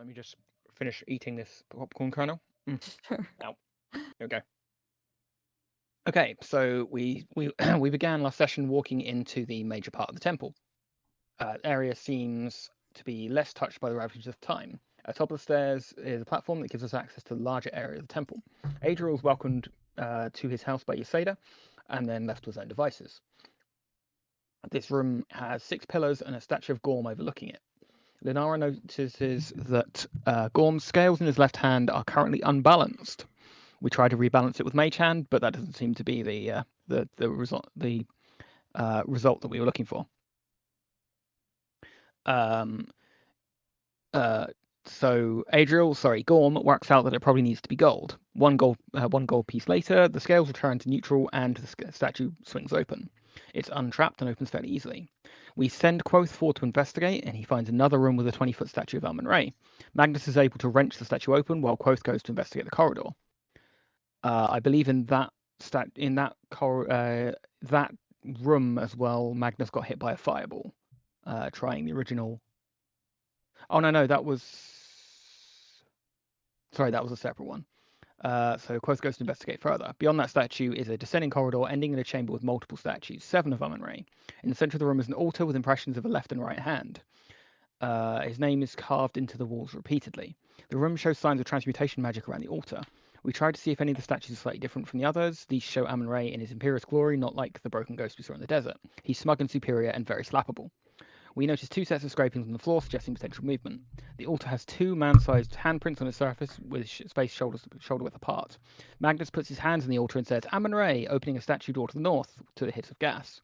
Let me just finish eating this popcorn kernel. Sure. Now, here we go. Okay, so we we began last session walking into the major part of the temple. Area seems to be less touched by the ravages of time. At the top of the stairs is a platform that gives us access to the larger area of the temple. Adriel was welcomed to his house by Yaseda, and then left to his own devices. This room has 6 pillars and a statue of Gorm overlooking it. Linara notices that Gorm's scales in his left hand are currently unbalanced. We try to rebalance it with Mage Hand, but that doesn't seem to be the result result that we were looking for. Um, so Gorm works out that it probably needs to be gold. One gold piece later, the scales return to neutral and the statue swings open. It's untrapped and opens fairly easily. We send Quoth forward to investigate, and he finds another room with a 20-foot statue of Amun-Re. Magnus is able to wrench the statue open while Quoth goes to investigate the corridor. I believe in that that room as well, Magnus got hit by a fireball, trying the original. Oh no, that was a separate one. So Quoth goes to investigate further. Beyond that statue is a descending corridor ending in a chamber with multiple statues, 7 of Amun-Re. In the center of the room is an altar with impressions of a left and right hand. His name is carved into the walls repeatedly. The room shows signs of transmutation magic around the altar. We tried to see if any of the statues are slightly different from the others. These show Amun-Re in his imperious glory, not like the broken ghost we saw in the desert. He's smug and superior and very slappable. We notice 2 sets of scrapings on the floor, suggesting potential movement. The altar has 2 man-sized handprints on its surface, with spaced shoulder width apart. Magnus puts his hands on the altar and says, Amun-Re, opening a statue door to the north to the hit of gas.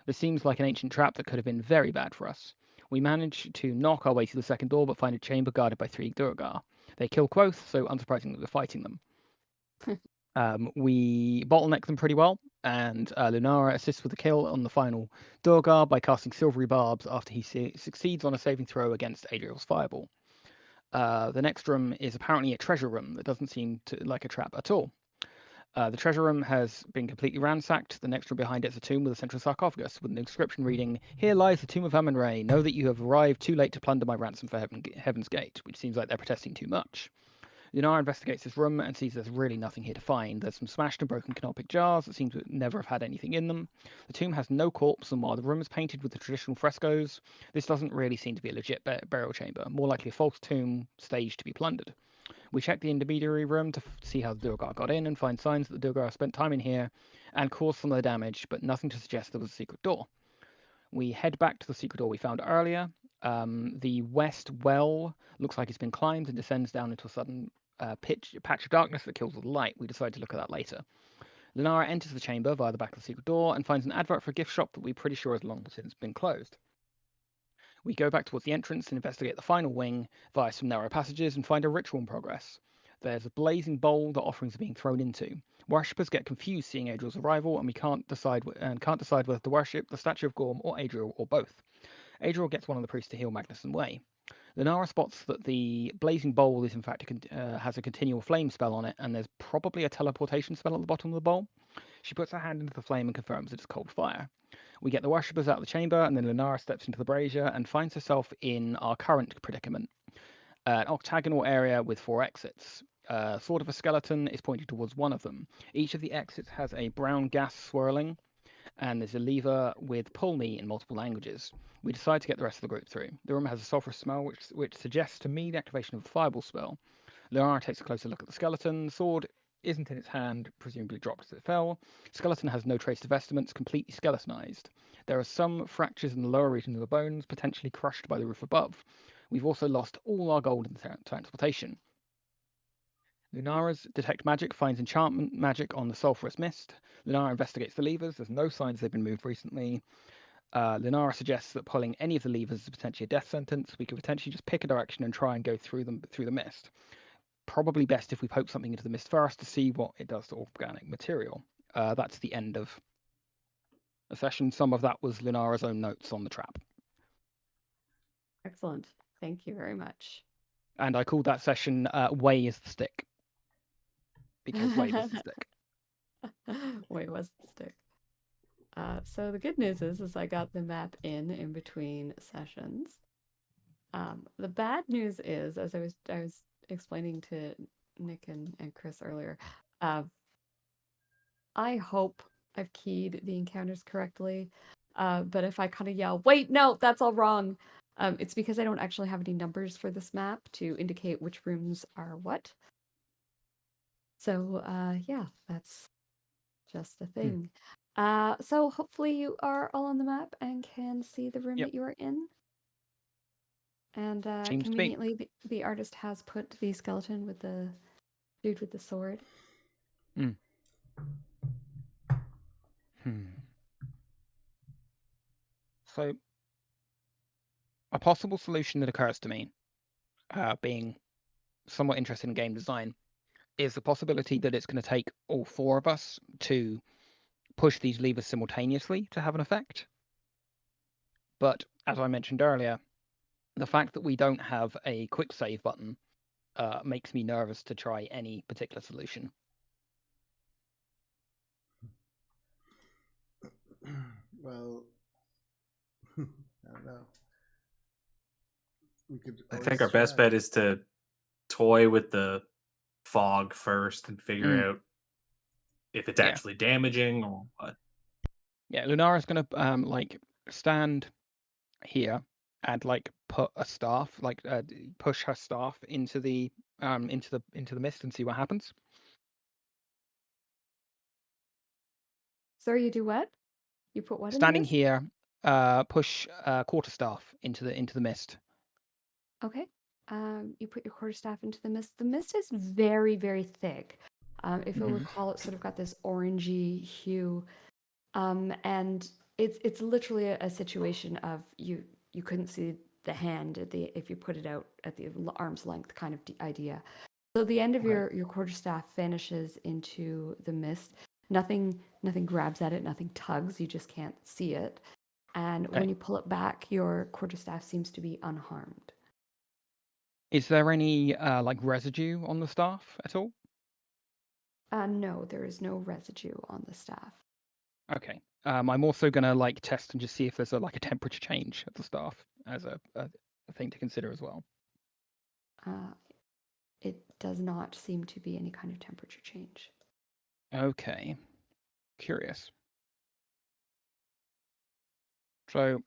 This seems like an ancient trap that could have been very bad for us. We manage to knock our way through the second door, but find a chamber guarded by 3 Duergar. They kill Quoth, so unsurprisingly we're fighting them. We bottleneck them pretty well, and Lunara assists with the kill on the final Duergar by casting silvery barbs after he succeeds on a saving throw against Adriel's fireball. The next room is apparently a treasure room that doesn't seem like a trap at all. The treasure room has been completely ransacked. The next room behind it is a tomb with a central sarcophagus with an inscription reading, Here lies the tomb of Amun-Re. Know that you have arrived too late to plunder my ransom for Heaven's Gate, which seems like they're protesting too much. Lunara investigates this room and sees there's really nothing here to find. There's some smashed and broken canopic jars that seem to never have had anything in them. The tomb has no corpse, and while the room is painted with the traditional frescoes, this doesn't really seem to be a legit burial chamber, more likely a false tomb staged to be plundered. We check the intermediary room to see how the Duergar got in and find signs that the Duergar spent time in here and caused some of the damage, but nothing to suggest there was a secret door. We head back to the secret door we found earlier. The west well looks like it's been climbed and descends down into a sudden patch of darkness that kills all the light. We decide to look at that later. Lunara enters the chamber via the back of the secret door and finds an advert for a gift shop that we're pretty sure has long since been closed. We go back towards the entrance and investigate the final wing via some narrow passages and find a ritual in progress. There's a blazing bowl that offerings are being thrown into. Worshippers get confused seeing Adriel's arrival, and we can't decide whether to worship the statue of Gorm or Adriel or both. Adriel gets one of the priests to heal Magnus away. Lunara spots that the blazing bowl is in fact has a continual flame spell on it, and there's probably a teleportation spell at the bottom of the bowl. She puts her hand into the flame and confirms it's cold fire. We get the worshippers out of the chamber, and then Lunara steps into the brazier and finds herself in our current predicament. An octagonal area with 4 exits. Sort of a skeleton is pointing towards one of them. Each of the exits has a brown gas swirling, and there's a lever with pull me in multiple languages. We decide to get the rest of the group through. The room has a sulphurous smell, which suggests to me the activation of a fireball spell. Lunara takes a closer look at the skeleton. The sword isn't in its hand, presumably dropped as it fell. Skeleton has no trace of vestments, completely skeletonized. There are some fractures in the lower regions of the bones, potentially crushed by the roof above. We've also lost all our gold in transportation. Lunara's detect magic finds enchantment magic on the sulphurous mist. Lunara investigates the levers. There's no signs they've been moved recently. Lunara suggests that pulling any of the levers is potentially a death sentence. We could potentially just pick a direction and try and go through the mist. Probably best if we poke something into the mist first to see what it does to organic material. That's the end of the session. Some of that was Lunara's own notes on the trap. Excellent. Thank you very much. And I called that session Way is the Stick. Because Way was the stick. Way was the stick. So the good news is I got the map in between sessions. The bad news is, as I was explaining to Nick and Chris earlier, uh, I hope I've keyed the encounters correctly. But if I kind of yell, wait, no, that's all wrong, it's because I don't actually have any numbers for this map to indicate which rooms are what. So, yeah, that's just a thing. So hopefully you are all on the map and can see the room Yep. that you are in. And Seems to be. conveniently, the artist has put the skeleton with the dude with the sword. Hmm. So, a possible solution that occurs to me, being somewhat interested in game design, is the possibility that it's going to take all four of us to push these levers simultaneously to have an effect. But as I mentioned earlier, the fact that we don't have a quick save button makes me nervous to try any particular solution. Well, I don't know. We could I always think our best try. bet is to toy with the fog first and figure Mm. out if it's Yeah. actually damaging or what. Yeah, Lunara's gonna like stand here and like put a staff, like push her staff into the mist and see what happens. Sorry, you do what? You put what in the Standing mist? here, push quarterstaff into the mist. Okay. You put your quarterstaff into the mist. The mist is very, very thick. If you'll Mhm. recall, it's sort of got this orangey hue. And it's literally a situation of you couldn't see the hand at the if you put it out at the arm's length kind of idea. So the end of Okay. your quarterstaff vanishes into the mist. Nothing grabs at it, nothing tugs, you just can't see it. And when Okay. you pull it back, your quarterstaff seems to be unharmed. Is there any like residue on the staff at all? No, there is no residue on the staff. Okay. I'm also gonna like test and just see if there's like a temperature change of the staff as a thing to consider as well. It does not seem to be any kind of temperature change. Okay. Curious. So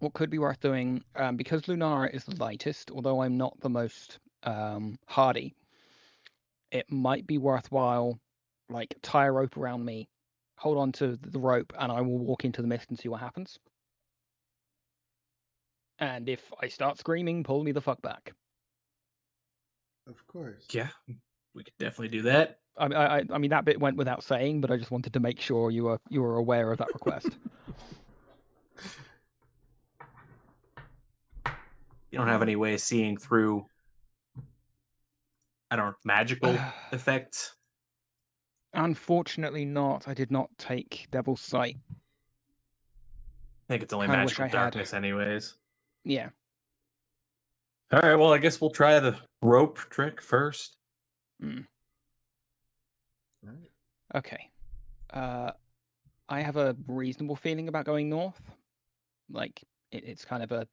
what could be worth doing, because Lunara is the lightest, although I'm not the most hardy, it might be worthwhile like tie a rope around me, hold on to the rope, and I will walk into the mist and see what happens. And if I start screaming, pull me the fuck back. Of course. Yeah, we could definitely do that. I mean that bit went without saying, but I just wanted to make sure you were aware of that request. You don't have any way of seeing through, I don't know, magical effects. Unfortunately not. I did not take Devil's Sight. I think it's only Kinda wish magical I had. darkness anyways. Yeah. All right, well, I guess we'll try the rope trick first. Mm. Right. Okay. I have a reasonable feeling about going north. Like it's kind of a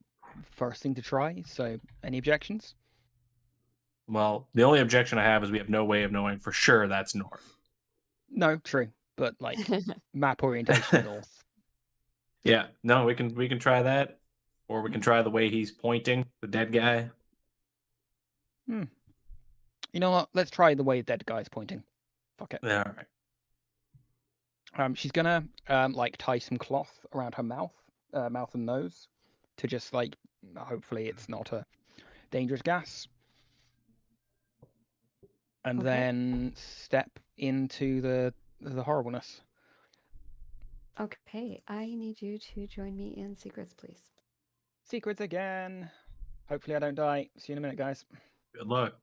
first thing to try. So any objections? Well, the only objection I have is we have no way of knowing for sure that's north. No, true. But like map orientation north. Yeah, no, we can try that, or we can try the way he's pointing, the dead guy. You know what? Let's try the way the dead guy's pointing. Fuck it. All right. She's gonna like tie some cloth around her mouth and nose to just like hopefully it's not a dangerous gas. And Okay. then step into the horribleness. Okay, I need you to join me in secrets, please. Secrets again. Hopefully I don't die. See you in a minute, guys. Good luck.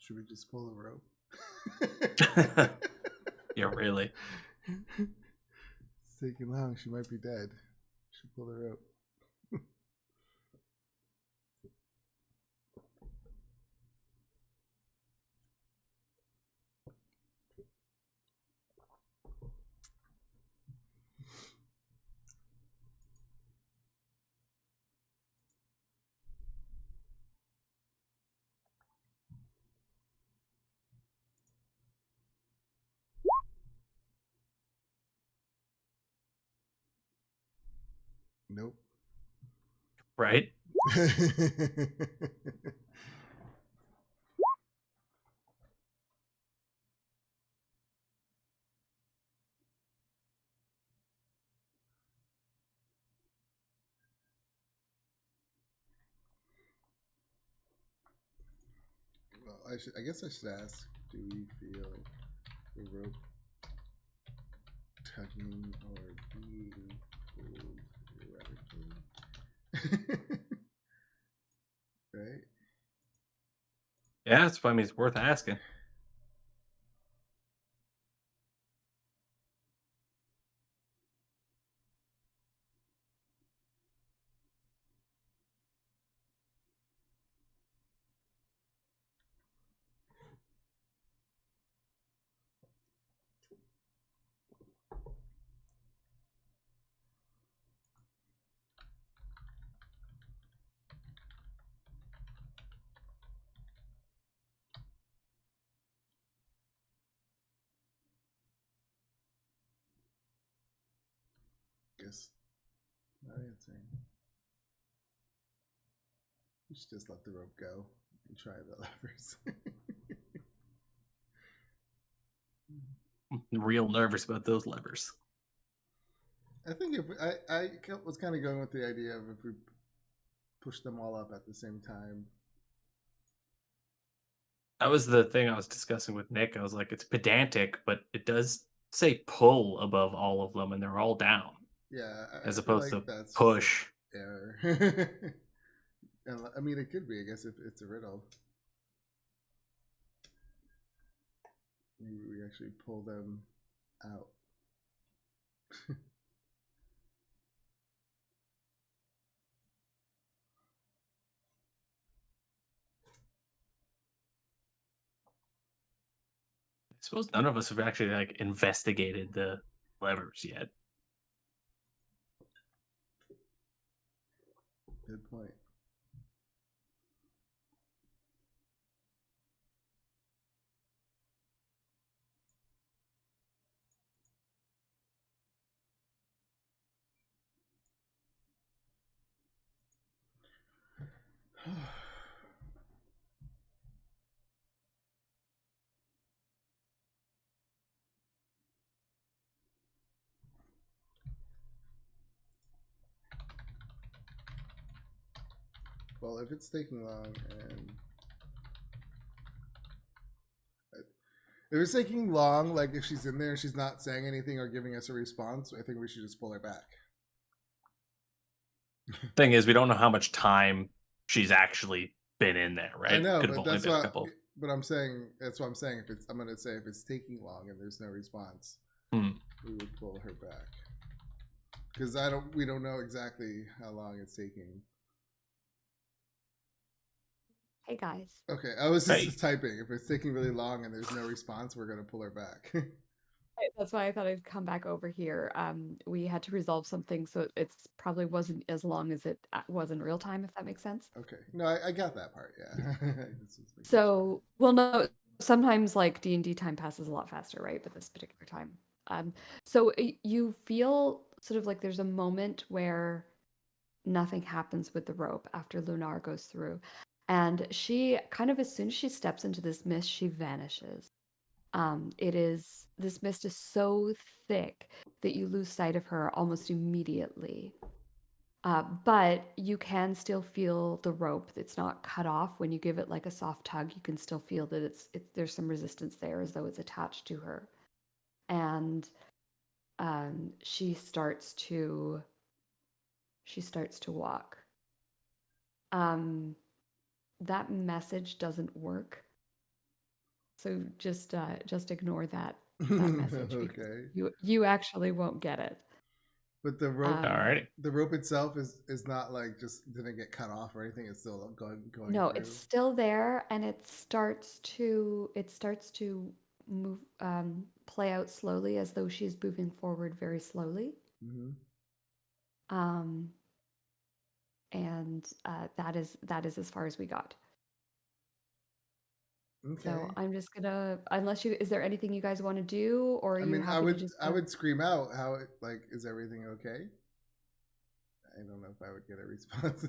Should we just pull the rope? Yeah, really. It's taking long. She might be dead. Should pull the rope. Nope. Right? Well, I guess I should ask, do we feel the rope tugging or being pulled erratically? Right? Yeah, that's why I mean it's worth asking. Guess not answering. We should just let the rope go and try the levers. I'm real nervous about those levers. I think if I was kind of going with the idea of if we push them all up at the same time. That was the thing I was discussing with Nick. I was like, it's pedantic, but it does say pull above all of them, and they're all down, Yeah, as I feel opposed like to that's push. just an error. And I mean, it could be. I guess if it's a riddle, maybe we actually pull them out. I suppose none of us have actually like investigated the levers yet. Good point. Well, if it's taking long and if it's taking long, like if she's in there, she's not saying anything or giving us a response, I think we should just pull her back. Thing is, we don't know how much time she's actually been in there, right? I know, Could have but only that's been a what. couple. But I'm saying that's what I'm saying. If it's, I'm gonna say if it's taking long and there's no response, Hmm. we would pull her back because we don't know exactly how long it's taking. Hey guys. Okay, I was just Hey. typing. If it's taking really long and there's no response, we're gonna pull her back. That's why I thought I'd come back over here. We had to resolve something, so it's probably wasn't as long as it was in real time, if that makes sense. Okay, no, I got that part. Yeah. So, well, no, sometimes like D&D time passes a lot faster, right? But this particular time. So you feel sort of like there's a moment where nothing happens with the rope after Lunar goes through. And she kind of, as soon as she steps into this mist, she vanishes. This mist is so thick that you lose sight of her almost immediately. But you can still feel the rope. It's not cut off. When you give it like a soft tug, you can still feel that there's some resistance there, as though it's attached to her. And she starts to walk. That message doesn't work. So just ignore that message because Okay. you actually won't get it. But the rope, Alrighty. the rope itself is not like just didn't get cut off or anything. It's still going No, through. it's still there, and it starts to move, play out slowly as though she's moving forward very slowly. Hmm. Um, and that is as far as we got. Okay. So I'm just gonna, unless is there anything you guys want to do, or are I you mean, happy to just? I would scream out how it like is everything okay? I don't know if I would get a response.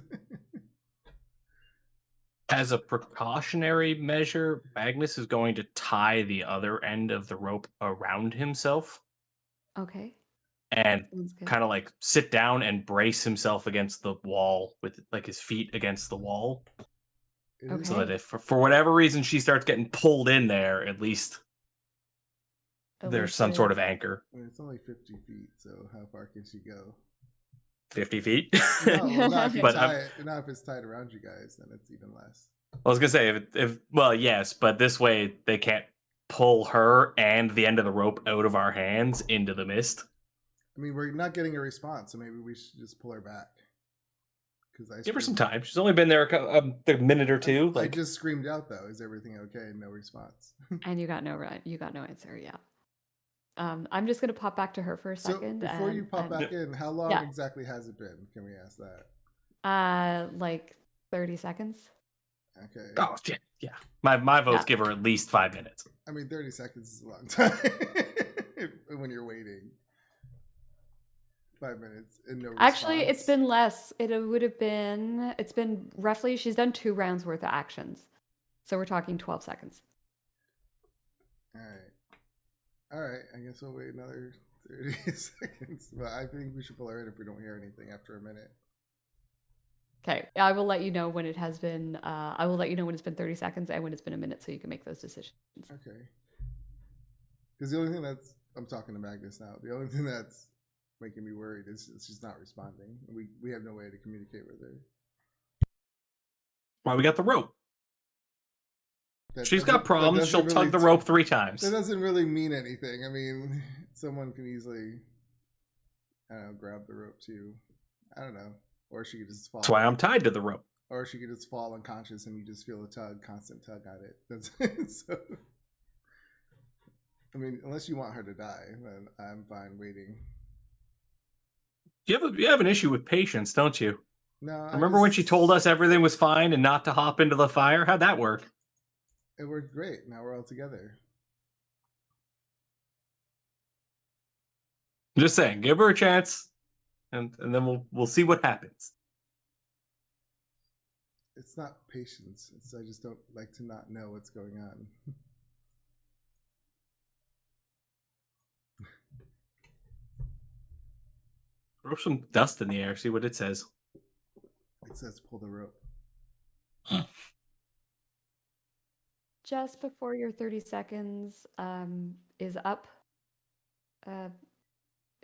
As a precautionary measure, Magnus is going to tie the other end of the rope around himself Okay, and sounds good. kind of like sit down and brace himself against the wall with like his feet against the wall. It is- So Okay. that if for whatever reason she starts getting pulled in there, at least At there's least some sort of anchor. I mean, it's only 50 feet, so how far can she go? 50 feet. No, well, not if you But tie it. Not if it's tied around you guys, then it's even less. I was gonna say if well, yes, but this way they can't pull her and the end of the rope out of our hands into the mist. I mean, we're not getting a response, so maybe we should just pull her back. Because I Give her some screamed- time. She's only been there a minute or two. I Like just screamed out though. Is everything okay? No response. And you got no answer. Yeah. I'm just gonna pop back to her for a So second. before you pop and, back in, how long Yeah. exactly has it been? Can we ask that? like 30 seconds. Okay. oh shit, yeah. My votes give her at least 5 minutes. I mean, 30 seconds is a long time when you're waiting. 5 minutes and no response. Actually, it's been less. It's been roughly, she's done 2 rounds worth of actions. So we're talking 12 seconds. All right. I guess we'll wait another 30 seconds. But I think we should pull her in if we don't hear anything after a minute. Okay, I will let you know when it has been. I will let you know when it's been 30 seconds and when it's been a minute, so you can make those decisions. Okay. Because the only thing I'm talking to Magnus now. The only thing that's making me worried is she's not responding. We have no way to communicate with her. Why we got the rope? That She's doesn't- got problems. that She'll doesn't tug really the rope 3 times. That doesn't really mean anything. I mean, someone can easily, I don't know, grab the rope too. I don't know. Or she could just fall. That's why I'm tied to the rope. Or she could just fall unconscious and you just feel a tug, constant tug at it. That's so. I mean, unless you want her to die, then I'm fine waiting. You have an issue with patience, don't you? No, Remember when she told us everything was fine and not to hop into the fire? How'd that work? It worked great. Now we're all together. I'm just saying, give her a chance, and then we'll see what happens. It's not patience. I just don't like to not know what's going on. Throw some dust in the air, see what it says. It says pull the rope. Just before your 30 seconds is up,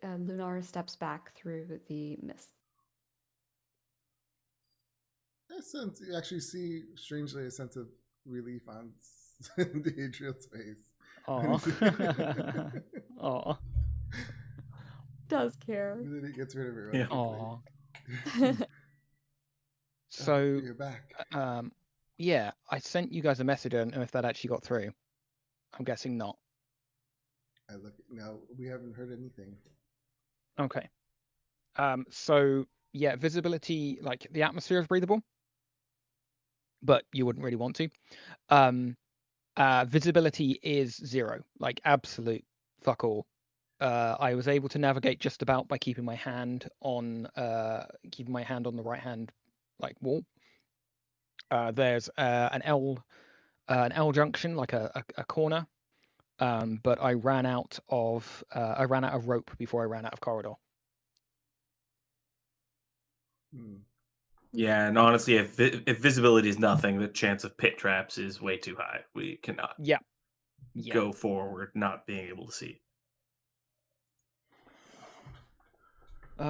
Lunar steps back through the mist. You actually see, strangely, a sense of relief on Adriel's face. Aw. Aw. Does care. And then he gets rid of it really Yeah. quickly. Aw. So, You're back. yeah, I sent you guys a message. I don't know if that actually got through. I'm guessing not. No, we haven't heard anything. Okay. So yeah, visibility, like the atmosphere is breathable, but you wouldn't really want to. Visibility is 0, like absolute fuck all. I was able to navigate just about by keeping my hand on the right hand like wall. There's an L junction, like a corner. But I ran out of rope before I ran out of corridor. Yeah, and honestly, if visibility is nothing, the chance of pit traps is way too high. We cannot Yeah. go forward not being able to see.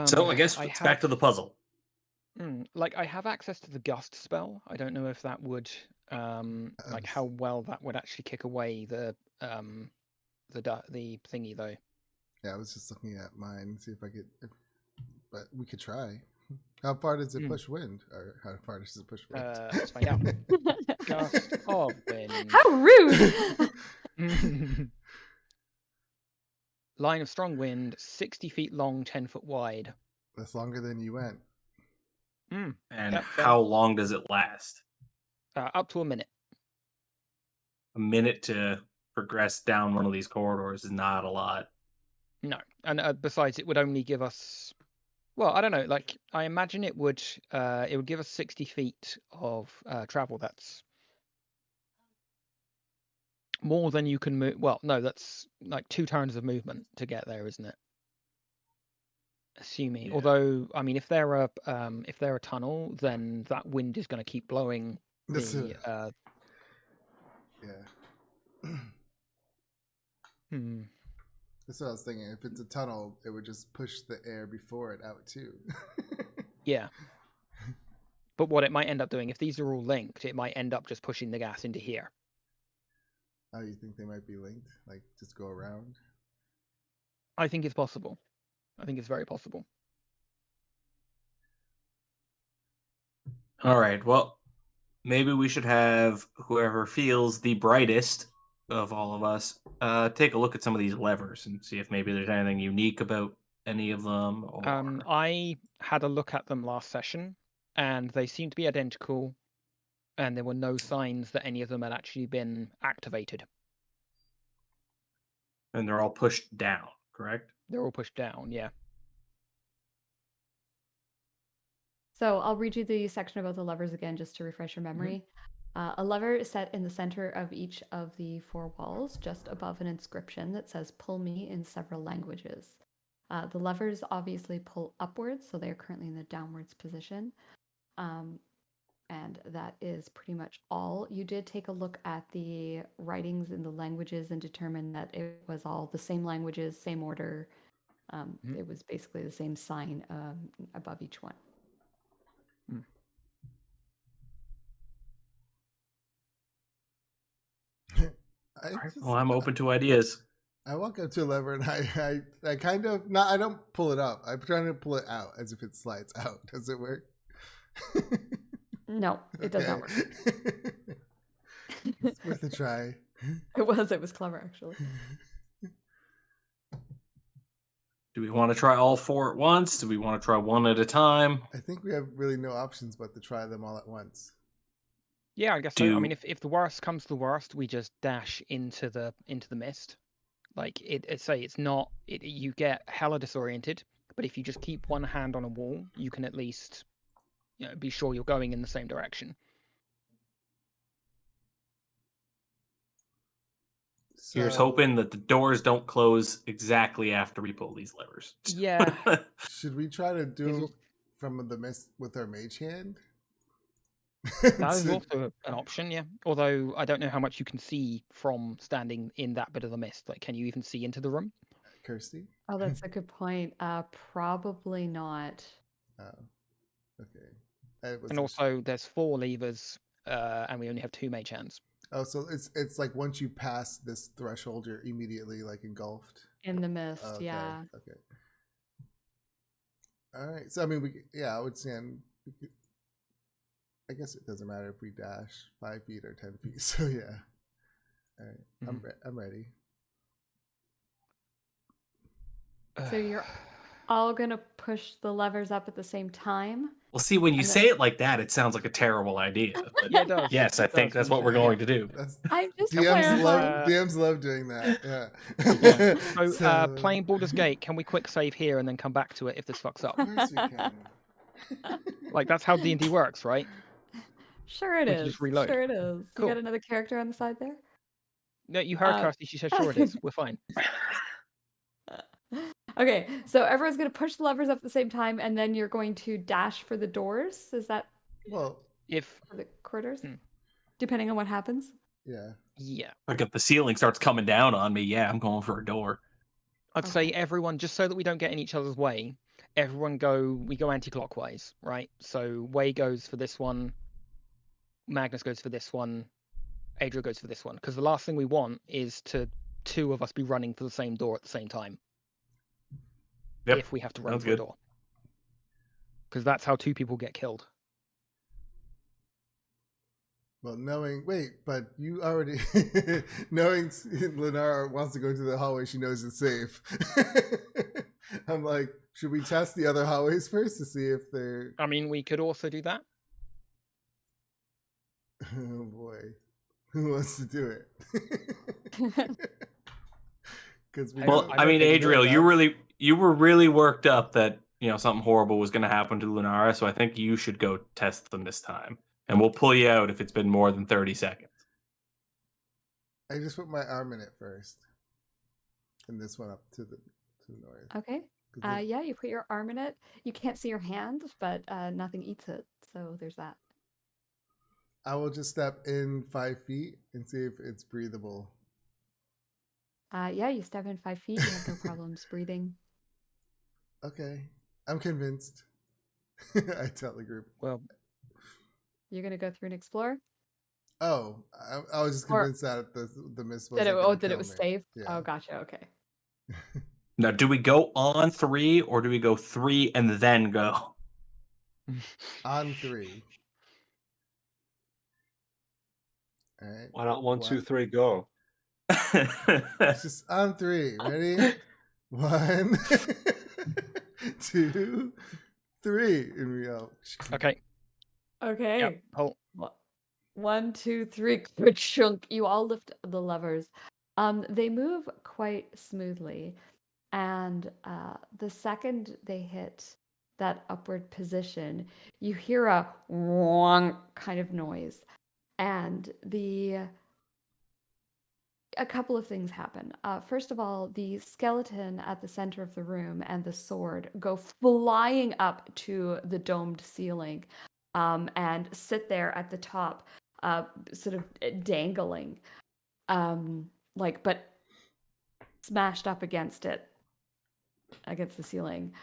So I guess it's back to the puzzle. Like I have access to the gust spell. I don't know if that would Like how well that would actually kick away the thingy though. Yeah, I was just looking at mine, see if I could. But we could try. How far does it push wind, or how far does it push wind? Let's find out. Gust of wind. How rude! Line of strong wind, 60 feet long, 10 foot wide. That's longer than you went. And Yep, how long does it last? Up to a minute. A minute to progress down one of these corridors is not a lot. No, and besides, it would only give us. Well, I don't know. Like, I imagine it would give us 60 feet of travel. That's more than you can move. Well, no, that's like 2 turns of movement to get there, isn't it? Assuming. Yeah. Although, I mean, if they're a tunnel, then that wind is going to keep blowing Yeah. That's what I was thinking. If it's a tunnel, it would just push the air before it out too. Yeah. But what it might end up doing, if these are all linked, it might end up just pushing the gas into here. Oh, you think they might be linked? Like, just go around? I think it's possible. I think it's very possible. All right. Well, maybe we should have whoever feels the brightest of all of us take a look at some of these levers and see if maybe there's anything unique about any of them. Or... I had a look at them last session, and they seem to be identical, and there were no signs that any of them had actually been activated. And they're all pushed down, correct? They're all pushed down, yeah. So I'll read you the section about the levers again, just to refresh your memory. A lever is set in the center of each of the 4 walls, just above an inscription that says "Pull me" in several languages. The levers obviously pull upwards, so they are currently in the downwards position. And that is pretty much all. You did take a look at the writings in the languages and determine that it was all the same languages, same order. It was basically the same sign above each one. Well, I'm open to ideas. I walk up to a lever and I kind of not. I don't pull it up. I'm trying to pull it out as if it slides out. Does it work? No, it does not work. It's worth a try. It was clever, actually. Do we want to try all 4 at once? Do we want to try one at a time? I think we have really no options but to try them all at once. Yeah, I guess so. I mean, if the worst comes to the worst, we just dash into the mist. Like you get hella disoriented, but if you just keep one hand on a wall, you can at least, be sure you're going in the same direction. So, Here's hoping that the doors don't close exactly after we pull these levers. Yeah. Should we try to do from the mist with our mage hand? That is also an option, yeah. Although I don't know how much you can see from standing in that bit of the mist. Like, can you even see into the room? Kirsty? Oh, that's a good point. Probably not. Oh, okay. And also, there's 4 levers, and we only have 2 mage hands. Oh, so it's like once you pass this threshold, you're immediately like engulfed in the mist. Oh, okay. Yeah. Okay. All right. So I mean, I would say, I guess it doesn't matter if we dash 5 feet or 10 feet. So yeah. All right. I'm ready. So you're all gonna push the levers up at the same time? Well, see, when you say it like that, it sounds like a terrible idea. But Yeah, it does. yes, I think that's what we're going to do. I just DMs love doing that. Yeah. So, playing Baldur's Gate, can we quick save here and then come back to it if this fucks up? Of course we can. Like, that's how D&D works, right? Sure it is. Just reload. Sure it is. Cool. You got another character on the side there? No, you heard Kirsty. She said, sure it is. We're fine. Okay, so everyone's going to push the levers up at the same time, and then you're going to dash for the doors? Is that for the corridors? Depending on what happens? Yeah. Like if the ceiling starts coming down on me, yeah, I'm going for a door. I'd say everyone, just so that we don't get in each other's way, we go anti-clockwise, right? So Way goes for this one, Magnus goes for this one, Adriel goes for this one, because the last thing we want is to two of us be running for the same door at the same time. Yep. If we have to run Sounds for a good. door, because that's how two people get killed. Well, but you already knowing Lenara wants to go to the hallway she knows is safe. I'm like, should we test the other hallways first to see if they're? I mean, we could also do that. Oh boy, who wants to do it? Because Well, I mean, Adriel, you were really worked up that something horrible was going to happen to Lunara, so I think you should go test them this time, and we'll pull you out if it's been more than 30 seconds. I just put my arm in it first, and this one up to the north. Okay. Yeah, you put your arm in it. You can't see your hand, but nothing eats it. So there's that. I will just step in 5 feet and see if it's breathable. Yeah, you step in 5 feet. You have no problems breathing. Okay, I'm convinced. I tell the group. Well, You're gonna go through and explore. Oh, I was just convinced that the mist was. That it was safe. Yeah. Oh, gotcha. Okay. Now, do we go on 3 or do we go 3 and then go? On 3. All right. Why not 1, 2, 3, go? It's just on 3. Ready? 1, 2, 3. And we go. okay. Okay. Yep. Oh. 1, 2, 3. Chunk. You all lift the levers. They move quite smoothly, and the second they hit that upward position, you hear a wong kind of noise, and a couple of things happen. First of all, the skeleton at the center of the room and the sword go flying up to the domed ceiling, and sit there at the top, sort of dangling, but smashed up against the ceiling.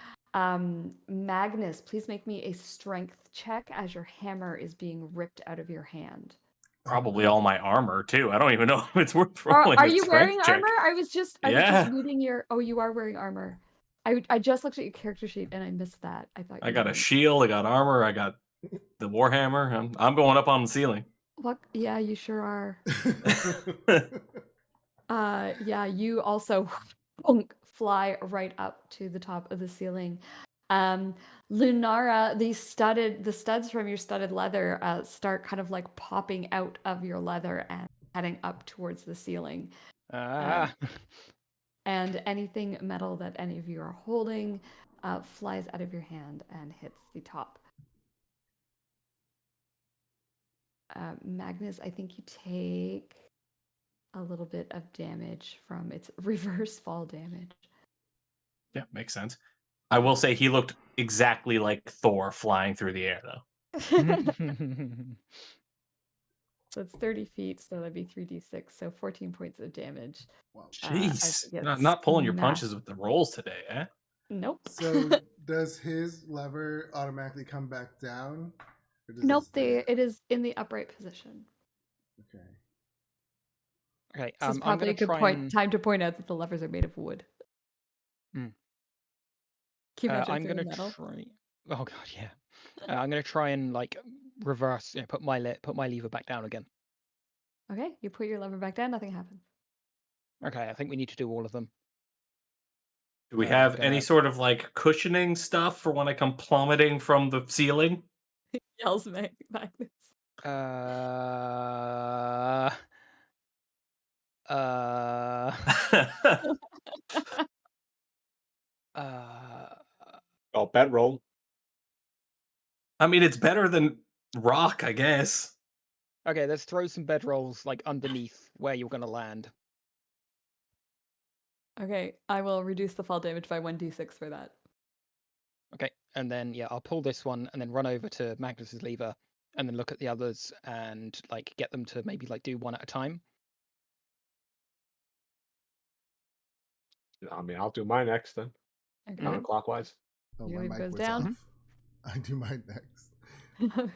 Magnus, please make me a strength check as your hammer is being ripped out of your hand. Probably all my armor too. I don't even know if it's worth rolling. Are you wearing check. armor? I was just reading your. Oh, you are wearing armor. I just looked at your character sheet and I missed that. I got a shield. I got armor. I got the warhammer. I'm going up on the ceiling. What? Yeah, you sure are. Yeah, you also fly right up to the top of the ceiling. Lunara, the studs from your studded leather start kind of like popping out of your leather and heading up towards the ceiling. And anything metal that any of you are holding flies out of your hand and hits the top. Magnus, I think you take a little bit of damage from its reverse fall damage. Yeah, makes sense. I will say he looked exactly like Thor flying through the air, though. So it's 30 feet, so that'd be 3d6, so 14 points of damage. Wow. Jeez, not pulling your punches with the rolls today, eh? Nope. So does his lever automatically come back down? Nope, it is in the upright position. Okay. Okay. This is probably a good time to point out that the levers are made of wood. I'm gonna try. Oh god, yeah. I'm gonna try and reverse. Put my lever back down again. Okay, you put your lever back down. Nothing happens. Okay, I think we need to do all of them. Do we have any sort of cushioning stuff for when I come plummeting from the ceiling? Yells Magnus. Oh, bedroll. I mean, it's better than rock, I guess. Okay, let's throw some bedrolls underneath where you're gonna land. Okay, I will reduce the fall damage by 1d6 for that. Okay, and then I'll pull this one and then run over to Magnus's lever and then look at the others and get them to maybe do one at a time. I mean, I'll do mine next then. Okay. Counterclockwise. Oh, Your my lever mic goes was down. off. I do mine next.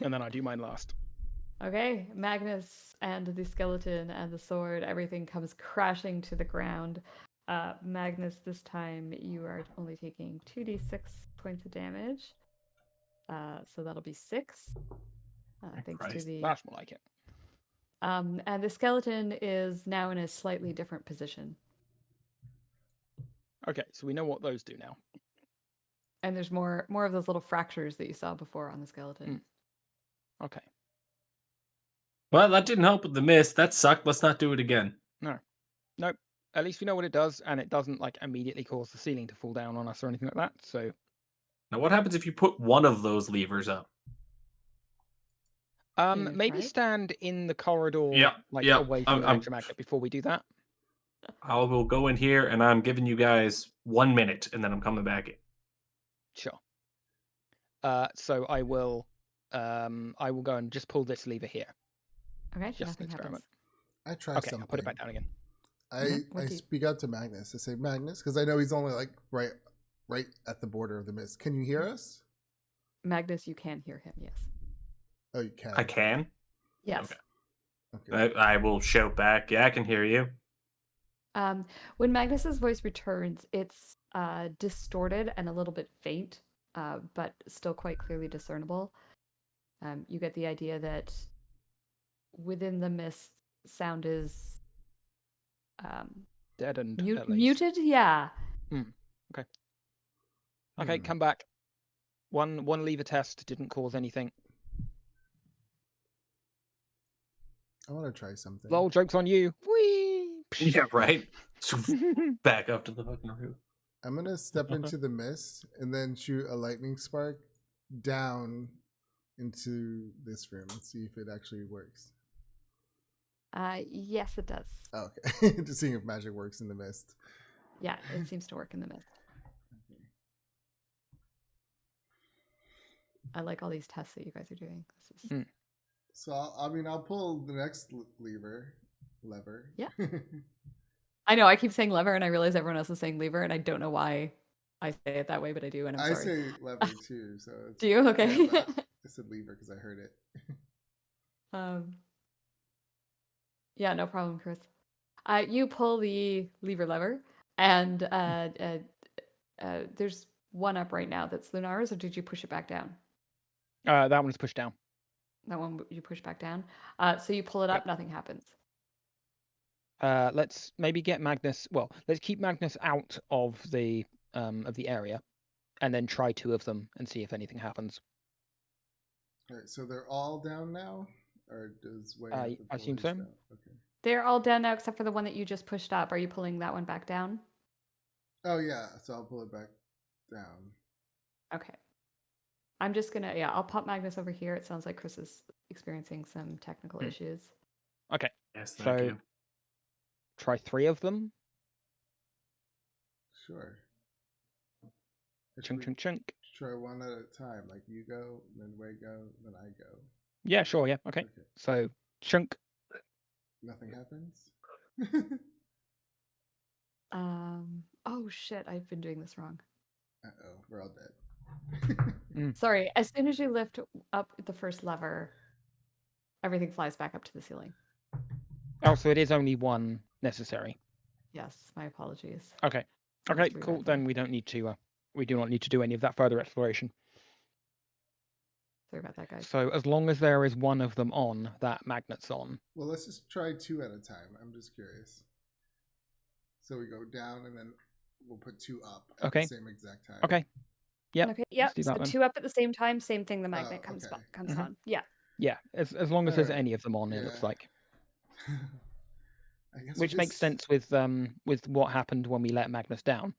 And then I do mine last. Okay, Magnus and the skeleton and the sword, everything comes crashing to the ground. Magnus, this time you are only taking 2d6 points of damage. So that'll be 6. Thanks to Christ. the. That's more like it. And the skeleton is now in a slightly different position. Okay, so we know what those do now. And there's more of those little fractures that you saw before on the skeleton. Okay. Well, that didn't help with the miss. That sucked. Let's not do it again. Nope. At least we know what it does, and it doesn't like immediately cause the ceiling to fall down on us or anything like that. So Now, what happens if you put one of those levers up? you gonna maybe try it? stand in the corridor, Yeah, like yeah, away from the I'm- electromagnet before we do that. I will go in here, and I'm giving you guys 1 minute, and then I'm coming back in. Sure. So I will go and just pull this lever here. Okay, Just an nothing happens. experiment. I try Okay, something. I'll put it back down again. What I do you- speak out to Magnus. I say, Magnus, because I know he's only like right at the border of the mist. Can you hear us? Magnus, you can hear him, yes. Oh, you can. I can. Yes. Okay. I will shout back. Yeah, I can hear you. When Magnus's voice returns, it's distorted and a little bit faint, but still quite clearly discernible. You get the idea that within the mist, sound is Deadened. mute, at least. muted. Yeah. Okay, Hmm. come back. One lever test didn't cause anything. I want to try something. Lol, joke's on you. Whee! Yeah, right. Back up to the fucking roof. I'm gonna step into the mist and then shoot a lightning spark down into this room and see if it actually works. Yes, it does. Oh, okay. Just seeing if magic works in the mist. Yeah, it seems to work in the mist. I like all these tests that you guys are doing. This is... So I'll pull the next lever. Yeah. I know I keep saying lever, and I realize everyone else is saying lever, and I don't know why I say it that way, but I do, and I'm I sorry. say lever too. So it's, Do you? Okay. yeah, but I said lever because I heard it. Yeah, no problem, Chris. You pull the lever, and there's one up right now that's Lunara's, or did you push it back down? That one's pushed down. That one you push back down. So you pull it up, nothing happens. Let's maybe get Magnus. Well, let's keep Magnus out of the area, and then try 2 of them and see if anything happens. All right, so they're all down now, or does Wayne I have to pull assume his so. down? Okay. They're all down now except for the one that you just pushed up. Are you pulling that one back down? Oh yeah, so I'll pull it back down. Okay. I'm just gonna, I'll pop Magnus over here. It sounds like Chris is experiencing some technical issues. Okay, Yes, thank so you. try 3 of them. Sure. Or should Chunk, we chunk, chunk. try one at a time, like you go, then Wade go, then I go. Yeah, sure. Yeah. Okay. Okay. So chunk. Nothing happens. Oh shit, I've been doing this wrong. Uh-oh, we're all dead. Sorry, as soon as you lift up the first lever, everything flies back up to the ceiling. Oh, so it is only one necessary. Yes, my apologies. Okay. I Okay. misread Cool. that. Then we don't need to. We do not need to do any of that further exploration. Sorry about that, guys. So as long as there is one of them on, that magnet's on. Well, let's just try 2 at a time. I'm just curious. So we go down and then we'll put 2 up at Okay. the same exact time. Okay. Yep. Okay, yeah. do So that then. 2 up at the same time, same thing. The magnet comes okay. comes Mhm. on. Yeah. Yeah. As long as there's Alright. any of them on, it looks Yeah. like. I guess we Which makes just- sense with what happened when we let Magnus down.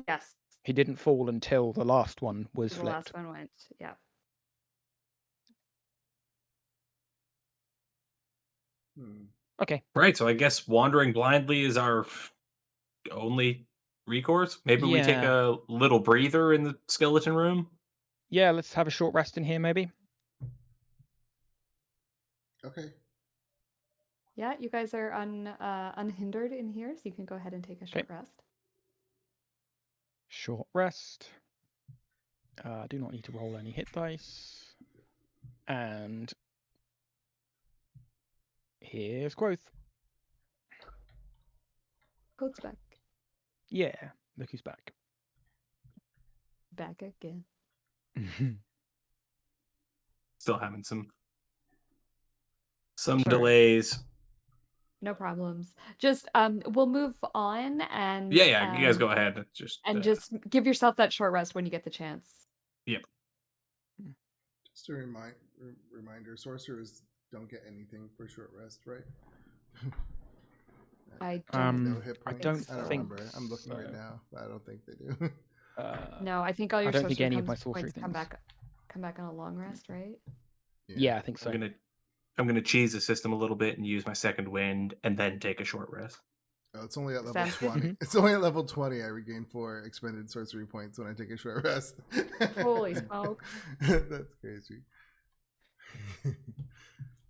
Yes. He didn't fall until the last one was The flipped. last one went. Yeah. Okay. Right, so I guess wandering blindly is our only recourse. Maybe we take Yeah. a little breather in the skeleton room. Yeah. Let's have a short rest in here, maybe. Okay. Yeah, you guys are unhindered in here, so you can go ahead and take a short rest. Short rest. Do not need to roll any hit dice. And here's Growth. Code's back. Yeah, look who's back. Back again. Still having some Sure. delays. No problems. Just we'll move on and Yeah, you guys go ahead. It's just just give yourself that short rest when you get the chance. Just a reminder, sorcerers don't get anything for short rest, right? I don't No hit I points. don't I don't think remember. I'm looking right so. now, but I don't think they do. No, I think all I your don't think sorcery any of my points sorcery come things. back on a long rest, right? Yeah, I think so. I'm gonna cheese the system a little bit and use my second wind and then take a short rest. Oh, it's only at level Sounds good. 20. It's only at level 20 I regain 4 expended sorcery points when I take a short rest. Holy smoke. That's crazy.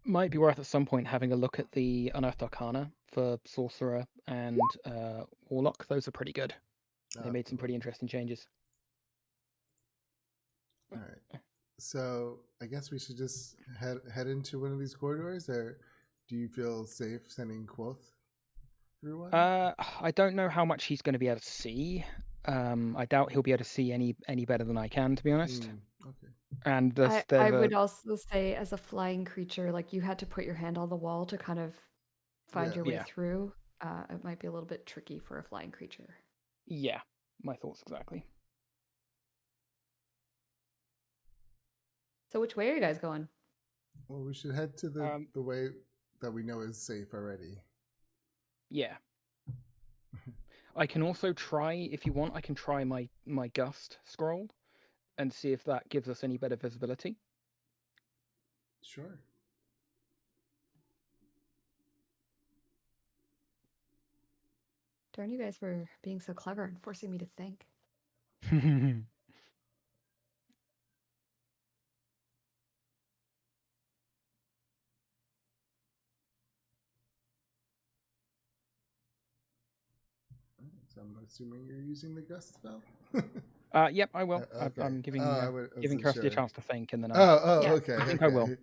Might be worth at some point having a look at the Unearthed Arcana for Sorcerer and Warlock. Those are pretty good. They made some pretty interesting changes. All right. So I guess we should just head into one of these corridors, or do you feel safe sending Quoth through one? I don't know how much he's going to be able to see. I doubt he'll be able to see any better than I can, to be honest. Okay. And I would also say, as a flying creature, like you had to put your hand on the wall to kind of find your way Yeah. through. It might be a little bit tricky for a flying creature. Yeah, my thoughts exactly. So which way are you guys going? Well, we should head to the way that we know is safe already. Yeah. I can also try, if you want, I can try my Gust scroll and see if that gives us any better visibility. Sure. Darn you guys for being so clever and forcing me to think. So I'm assuming you're using the Gust spell? Yep, I will. Okay. I'm giving I giving wasn't Kirsty a sure. chance to think, and then Yeah. Okay. I think I will.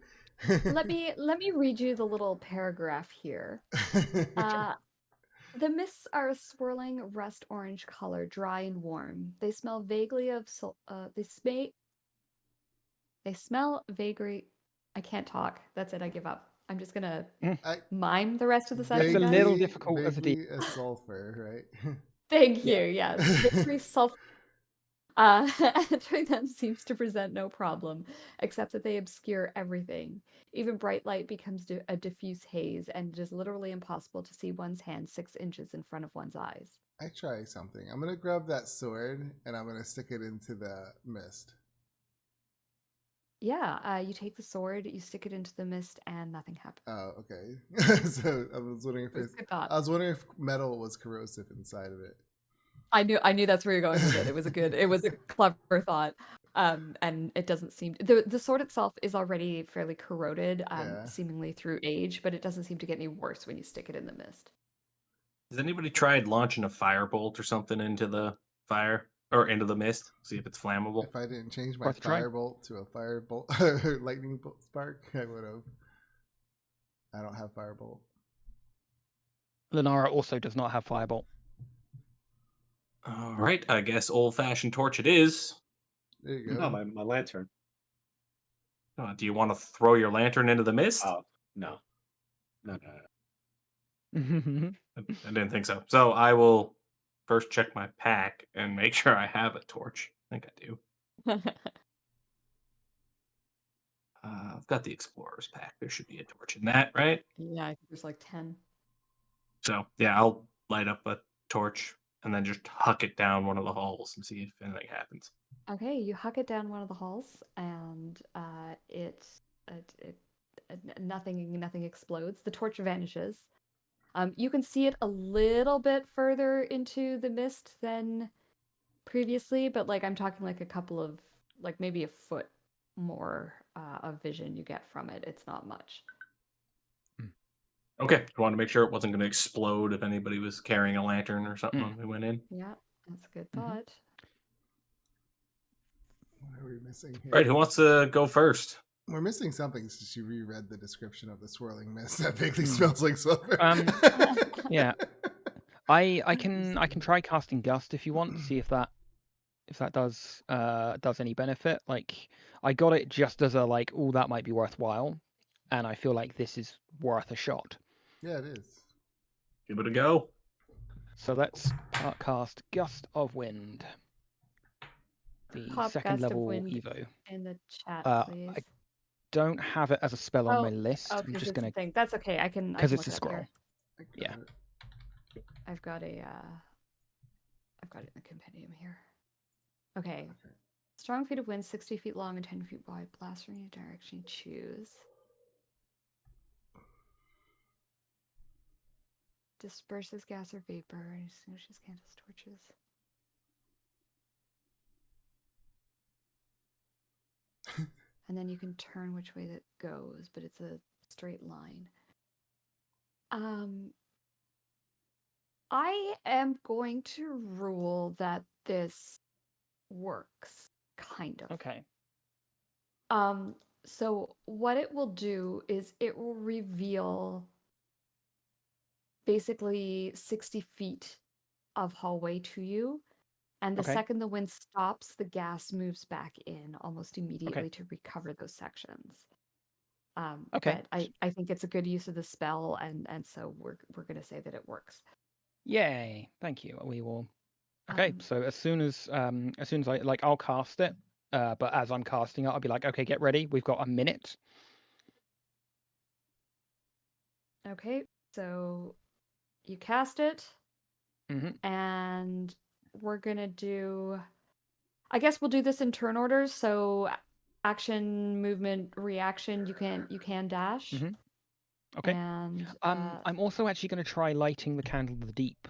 Let me read you the little paragraph here. The mists are a swirling rust orange color, dry and warm. They smell vaguely of they smell vaguely. I can't talk. That's it. I give up. I'm just gonna mime the rest of the session. It's a guys. little difficult as a vaguely a sulfur, right? Thank Yeah. you. Yes, very sulfur. Entering them seems to present no problem, except that they obscure everything. Even bright light becomes a diffuse haze, and it is literally impossible to see one's hand 6 inches in front of one's eyes. I try something. I'm gonna grab that sword and I'm gonna stick it into the mist. Yeah, you take the sword, you stick it into the mist, and nothing happens. Oh, okay. So I was wondering if Good thought. I was wondering if metal was corrosive inside of it. I knew that's where you're going with it. It was a clever thought. And it doesn't seem the sword itself is already fairly corroded, seemingly through age, but it doesn't seem to get any worse when you stick it in the mist. Has anybody tried launching a firebolt or something into the fire or into the mist? See if it's flammable. If I didn't change my Worth a try. firebolt to a firebolt lightning bolt spark, I would have. I don't have firebolt. Lenara also does not have Firebolt. All right, I guess old-fashioned torch it is. There you go. No, my lantern. Do you want to throw your lantern into the mist? Oh, no. No. I didn't think so. So I will first check my pack and make sure I have a torch. I think I do. I've got the Explorer's pack. There should be a torch in that, right? Yeah, I think there's like 10. So, yeah, I'll light up a torch and then just huck it down one of the halls and see if anything happens. Okay, you huck it down one of the halls, and nothing explodes. The torch vanishes. You can see it a little bit further into the mist than previously, but like I'm talking like a couple of, like maybe a foot more of vision you get from it. It's not much. Okay, I wanted to make sure it wasn't going to explode if anybody was carrying a lantern or something when we went in. Yeah, that's a good thought. What are we missing here? All right, who wants to go first? We're missing something since you reread the description of the swirling mist that vaguely Hmm. smells like sulfur. Yeah. I can try casting Gust if you want to see if that does any benefit. Like I got it just as a like, oh, that might be worthwhile, and I feel like this is worth a shot. Yeah, it is. Give it a go. So let's cast Gust of Wind, the Pop second Gust of level Wind Evo. in the chat, I please. don't have it as a spell on my list. I'm because just it's gonna a thing. That's okay. I can because look it's a it up scroll. here. I got Yeah. it. I've got it in the compendium here. Okay. Strong feet of wind, 60 feet long and 10 feet wide. Blast from any direction you choose. Disperses gas or vapor and extinguishes candles, torches. And then you can turn which way that goes, but it's a straight line. I am going to rule that this works, kind of. Okay. So what it will do is it will reveal basically 60 feet of hallway to you. And the Okay. second the wind stops, the gas moves back in almost immediately to recover those sections. Okay. But I think it's a good use of the spell, and so we're gonna say that it works. Yay! Thank you. We will. Okay. Um, So as soon as I like, I'll cast it. But as I'm casting it, I'll be like, okay, get ready. We've got a minute. Okay, so you cast it, Mhm. and we're gonna do. I guess we'll do this in turn orders. So action, movement, reaction. You can dash. Mhm. Okay. And I'm also actually going to try lighting the candle of the deep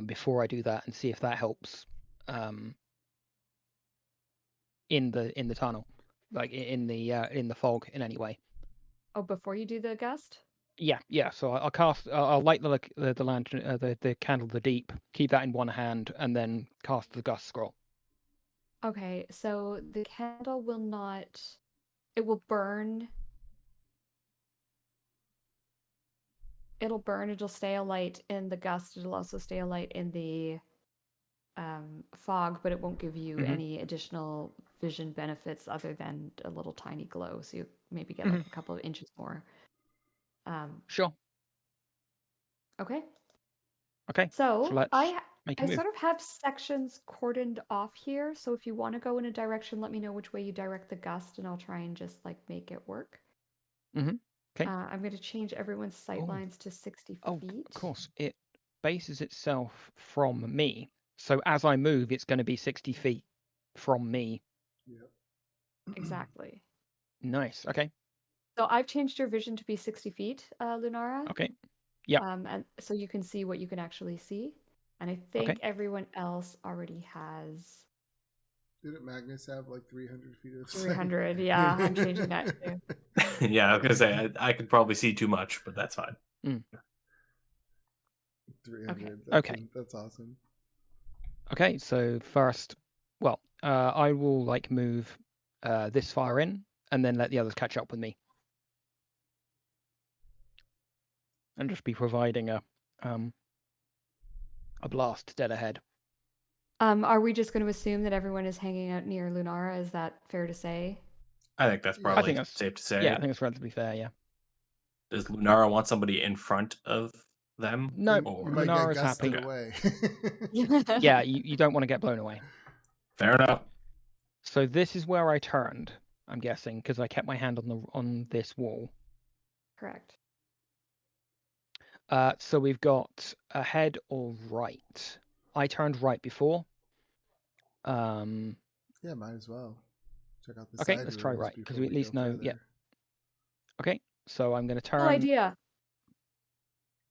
before I do that and see if that helps in the tunnel, like in the fog in any way. oh, before you do the gust. Yeah. So I'll cast. I'll light the lantern, the candle of the deep. Keep that in one hand, and then cast the gust scroll. Okay, so the candle will not. It will burn. It'll burn. It'll stay alight in the gust. It'll also stay alight in the fog, but it won't give you Mhm. any additional vision benefits other than a little tiny glow. So you maybe get like a couple of inches more. Sure. Okay. Okay. So let's I make a I move. sort of have sections cordoned off here. So if you want to go in a direction, let me know which way you direct the gust, and I'll try and just like make it work. Mhm. Okay. I'm going to change everyone's sight Oh. lines to 60 Oh, feet. of course. It bases itself from me. So as I move, it's going to be 60 feet from me. Yep. Exactly. Nice. Okay. So I've changed your vision to be 60 feet, Lunara. Okay. Yeah. And so you can see what you can actually see. And I think Okay. everyone else already has Didn't Magnus have like 300 feet of sight? 300. Yeah, I'm changing that too. Yeah, I was gonna say I could probably see too much, but that's fine. 300. Okay. That's awesome. Okay. So first, well, I will like move this far in, and then let the others catch up with me, and just be providing a blast dead ahead. Are we just going to assume that everyone is hanging out near Lunara? Is that fair to say? I think that's Yeah. probably I think that's safe to say. Yeah, I think it's relatively fair. Yeah. Does Lunara want somebody in front of them? No, You Or might get Lunara's gusted happy. away. Yeah, you don't want to get blown away. fair enough. So this is where I turned. I'm guessing because I kept my hand on this wall. Correct. So we've got ahead or right. I turned right before. Yeah, might as well. Check out the Okay, side let's try rooms right because before we at least go know. further. Yeah. Okay, so I'm going to turn. Cool idea.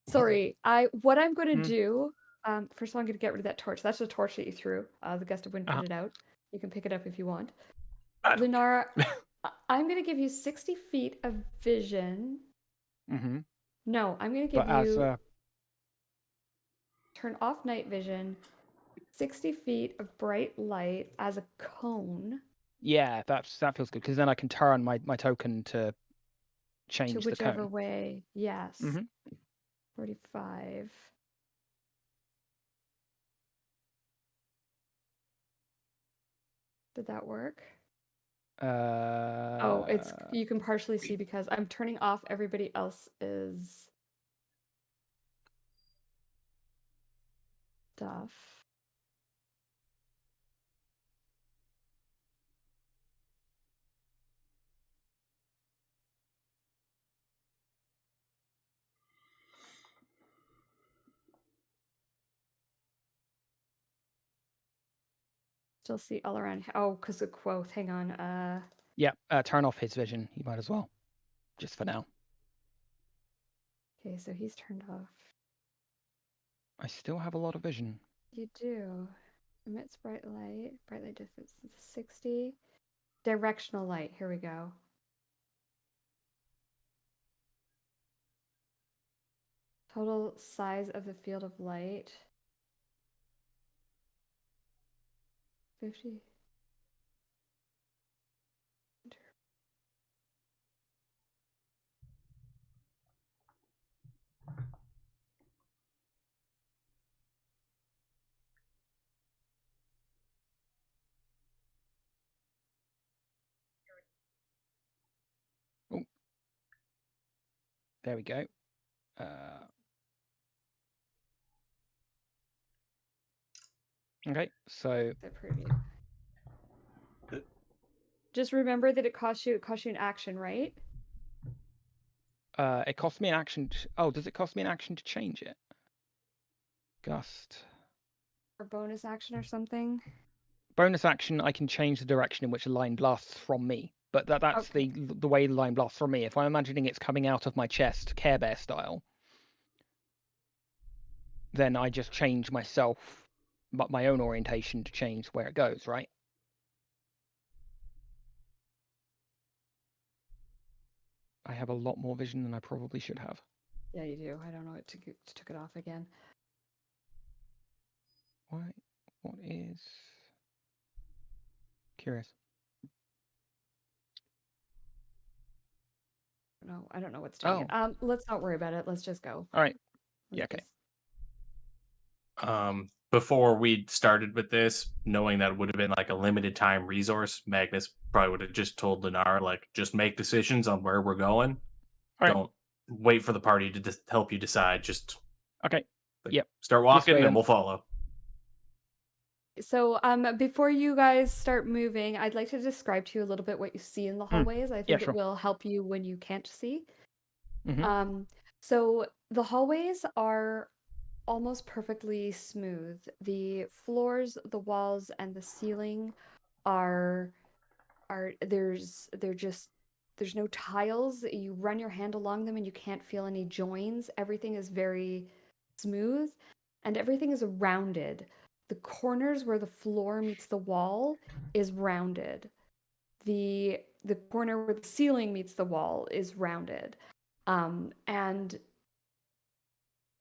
Sorry, what I'm going to Hmm. do. First of all, I'm going to get rid of that torch. That's the torch that you threw. The gust of wind put Uh-huh. it out. You can pick it up if you want. I don't Lunara, I'm going to give you 60 feet of vision. Mm-hmm. No, I'm going to give But as you turn off night vision, 60 feet of bright light as a cone. Yeah, that feels good because then I can turn my token to change To the whichever cone. way. Yes. Mhm. 45. Did that work? Oh, it's you can partially see because I'm turning off everybody else's stuff. Still see all around. Oh, because of Quoth. Hang on. Yeah, turn off his vision. You might as well, just for now. Okay, so he's turned off. I still have a lot of vision. You do. Emits bright light. Bright light distance is 60. Directional light. Here we go. Total size of the field of light. 50. There we go. Okay, so The preview. Just remember that it costs you an action, right? it cost me an action. Oh, does it cost me an action to change it? Gust. Or bonus action or something. Bonus action, I can change the direction in which a line blasts from me. But that's Okay. the way the line blasts from me. If I'm imagining it's coming out of my chest, Care Bear style, then I just change myself, but my own orientation to change where it goes, right? I have a lot more vision than I probably should have. Yeah, you do. I don't know. It took it off again. Why? What is? Curious. No, I don't know what's doing it. Let's not worry about it. Let's just go. All right. Let's Yeah. Okay. just- Before we started with this, knowing that it would have been like a limited time resource, Magnus probably would have just told Lenara, like, just make decisions on where we're going. All right. Don't wait for the party to help you decide. Just Okay. like, Yep. start walking way, and then. we'll follow. So, before you guys start moving, I'd like to describe to you a little bit what you see in the hallways. I think sure. it will help you when you can't see. Mhm. So the hallways are almost perfectly smooth. The floors, the walls, and the ceiling are there's no tiles. You run your hand along them and you can't feel any joins. Everything is very smooth and everything is rounded. The corners where the floor meets the wall is rounded. The corner where the ceiling meets the wall is rounded. And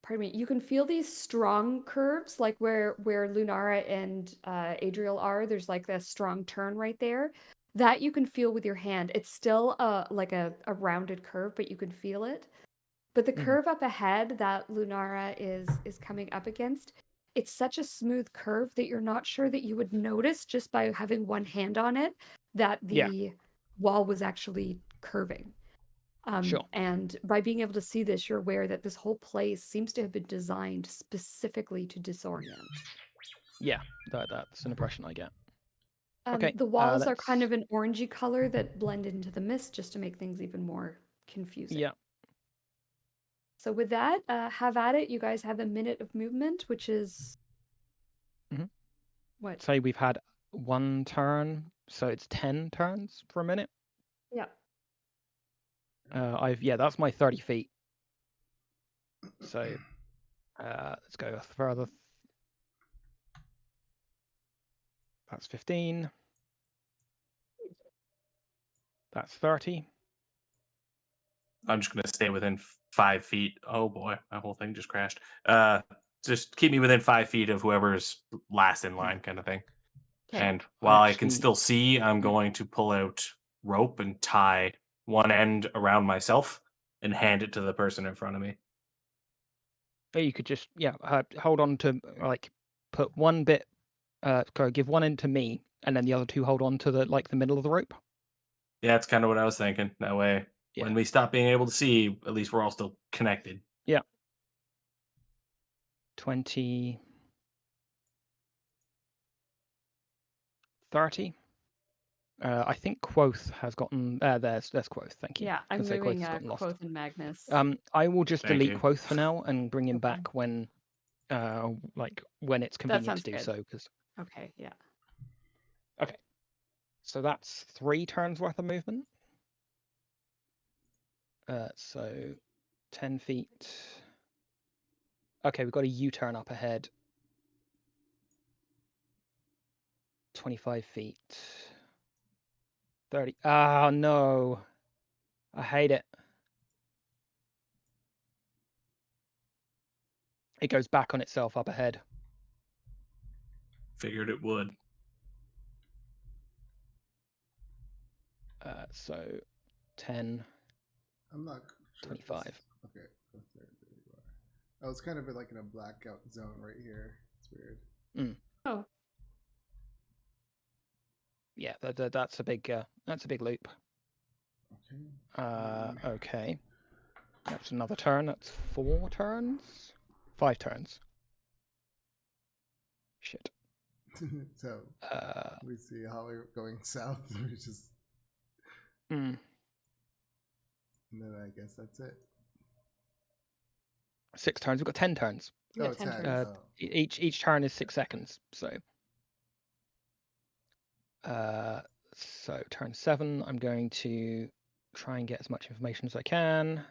pardon me, you can feel these strong curves, like where Lunara and Adriel are. There's like a strong turn right there that you can feel with your hand. It's still like a rounded curve, but you can feel it. But the curve up ahead that Lunara is coming up against, it's such a smooth curve that you're not sure that you would notice just by having one hand on it that the wall was actually curving. Sure. And by being able to see this, you're aware that this whole place seems to have been designed specifically to disorient. Yeah, that's an impression I get. Okay. The walls are kind of an orangey color that blend into the mist just to make things even more confusing. Yeah. So with that, have at it. You guys have a minute of movement, which is what? Say we've had one turn, so it's 10 turns for a minute. Yeah. That's my 30 feet. So let's go further. That's 15. That's 30. I'm just gonna stay within 5 feet. Oh boy, my whole thing just crashed. Just keep me within 5 feet of whoever's last in line, kind of thing. Okay. And while I can actually- still see, I'm going to pull out rope and tie one end around myself and hand it to the person in front of me. Or you could just hold on to like put one bit, give one end to me, and then the other two hold on to the middle of the rope. Yeah, that's kind of what I was thinking. That way, when Yeah. we stop being able to see, at least we're all still connected. 20, 30. I think Quoth has gotten. There's Quoth. Thank you. Yeah, I'm Gonna say moving Quoth's gotten lost. Quoth and Magnus. I will just Thank delete you. Quoth for now and bring him Okay. back when it's convenient sounds to do good. so. Because Okay, yeah. so that's 3 turns worth of movement. So 10 feet. Okay, we've got a U-turn up ahead. 25 feet. 30. Ah, no. I hate it. It goes back on itself up ahead. Figured it would. So 10, I'm not sure. if this 25. is- Okay. Oh, there you are. Oh, it's kind of like in a blackout zone right here. It's weird. Oh, Yeah, that's a big loop. Okay. Okay. That's another turn. That's 4 turns. 5 turns. Shit. So we see Holly going south, which is, mm, and then I guess that's it. 6 turns. We've got 10 turns. yeah, Oh, 10 10. turns. Oh. Each turn is 6 seconds. So turn 7, I'm going to try and get as much information as I can.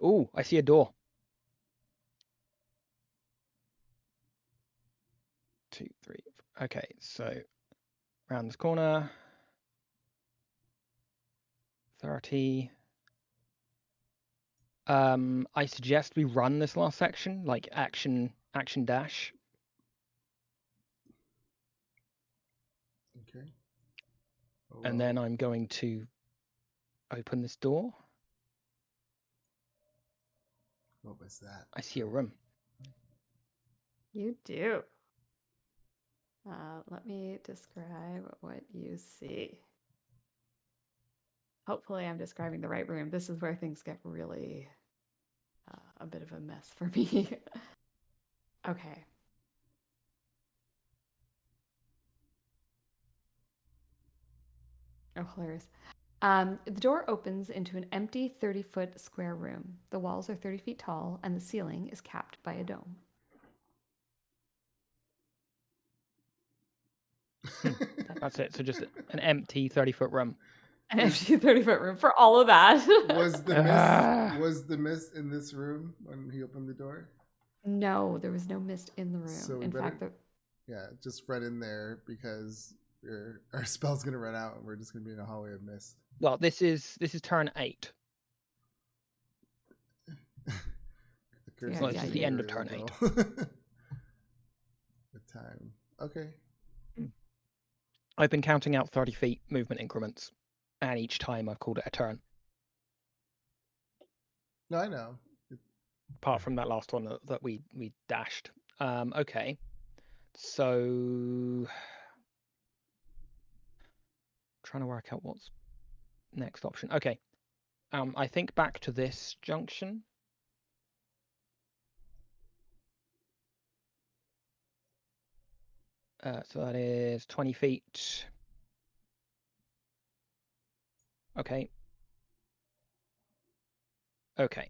Oh, I see a door. 2, 3. Okay, so around this corner. 30. I suggest we run this last section, like action dash. Okay. Oh, And then I'm going to open this door. what was that? I see a room. You do. Let me describe what you see. Hopefully, I'm describing the right room. This is where things get really a bit of a mess for me. Okay. Oh, hilarious. The door opens into an empty 30-foot square room. The walls are 30 feet tall, and the ceiling is capped by a dome. That's it. So just an empty 30-foot room. An empty 30-foot room for all of that. Was the mist in this room when he opened the door? No, there was no mist in the room. So we in better- fact, Yeah, just run in there because our spell's gonna run out and we're just gonna be in a hallway of mist. Well, this is turn 8. The curse Yeah, is yeah, being the end of very turn 8. liberal. The time. Okay. I've been counting out 30 feet movement increments, and each time I've called it a turn. No, I know. Apart from that last one that we dashed. Okay. So trying to work out what's next option. Okay. I think back to this junction. So that is 20 feet. Okay. Okay.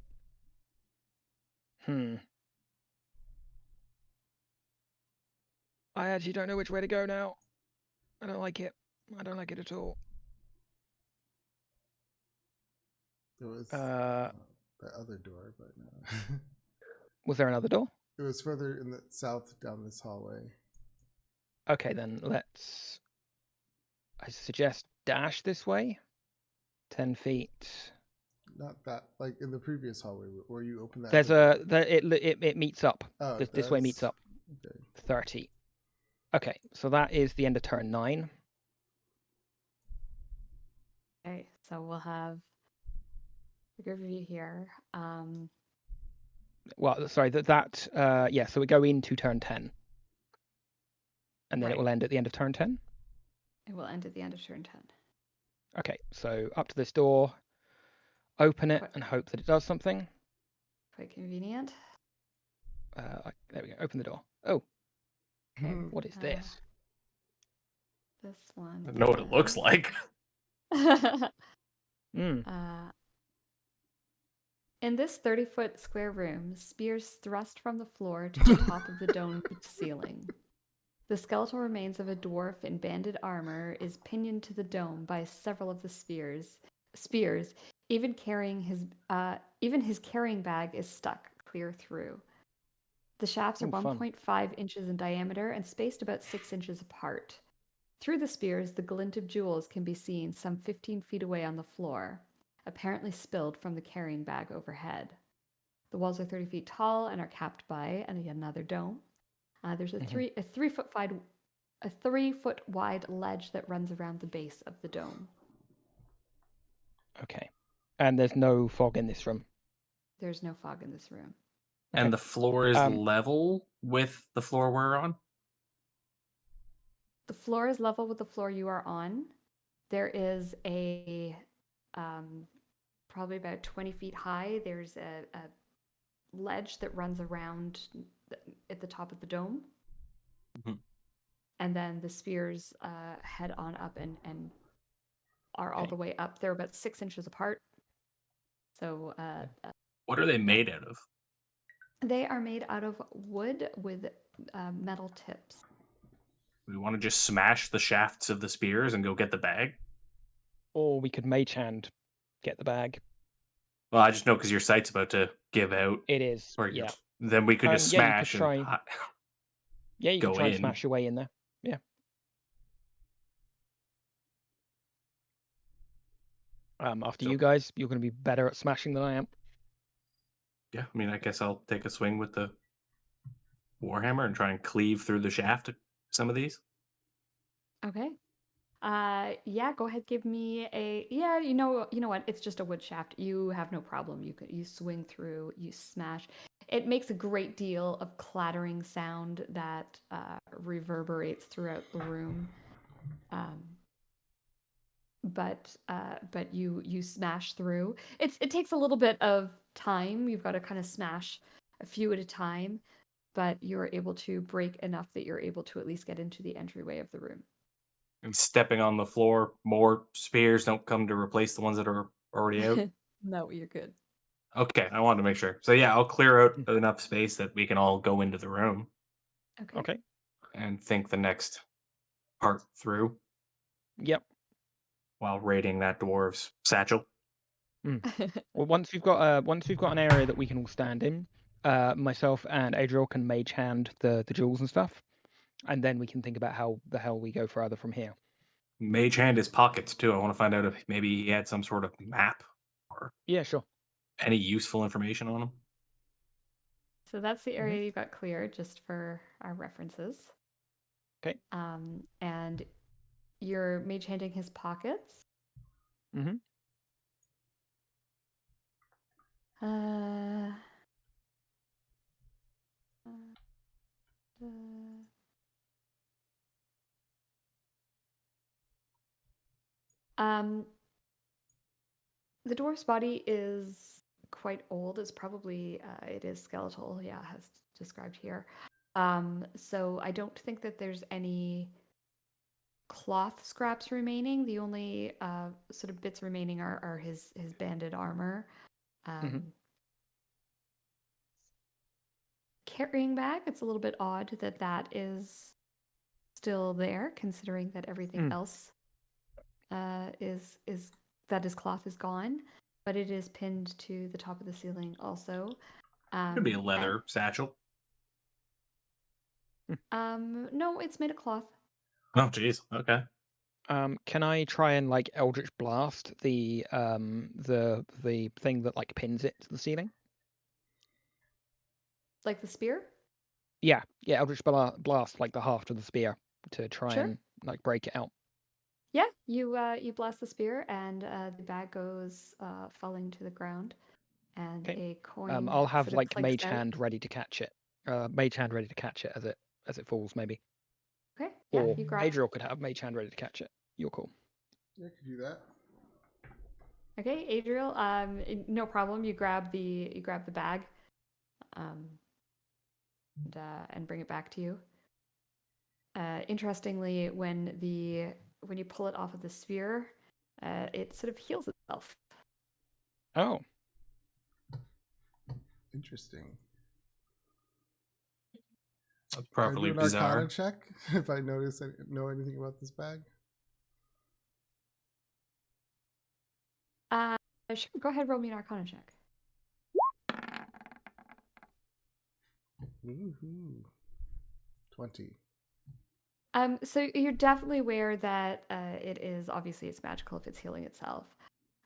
I actually don't know which way to go now. I don't like it. I don't like it at all. There was Uh, the other door, but no. Was there another door? It was further in the south down this hallway. Okay, then let's. I suggest dash this way. 10 feet. Not that, like in the previous hallway where you opened that There's door. it meets up. Oh, This way meets does? up. Okay. 30. Okay, so that is the end of turn 9. Okay, so we'll have the group of you here. Well, sorry, yeah, so we go into turn 10. And then it Right. will end at the end of turn 10. It will end at the end of turn 10. Okay, so up to this door, open it, Quite- and hope that it does something. Quite convenient. There we go, open the door. Oh, Okay. what is this? This one. I don't know what it looks like. Mm, In this 30-foot square room, spears thrust from the floor to the top of the dome ceiling. The skeletal remains of a dwarf in banded armor is pinioned to the dome by several of the spears. Even his carrying bag is stuck clear through. The shafts are Ooh, fun. 1.5 inches in diameter and spaced about 6 inches apart. Through the spears, the glint of jewels can be seen some 15 feet away on the floor, apparently spilled from the carrying bag overhead. The walls are 30 feet tall and are capped by another dome. There's a 3-foot wide ledge that runs around the base of the dome. Okay. And there's no fog in this room. There's no fog in this room. Okay. And the floor is Um, level with the floor we're on? The floor is level with the floor you are on. There is a probably about 20 feet high. There's a ledge that runs around at the top of the dome. Mhm. And then the spears head on up and are all Okay. the way up. They're about 6 inches apart. So What are they made out of? they are made out of wood with metal tips. We want to just smash the shafts of the spears and go get the bag? Or we could mage hand get the bag. Well, I just know because your site's about to give out. It is, Or yeah. then we could just Yeah, you could smash try. and Yeah, you go could try and in. smash your way in there. Yeah. After So- you guys, you're going to be better at smashing than I am. Yeah, I mean, I guess I'll take a swing with the warhammer and try and cleave through the shaft of some of these. Okay. Yeah, go ahead, give me a you know what? It's just a wood shaft. You have no problem. You swing through, you smash. It makes a great deal of clattering sound that reverberates throughout the room. But you smash through. It takes a little bit of time. You've got to kind of smash a few at a time, but you're able to break enough that you're able to at least get into the entryway of the room. And stepping on the floor, more spears don't come to replace the ones that are already out. No, you're good. Okay, I wanted to make sure. So yeah, I'll clear out enough space that we can all go into the room Okay. Okay. and think the next part through Yep. while raiding that dwarf's satchel. Well, once we've got an area that we can all stand in, myself and Adriel can mage hand the jewels and stuff, and then we can think about how the hell we go further from here. Mage hand his pockets too. I want to find out if maybe he had some sort of map or Yeah, sure. any useful information on him. So that's the area you got cleared, just for our references. Okay. And you're mage handing his pockets. Mm-hmm. The dwarf's body is quite old. It's probably it is skeletal. Yeah, as described here. So I don't think that there's any cloth scraps remaining. The only sort of bits remaining are his banded armor. Carrying bag. It's a little bit odd that is still there, considering that everything else is that his cloth is gone, but it is pinned to the top of the ceiling also. Could be a leather satchel. No, it's made of cloth. Oh, jeez. Okay. Can I try and like Eldritch Blast the thing that like pins it to the ceiling? Like the spear? Yeah, Eldritch Blast, like the haft of the spear, to try Sure. and like break it out. Yeah, you blast the spear, and the bag goes falling to the ground, and Okay. a coin I'll have sort of like clinks Mage out. Hand ready to catch it. Mage Hand ready to catch it as it falls, maybe. Okay, yeah, Or you grab. Adriel could have Mage Hand ready to catch it. You're cool. Yeah, I could do that. Okay, Adriel, no problem. You grab the bag, and bring it back to you. Interestingly, when you pull it off of the sphere, it sort of heals itself. Oh, Interesting. That's Can I do properly an bizarre. Arcana check if I know anything about this bag? Sure, go ahead, roll me an Arcana check. Woohoo. 20. So you're definitely aware that it's magical if it's healing itself.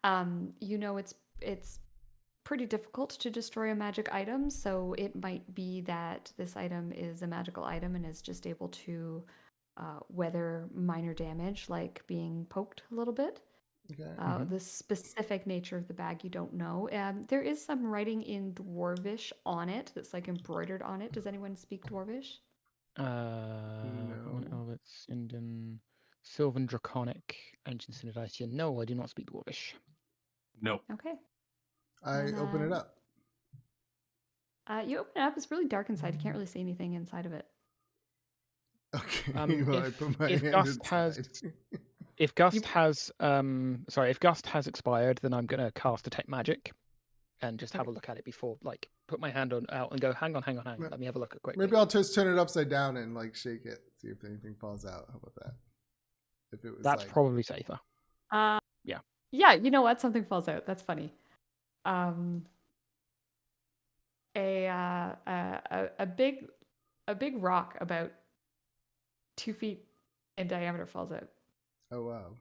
You know it's pretty difficult to destroy a magic item, so it might be that this item is a magical item and is just able to weather minor damage, like being poked a little bit. Okay. The specific nature of the bag you don't know. There is some writing in Dwarvish on it that's like embroidered on it. Does anyone speak Dwarvish? Common No. Elvish, Indian, Sylvan Draconic, Ancient Synodician. No, I do not speak Dwarvish. No. Okay. I And, open it up. You open it up. It's really dark inside. You can't really see anything inside of it. Okay. Well, I put my hand Gust has inside. if Gust has if Gust has expired, then I'm gonna cast Detect Magic, and just have a Okay. look at it before, like, put my hand out and go, hang on, Yeah. let me have a look at quickly. Maybe I'll just turn it upside down and like shake it, see if anything falls out. How about that? If it was That's like probably safer. Yeah. Yeah, you know what? Something falls out. That's funny. A big rock about 2 feet in diameter falls out. oh wow.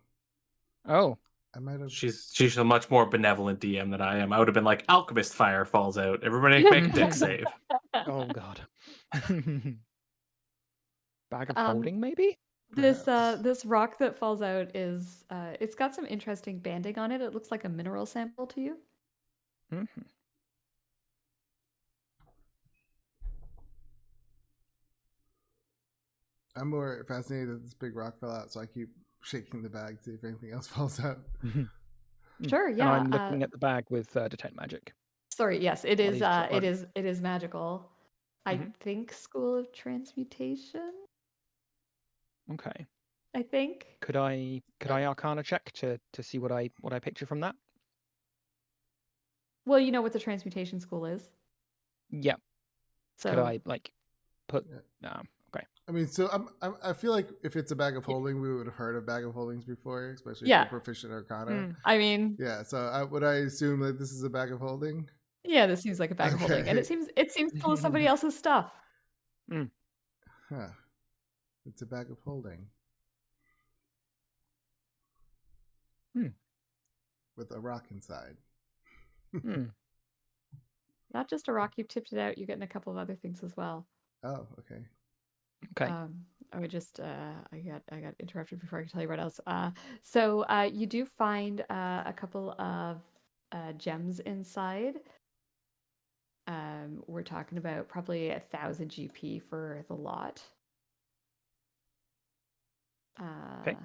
Oh, I might have She's a much more benevolent DM than I am. I would have been like, Alchemist Fire falls out. Everybody make a deck save. oh god. Bag of Um, holding, maybe? Perhaps. This rock that falls out is it's got some interesting banding on it. It looks like a mineral sample to you. Mhm. I'm more fascinated that this big rock fell out, so I keep shaking the bag to see if anything else falls out. Sure, And yeah. I'm looking at the bag with Detect Magic. Sorry, yes, it Are is. these It is magical. I Mhm. think School of Transmutation. Okay. I think. Could I Arcana check to see what I picture from that? Well, you know what the Transmutation School is. Yeah. So Could I like put? Yeah. Okay. I mean, so I feel like if it's a bag of holding, we would have heard of bag of holdings before, especially Yeah. if we're proficient Arcana. I mean, Yeah, so would I assume that this is a bag of holding? yeah, this seems like a bag of holding, and Okay. it seems full of somebody else's stuff. Huh. It's a bag of holding. With a rock inside. Not just a rock. You've tipped it out. You're getting a couple of other things as well. Oh, okay. Okay. I would just I got interrupted before I could tell you what else. So you do find a couple of gems inside. We're talking about probably 1,000 GP for the lot. Okay.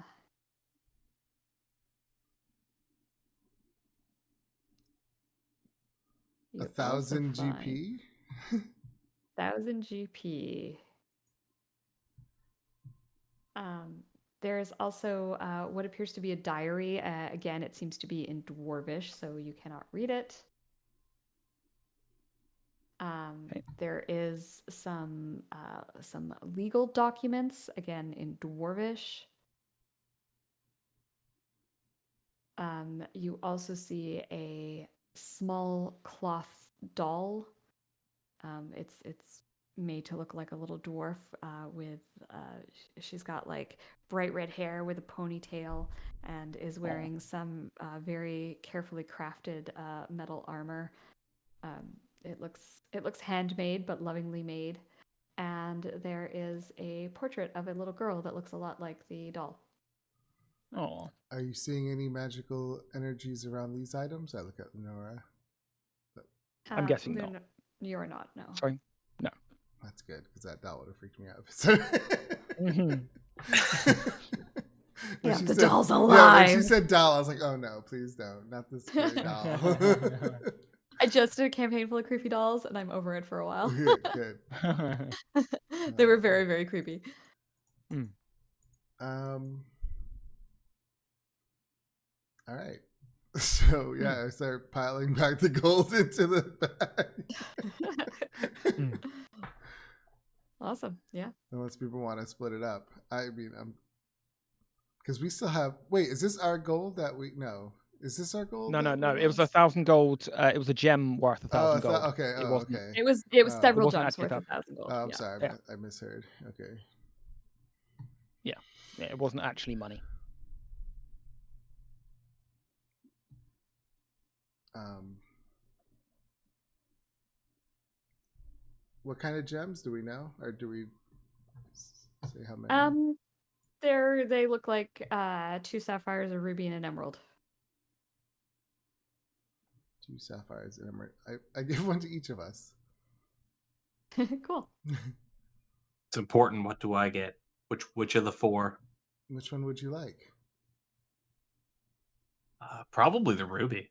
You 1,000 also find GP? 1,000 GP. There's also what appears to be a diary. Again, it seems to be in Dwarvish, so you cannot read it. There is some legal documents, again in Dwarvish. You also see a small cloth doll. It's made to look like a little dwarf with she's got like bright red hair with a ponytail and is wearing some very carefully crafted metal armor. It looks handmade but lovingly made, and there is a portrait of a little girl that looks a lot like the doll. Oh, Are you seeing any magical energies around these items? I look at Lenora. I'm guessing not. You're not, no. sorry. No. That's good, because that doll would have freaked me out. Mhm. When Yeah, she the said- doll's Yeah, when alive. she said doll, I was like, oh no, please don't. Not this scary doll. I just did a campaign full of creepy dolls, and I'm over it for a while. Good. They were very, very creepy. All right. So yeah, I start piling back the gold into the bag. Awesome. Yeah. Unless people want to split it up. I mean, because we still have. Wait, is this our gold that we? No, is this our gold? No, that no, no. we It was lost? 1,000 gold. It was a gem worth 1,000 gold. Okay. It Oh, wasn't. okay. It was Oh. several wasn't gems actually worth 1,000 gold. Oh, I'm yeah. sorry, Yeah. I misheard. Okay. Yeah, it wasn't actually money. What kind of gems do we know, or do we say how many? They look like 2 sapphires, a ruby, and an emerald. 2 sapphires and emerald. I give one to each of us. Cool. It's important. What do I get? Which of the 4? Which one would you like? Probably the ruby.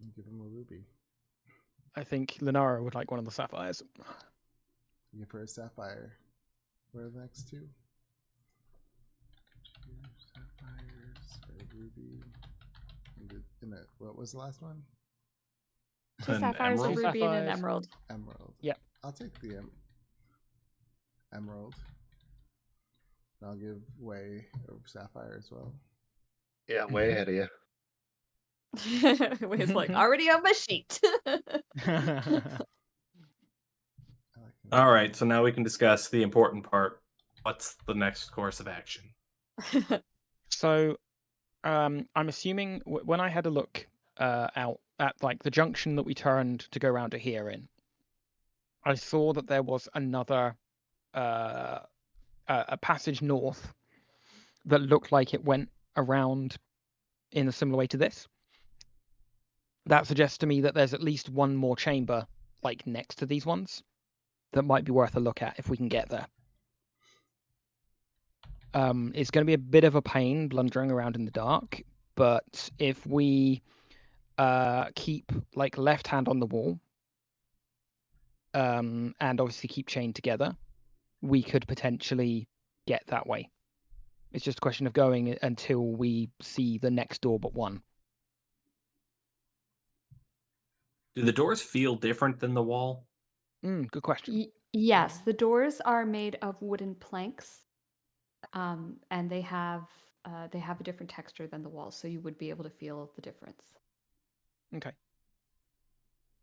I'll give him a ruby. I think Lenara would like one of the sapphires. Give her a sapphire. Where are the next 2? 2 sapphires, a ruby. What was the last one? 2 An sapphires, a emerald? ruby, and an Sapphires. emerald. Emerald. Yep. I'll take the emerald. And I'll give Way a sapphire as well. Yeah, I'm way ahead of you. It's like already on my sheet. I like it. All right, so now we can discuss the important part. What's the next course of action? So, I'm assuming when I had a look out at like the junction that we turned to go around to here in, I saw that there was another a passage north that looked like it went around in a similar way to this. That suggests to me that there's at least one more chamber like next to these ones that might be worth a look at if we can get there. It's going to be a bit of a pain blundering around in the dark, but if we keep like left hand on the wall, and obviously keep chained together, we could potentially get that way. It's just a question of going until we see the next door but one. Do the doors feel different than the wall? Good question. Yes, the doors are made of wooden planks, and they have a different texture than the walls, so you would be able to feel the difference. Okay.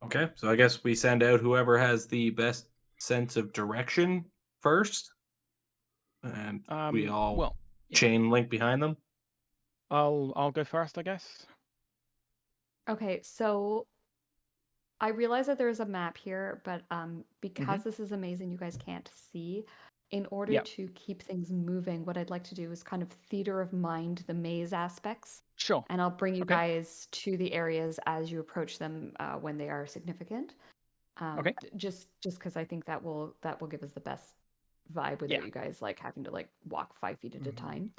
Okay, so I guess we send out whoever has the best sense of direction first, and we all well, yeah. chain link behind them. I'll go first, I guess. Okay, so I realize that there is a map here, but because this is amazing, you guys can't see. In order Yep. to keep things moving, what I'd like to do is kind of theater of mind the maze aspects, Sure. and I'll bring you Okay. guys to the areas as you approach them when they are significant. Okay. Just because I think that will give us the best vibe without Yeah. you guys like having to like walk 5 feet at a Mhm. time.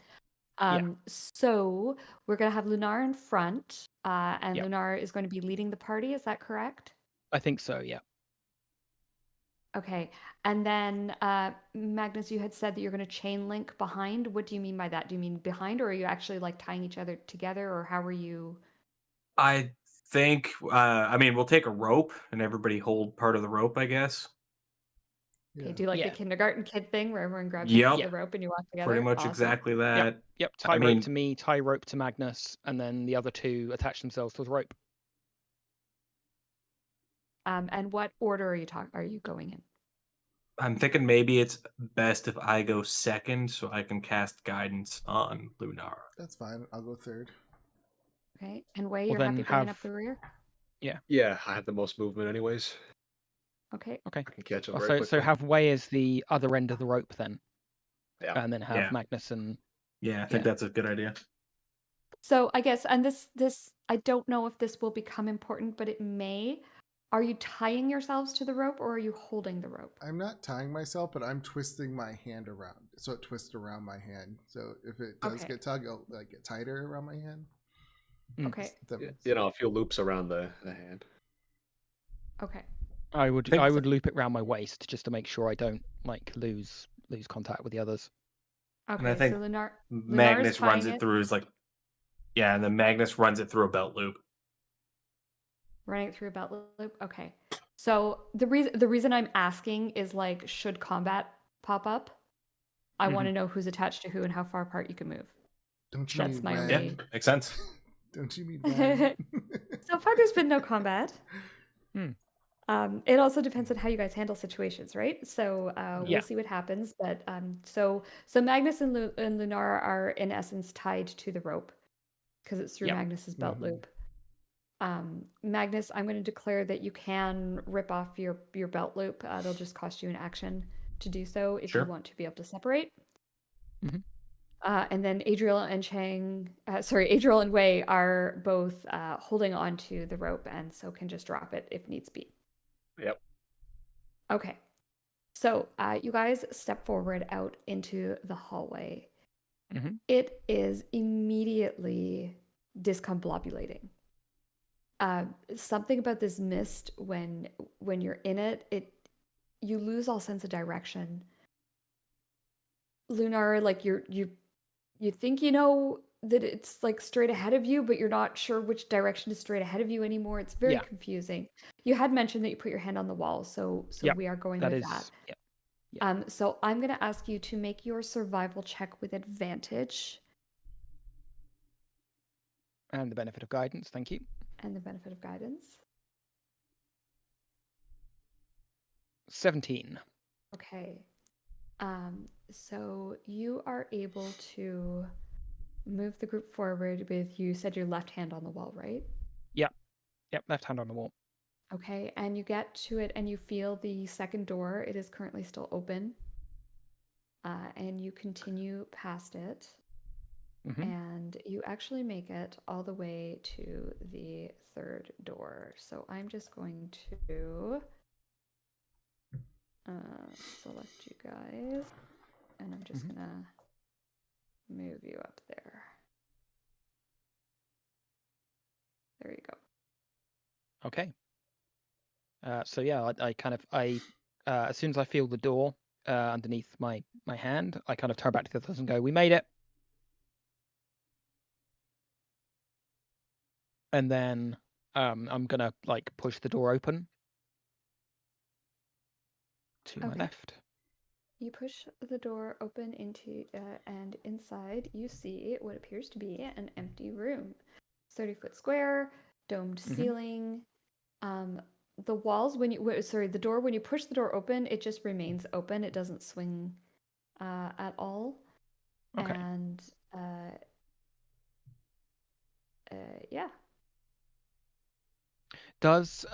Yeah. So we're gonna have Lunar in front, and Yep. Lunar is going to be leading the party. Is that correct? I think so, yeah. Okay. And then Magnus, you had said that you're going to chain link behind. What do you mean by that? Do you mean behind, or are you actually like tying each other together, or how are you? I think, I mean, we'll take a rope and everybody hold part of the rope, I guess. Okay, Yeah. do like Yeah. the kindergarten kid thing where everyone grabs Yep. the rope and you walk together? Pretty much Awesome. exactly that. Yep. Tie I rope mean- to me, tie rope to Magnus, and then the other two attach themselves to the rope. And what order are you going in? I'm thinking maybe it's best if I go second so I can cast guidance on Lunara. That's fine. I'll go third. Okay. And Wei, Well, you're then happy bringing up have- the rear? Yeah, I have the most movement anyways. Okay. I can catch them Oh, very so quickly. have Way as the other end of the rope then, Yeah. and then have Yeah. Magnus and Yeah, I think Yeah. that's a good idea. So I guess, and this I don't know if this will become important, but it may. Are you tying yourselves to the rope or are you holding the rope? I'm not tying myself, but I'm twisting my hand around, so it twists around my hand. So if it does Okay. get tugged, it'll like get tighter around my hand. Okay. You know, a few loops around the hand. Okay. I would think I so. would loop it around my waist just to make sure I don't like lose contact with the others. Okay. And I think so Lunar's Magnus runs tying it through his yeah, and then Magnus runs it through a belt loop. running it through a belt loop. Okay. So the reason I'm asking is like, should combat pop up? I want to know who's attached to who and how far apart you can move. Don't you That's mean my when? Yeah, only- makes sense. Don't you mean when? So far, there's been no combat. Hmm. It also depends on how you guys handle situations, right? So Yeah. we'll see what happens. But so Magnus and Lunara are in essence tied to the rope because it's through Yep. Magnus's belt Mhm. loop. Magnus, I'm going to declare that you can rip off your belt loop. It'll just cost you an action to do so if Sure. you want to be able to separate. Mhm. And then Adriel and Wei are both holding onto the rope and so can just drop it if needs be. Yep. Okay. So you guys step forward out into the hallway. Mhm. It is immediately discombobulating. Something about this mist when you're in it, you lose all sense of direction. Lunar, like you think you know that it's like straight ahead of you, but you're not sure which direction is straight ahead of you anymore. It's very Yeah. confusing. You had mentioned that you put your hand on the wall, so Yep, we are going That with is that. yeah. So I'm going to ask you to make your survival check with advantage And the benefit of guidance, thank you. and the benefit of guidance. 17. Okay. So you are able to move the group forward with, you said, your left hand on the wall, right? Yep, left hand on the wall. Okay, and you get to it and you feel the second door. It is currently still open. And you continue past it. Mhm. And you actually make it all the way to the third door. So I'm just going to select you guys. And I'm just Mhm. going to move you up there. There you go. Okay. So yeah, I kind of as soon as I feel the door underneath my hand, I kind of turn back to the others and go, "We made it." And then I'm gonna like push the door open to my Okay. left. You push the door open into, and inside you see what appears to be an empty room. 30-foot square, domed Mhm. ceiling. The walls, the door, when you push the door open, it just remains open. It doesn't swing at all. Okay. And yeah. Does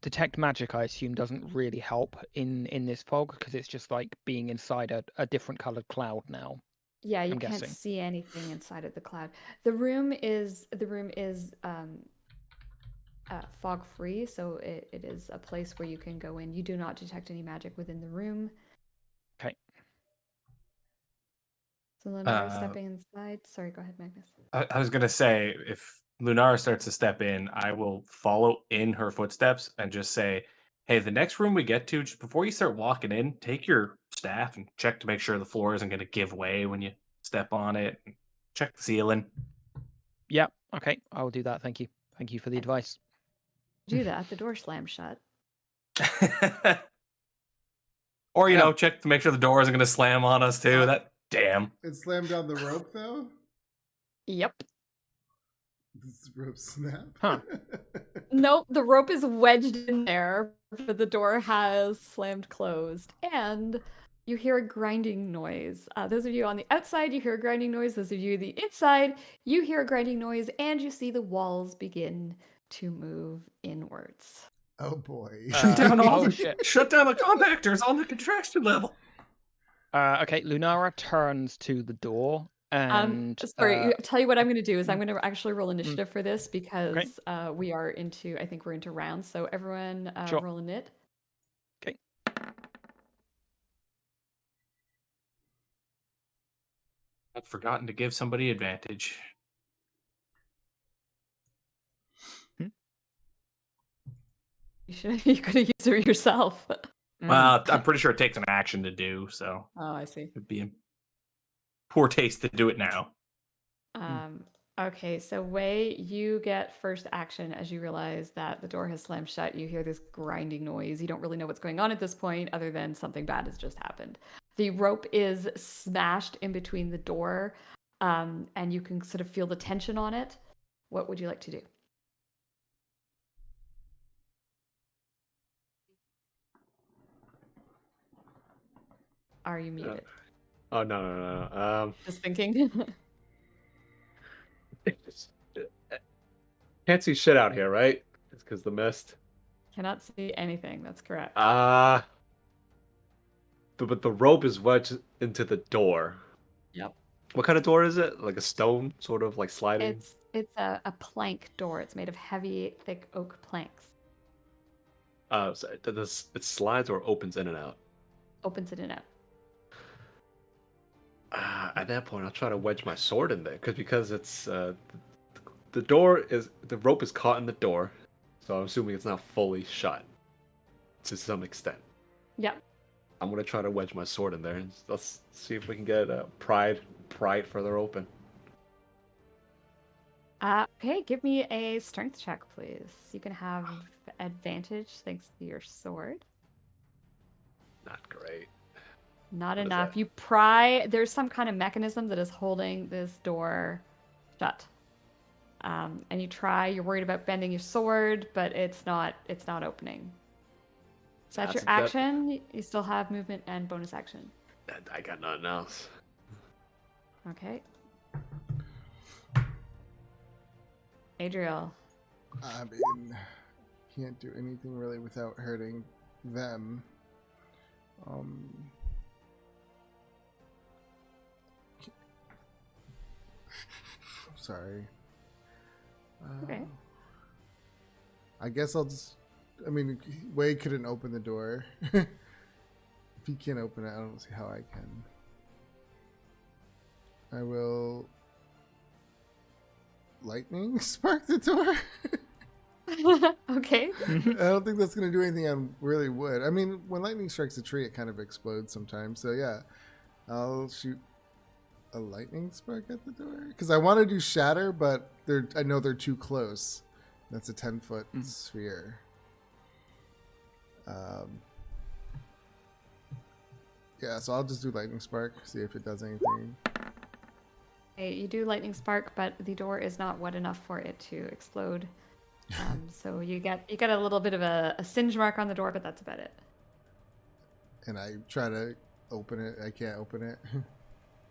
detect magic, I assume, doesn't really help in this fog because it's just like being inside a different colored cloud now. Yeah, you I'm can't guessing. see anything inside of the cloud. The room is fog free, so it is a place where you can go in. You do not detect any magic within the room. Okay. So Lunara stepping inside. Sorry, go ahead, Magnus. I was gonna say, if Lunara starts to step in, I will follow in her footsteps and just say, "Hey, the next room we get to, just before you start walking in, take your staff and check to make sure the floor isn't going to give way when you step on it. And check the ceiling." Yeah. Okay. I will do that. Thank you. Thank you for the advice. Do that. The door slams shut. Or Yeah. check to make sure the door isn't going to slam on us too. That damn. It slammed down the rope though. Yep. This rope snap. Huh. Nope, the rope is wedged in there, but the door has slammed closed. And you hear a grinding noise. Those of you on the outside, you hear a grinding noise. Those of you on the inside, you hear a grinding noise, and you see the walls begin to move inwards. Oh boy. Shut down all oh, the shit. shut down the compactors on the contraction level. Okay, Lunara turns to the door and Sorry, tell you what I'm going to do is I'm going to actually roll mm, initiative for this because we are into, I think we're into rounds. So everyone Sure. roll a nit. okay. I've forgotten to give somebody advantage. You could have used it yourself. Well, I'm pretty sure it takes an action to do, so Oh, I see. it'd be in poor taste to do it now. Okay, so Wei, you get first action as you realize that the door has slammed shut. You hear this grinding noise. You don't really know what's going on at this point, other than something bad has just happened. The rope is smashed in between the door, and you can sort of feel the tension on it. What would you like to do? Are you muted? Oh no. Just thinking. Can't see shit out here, right? It's because the mist. Cannot see anything. That's correct. But the rope is wedged into the door. Yep. What kind of door is it? Like a stone, sort of like sliding? It's a plank door. It's made of heavy, thick oak planks. So it slides or opens in and out? Opens it in and out. At that point, I'll try to wedge my sword in there because it's the rope is caught in the door, so I'm assuming it's not fully shut to some extent. Yep. I'm gonna try to wedge my sword in there and let's see if we can get pry it further open. Okay, give me a strength check, please. You can have advantage thanks to your sword. Not great. Not What is enough. that? You pry. There's some kind of mechanism that is holding this door shut. And you try. You're worried about bending your sword, but it's not opening. So that's your That's a action. You still have movement and bonus action. I got nothing else. Okay. Adriel. I mean, can't do anything really without hurting them. Sorry. Okay. I guess I'll just. I mean, Wade couldn't open the door. If he can't open it, I don't see how I can. I will. Lightning spark the door. Okay. I don't think that's going to do anything on really wood. I mean, when lightning strikes a tree, it kind of explodes sometimes. So yeah, I'll shoot a lightning spark at the door because I want to do shatter, but I know they're too close. That's a 10-foot sphere. Yeah, so I'll just do lightning spark, see if it does anything. Okay, you do lightning spark, but the door is not wet enough for it to explode. So you get a little bit of a singe mark on the door, but that's about it. And I try to open it. I can't open it.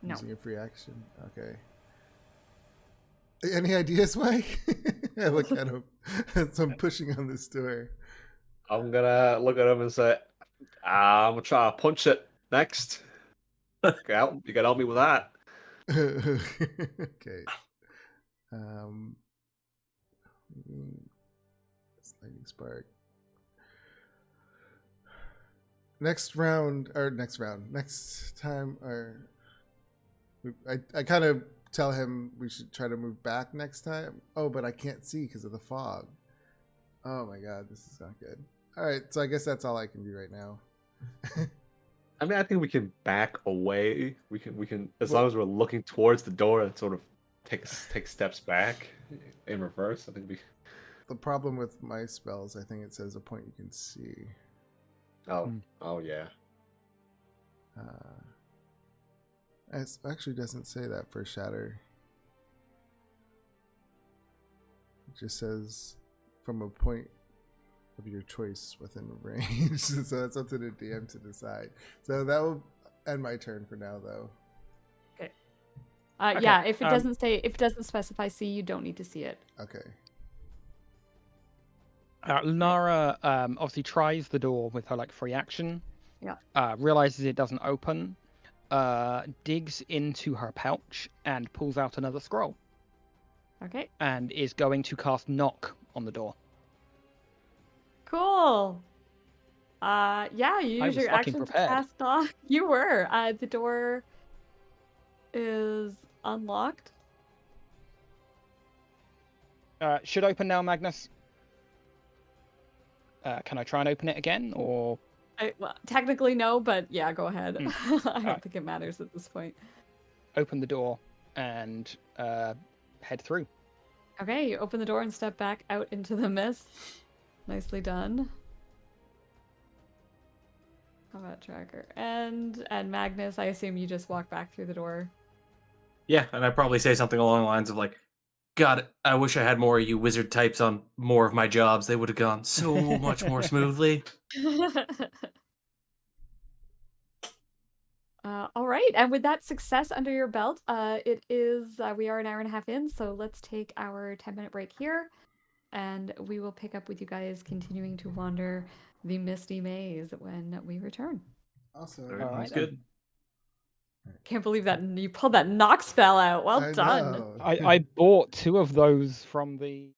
No. Using a free action. Okay. Any ideas, Mike? I look at him as I'm pushing on this door. I'm gonna look at him and say, I'm gonna try to punch it next. Okay, you gotta help me with that. Okay. Lightning spark. Next time, or I kind of tell him we should try to move back next time. Oh, but I can't see because of the fog. Oh my god, this is not good. All right, so I guess that's all I can do right now. I mean, I think we can back away. We can as long as we're looking towards the door and sort of take steps back in reverse. I think we. The problem with my spells, I think it says a point you can see. Oh yeah. It actually doesn't say that for shatter. It just says from a point of your choice within range. So that's up to the DM to decide. So that will end my turn for now, though. Okay. Okay, Yeah, if it doesn't specify C, you don't need to see it. Okay. Lunara obviously tries the door with her like free action. Yeah. Realizes it doesn't open. Digs into her pouch and pulls out another scroll. Okay. And is going to cast Knock on the door. Cool. Yeah, you I use was your fucking action prepared. to cast knock. You were. The door is unlocked. Should open now, Magnus. Can I try and open it again, or Well, technically no, but yeah, go ahead. I don't Alright. think it matters at this point. open the door and head through? Okay, you open the door and step back out into the mist. Nicely done. Combat tracker. And Magnus, I assume you just walk back through the door. Yeah, and I probably say something along the lines of like, God, I wish I had more of you wizard types on more of my jobs. They would have gone so much more smoothly. All right, and with that success under your belt, it is we are an hour and a half in, so let's take our 10-minute break here, and we will pick up with you guys continuing to wander the misty maze when we return. Awesome. All right, Sounds good. Can't believe that you pulled that knock spell out. Well I done. know. I bought 2 of those from the.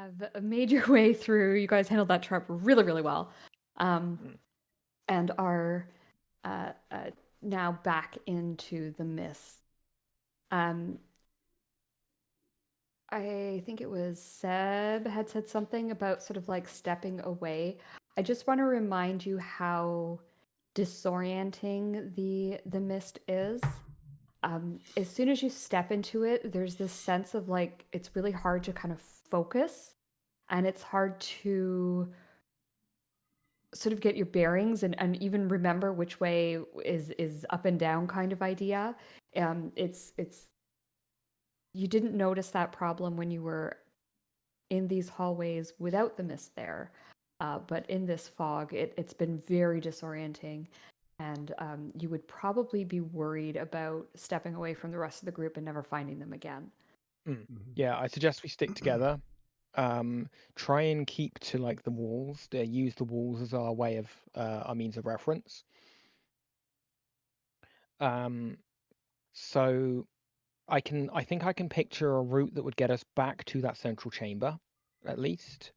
have made your way through. You guys handled that trap really, really well, and are now back into the mist. I think it was Seb had said something about sort of like stepping away. I just want to remind you how disorienting the mist is. As soon as you step into it, there's this sense of like it's really hard to kind of focus, and it's hard to sort of get your bearings and even remember which way is up and down kind of idea. It's you didn't notice that problem when you were in these hallways without the mist there, but in this fog, it's been very disorienting, and you would probably be worried about stepping away from the rest of the group and never finding them again. Yeah, I suggest we stick together. Try and keep to like the walls. Use the walls as our way of our means of reference. So I think I can picture a route that would get us back to that central chamber, at least.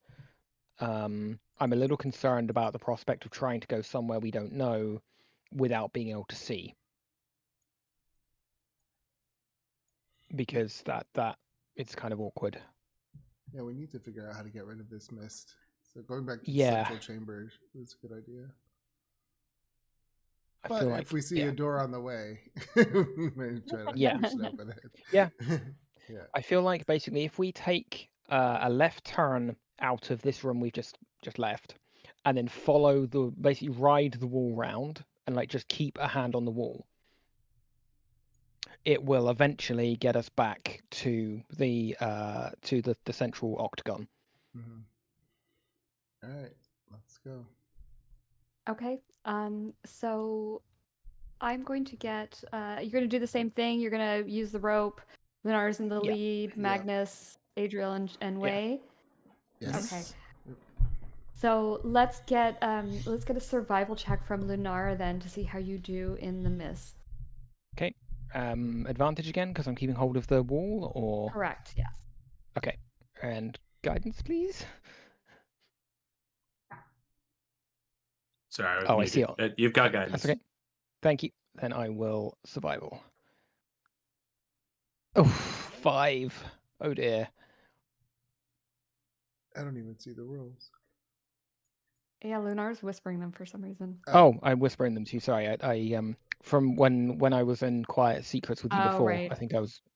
I'm a little concerned about the prospect of trying to go somewhere we don't know without being able to see, because that it's kind of awkward. Yeah, we need to figure out how to get rid of this mist. So going back to the Yeah. central chamber is a good idea. I But feel if like we see yeah. a door on the way, we may try to Yeah. push it open it. Yeah. Yeah. I feel like basically if we take a left turn out of this room we've just left, and then follow basically ride the wall round and like just keep a hand on the wall, it will eventually get us back to the central octagon. Mhm. All right, let's go. Okay. So I'm going to get. You're going to do the same thing. You're going to use the rope. Lunar's in the Yeah. lead. Magnus, Adriel, and Wei. Yes. Okay. So let's get a survival check from Lunar then to see how you do in the mist. Okay. Advantage again because I'm keeping hold of the wall, or Correct. Yes. okay. And guidance, please. Sorry, I was Oh, I muted. see it. You've got guidance. That's okay. Thank you. Then I will survival. Oh, 5. Oh dear. I don't even see the rules. Yeah, Lunar's whispering them for some reason. Oh, I'm whispering them to you. Sorry, I from when I was in Quiet Secrets with you Oh, before, right. I think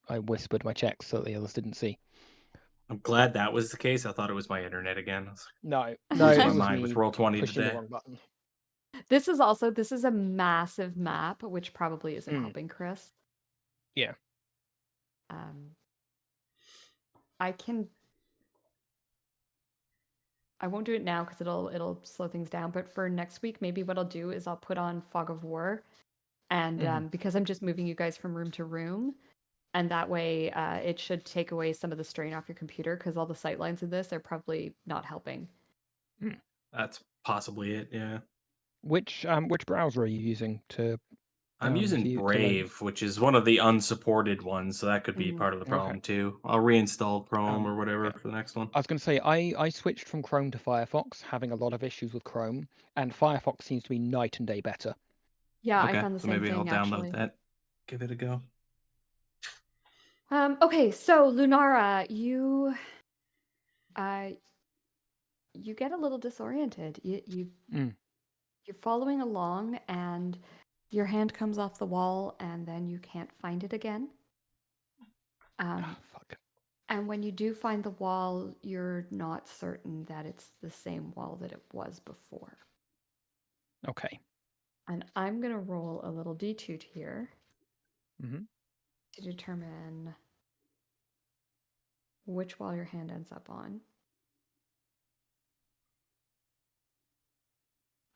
I whispered my checks so that the others didn't see. I'm glad that was the case. I thought it was my internet again. I was No, losing it my was mind me with Roll20 pushing today. the wrong button. This is a massive map, which probably isn't helping Chris. Yeah. I won't do it now because it'll slow things down. But for next week, maybe what I'll do is I'll put on Fog of War, and because I'm just moving you guys from room to room, and that way it should take away some of the strain off your computer because all the sightlines of this are probably not helping. That's possibly it. Yeah. Which browser are you using to? I'm using Brave, which is one of the unsupported ones, so that could be part of the problem too. I'll reinstall Chrome or whatever for the next one. I was going to say I switched from Chrome to Firefox, having a lot of issues with Chrome, and Firefox seems to be night and day better. Yeah, okay, I found the so same maybe thing. I'll download actually. that, give it a go. Okay, so Lunara, you get a little disoriented. You're following along, and your hand comes off the wall, and then you can't find it again. Fuck. And when you do find the wall, you're not certain that it's the same wall that it was before. Okay. And I'm going to roll a little d2 here Mm-hmm. to determine which wall your hand ends up on.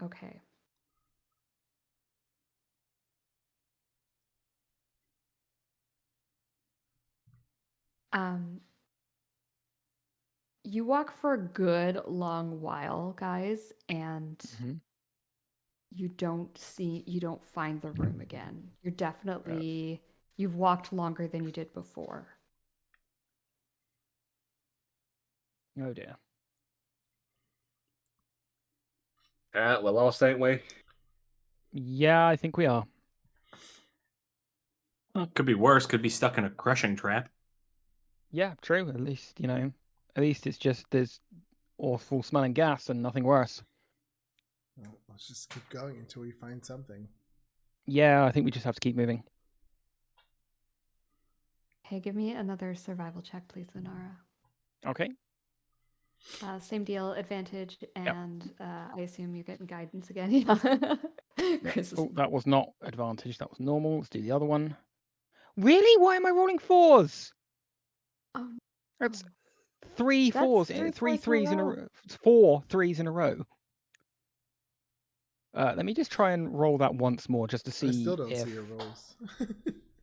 Okay. You walk for a good long while, guys, and you don't find the room again. You're definitely, you've walked longer than you did before. Oh dear. We're lost, ain't we? Yeah, I think we are. Well, could be worse. Could be stuck in a crushing trap. Yeah, true. At least, at least it's just there's awful smelling gas and nothing worse. Well, let's just keep going until we find something. Yeah, I think we just have to keep moving. Hey, give me another survival check, please, Lunara. Okay. Same deal, advantage, Yep. and I assume you're getting guidance again. Yeah. Chris is- Oh, that was not advantage. That was normal. Let's do the other one. Really? Why am I rolling 4s? Oh, That's no. 3 That's 4s, three 3 fours in a 3s in a row. row. 4 3s in a row. Let me just try and roll that once more just to see I still don't if see your rolls.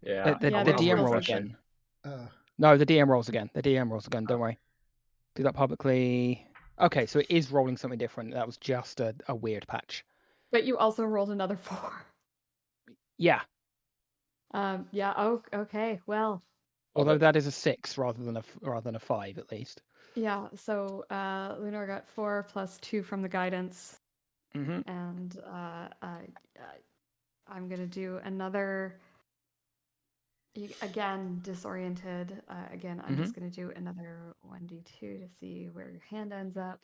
Yeah. the Yeah, the they're DM still rolls refreshing. again. No, the DM rolls again. The DM rolls again. Don't worry. Do that publicly. Okay, so it is rolling something different. That was just a weird patch. But you also rolled another 4. Yeah. Yeah. Oh, okay. Well, Although that is a 6 rather than a 5 at least. yeah. So Lunar got 4 plus 2 from the guidance, Mm-hmm. and I'm gonna do another. Again, disoriented. Again, I'm just gonna do another 1d2 to see where your hand ends up.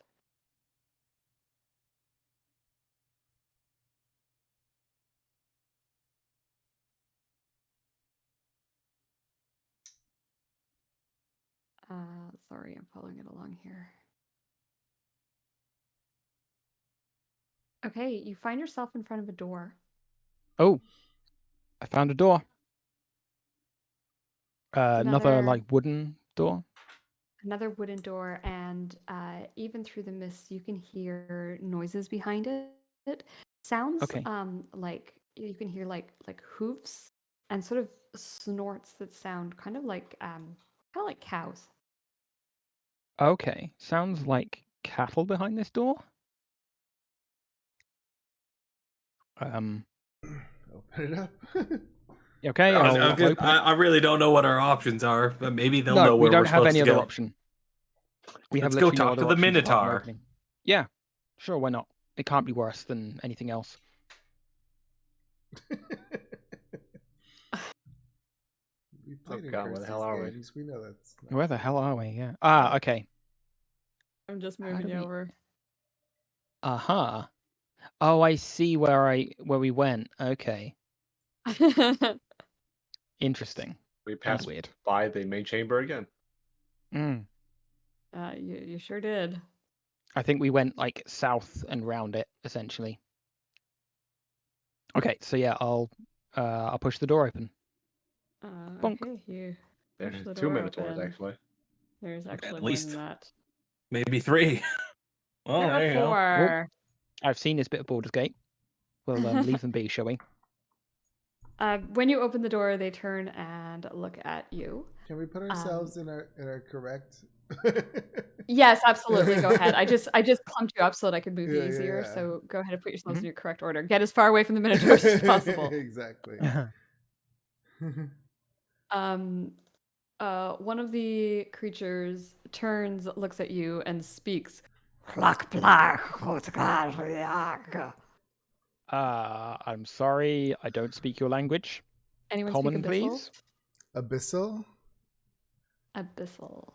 Sorry, I'm following it along here. Okay, you find yourself in front of a door. Oh, I found a door. Another like wooden door. Another wooden door, and even through the mist, you can hear noises behind it. Sounds Okay. like you can hear like hoofs and sort of snorts that sound kind of like cows. Okay. Sounds like cattle behind this door. Open it up. Okay. I'll open it. I really don't know what our options are, but maybe they'll No, know we where don't we're have supposed any to other go. option. We have Let's go literally no talk other to the options apart from Minotaur. opening. Yeah. Sure, why not? It can't be worse than anything else. We played in God, where the hell are we? games. We know that's not Where the hell are we? Yeah. Ah, okay. I'm just How moving do you we- over. Aha. Oh, I see where we went. Okay. Interesting. We And passed weird. by the main chamber again. Mm. You sure did. I think we went like south and round it essentially. Okay, so yeah, I'll push the door open. Bonk. Okay, you push There's the 2 door minotaurs open. actually. There's actually At more least. than that. Maybe 3. Well, There there you are go. 4. I've seen this bit of Baldur's Gate. We'll leave them be, shall we? When you open the door, they turn and look at you. Can we put ourselves in our correct? Yes, absolutely. Go ahead. I just clumped you up so that I could move you Yeah, easier. yeah. So go ahead and put yourselves Mhm. in your correct order. Get as far away from the Minotaurs as possible. Exactly. One of the creatures turns, looks at you, and speaks. I'm sorry, I don't speak your language. Anyone Common, speak Abyssal? please. Abyssal? Abyssal.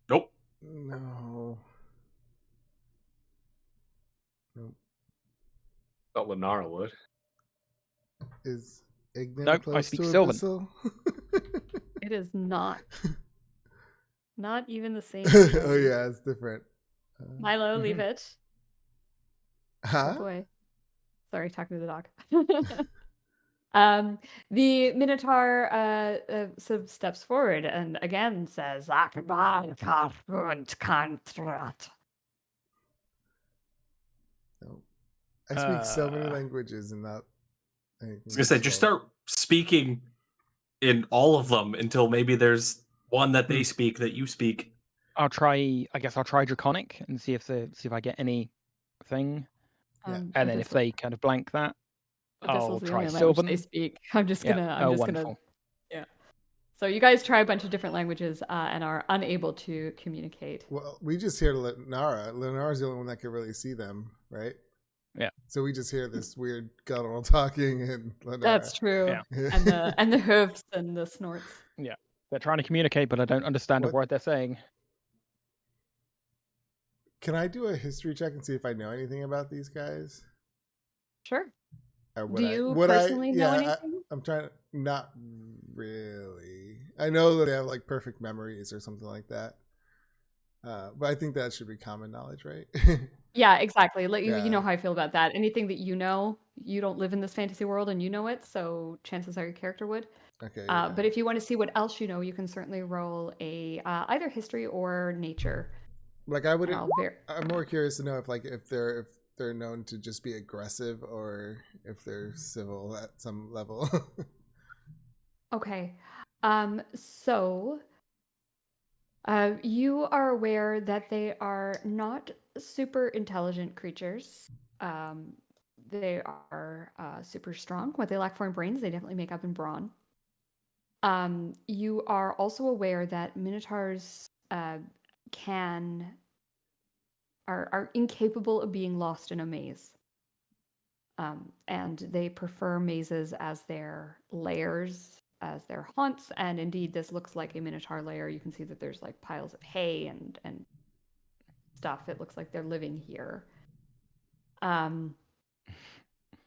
Nope. No. Nope. Thought Lunara would. Is Ignan Nope, I close speak to Sylvan. Abyssal? It is not. Not even the same. Oh thing. yeah, it's different. Milo, leave it. Huh? Oh boy. Sorry, talking to the dog. The Minotaur sort of steps forward and again says, No. I speak so many languages and not anything. I was gonna say, just useful. start speaking in all of them until maybe there's one that they speak that you speak. I guess I'll try Draconic and see if I get anything. Yeah. And then if they kind of blank that, I'll Abyssal's the try only language they Sylvan. speak. I'm just Yeah. gonna Oh, wonderful. yeah. So you guys try a bunch of different languages and are unable to communicate. Well, we just hear Lenara. Lenara's the only one that can really see them, right? Yeah. So we just hear this weird guttural talking and Lenara. That's true. Yeah. And the hoofs and the snorts. Yeah. They're trying to communicate, but I don't understand a What- word they're saying. Can I do a history check and see if I know anything about these guys? Sure. Or Do you personally know anything? I'm trying to. Not really. I know that they have like perfect memories or something like that. But I think that should be common knowledge, right? Yeah, exactly. Like you Yeah. know how I feel about that. Anything that you know, you don't live in this fantasy world and you know it, so chances are your character would. Okay. But if you want to see what else you know, you can certainly roll a either history or nature. like I would, I'll I'm more curious to know if they're known to just be aggressive or if they're civil at some level. Okay. So you are aware that they are not super intelligent creatures. They are super strong. What they lack for in brains, they definitely make up in brawn. You are also aware that minotaurs are incapable of being lost in a maze. And they prefer mazes as their lairs, as their haunts. And indeed, this looks like a minotaur lair. You can see that there's like piles of hay and stuff. It looks like they're living here.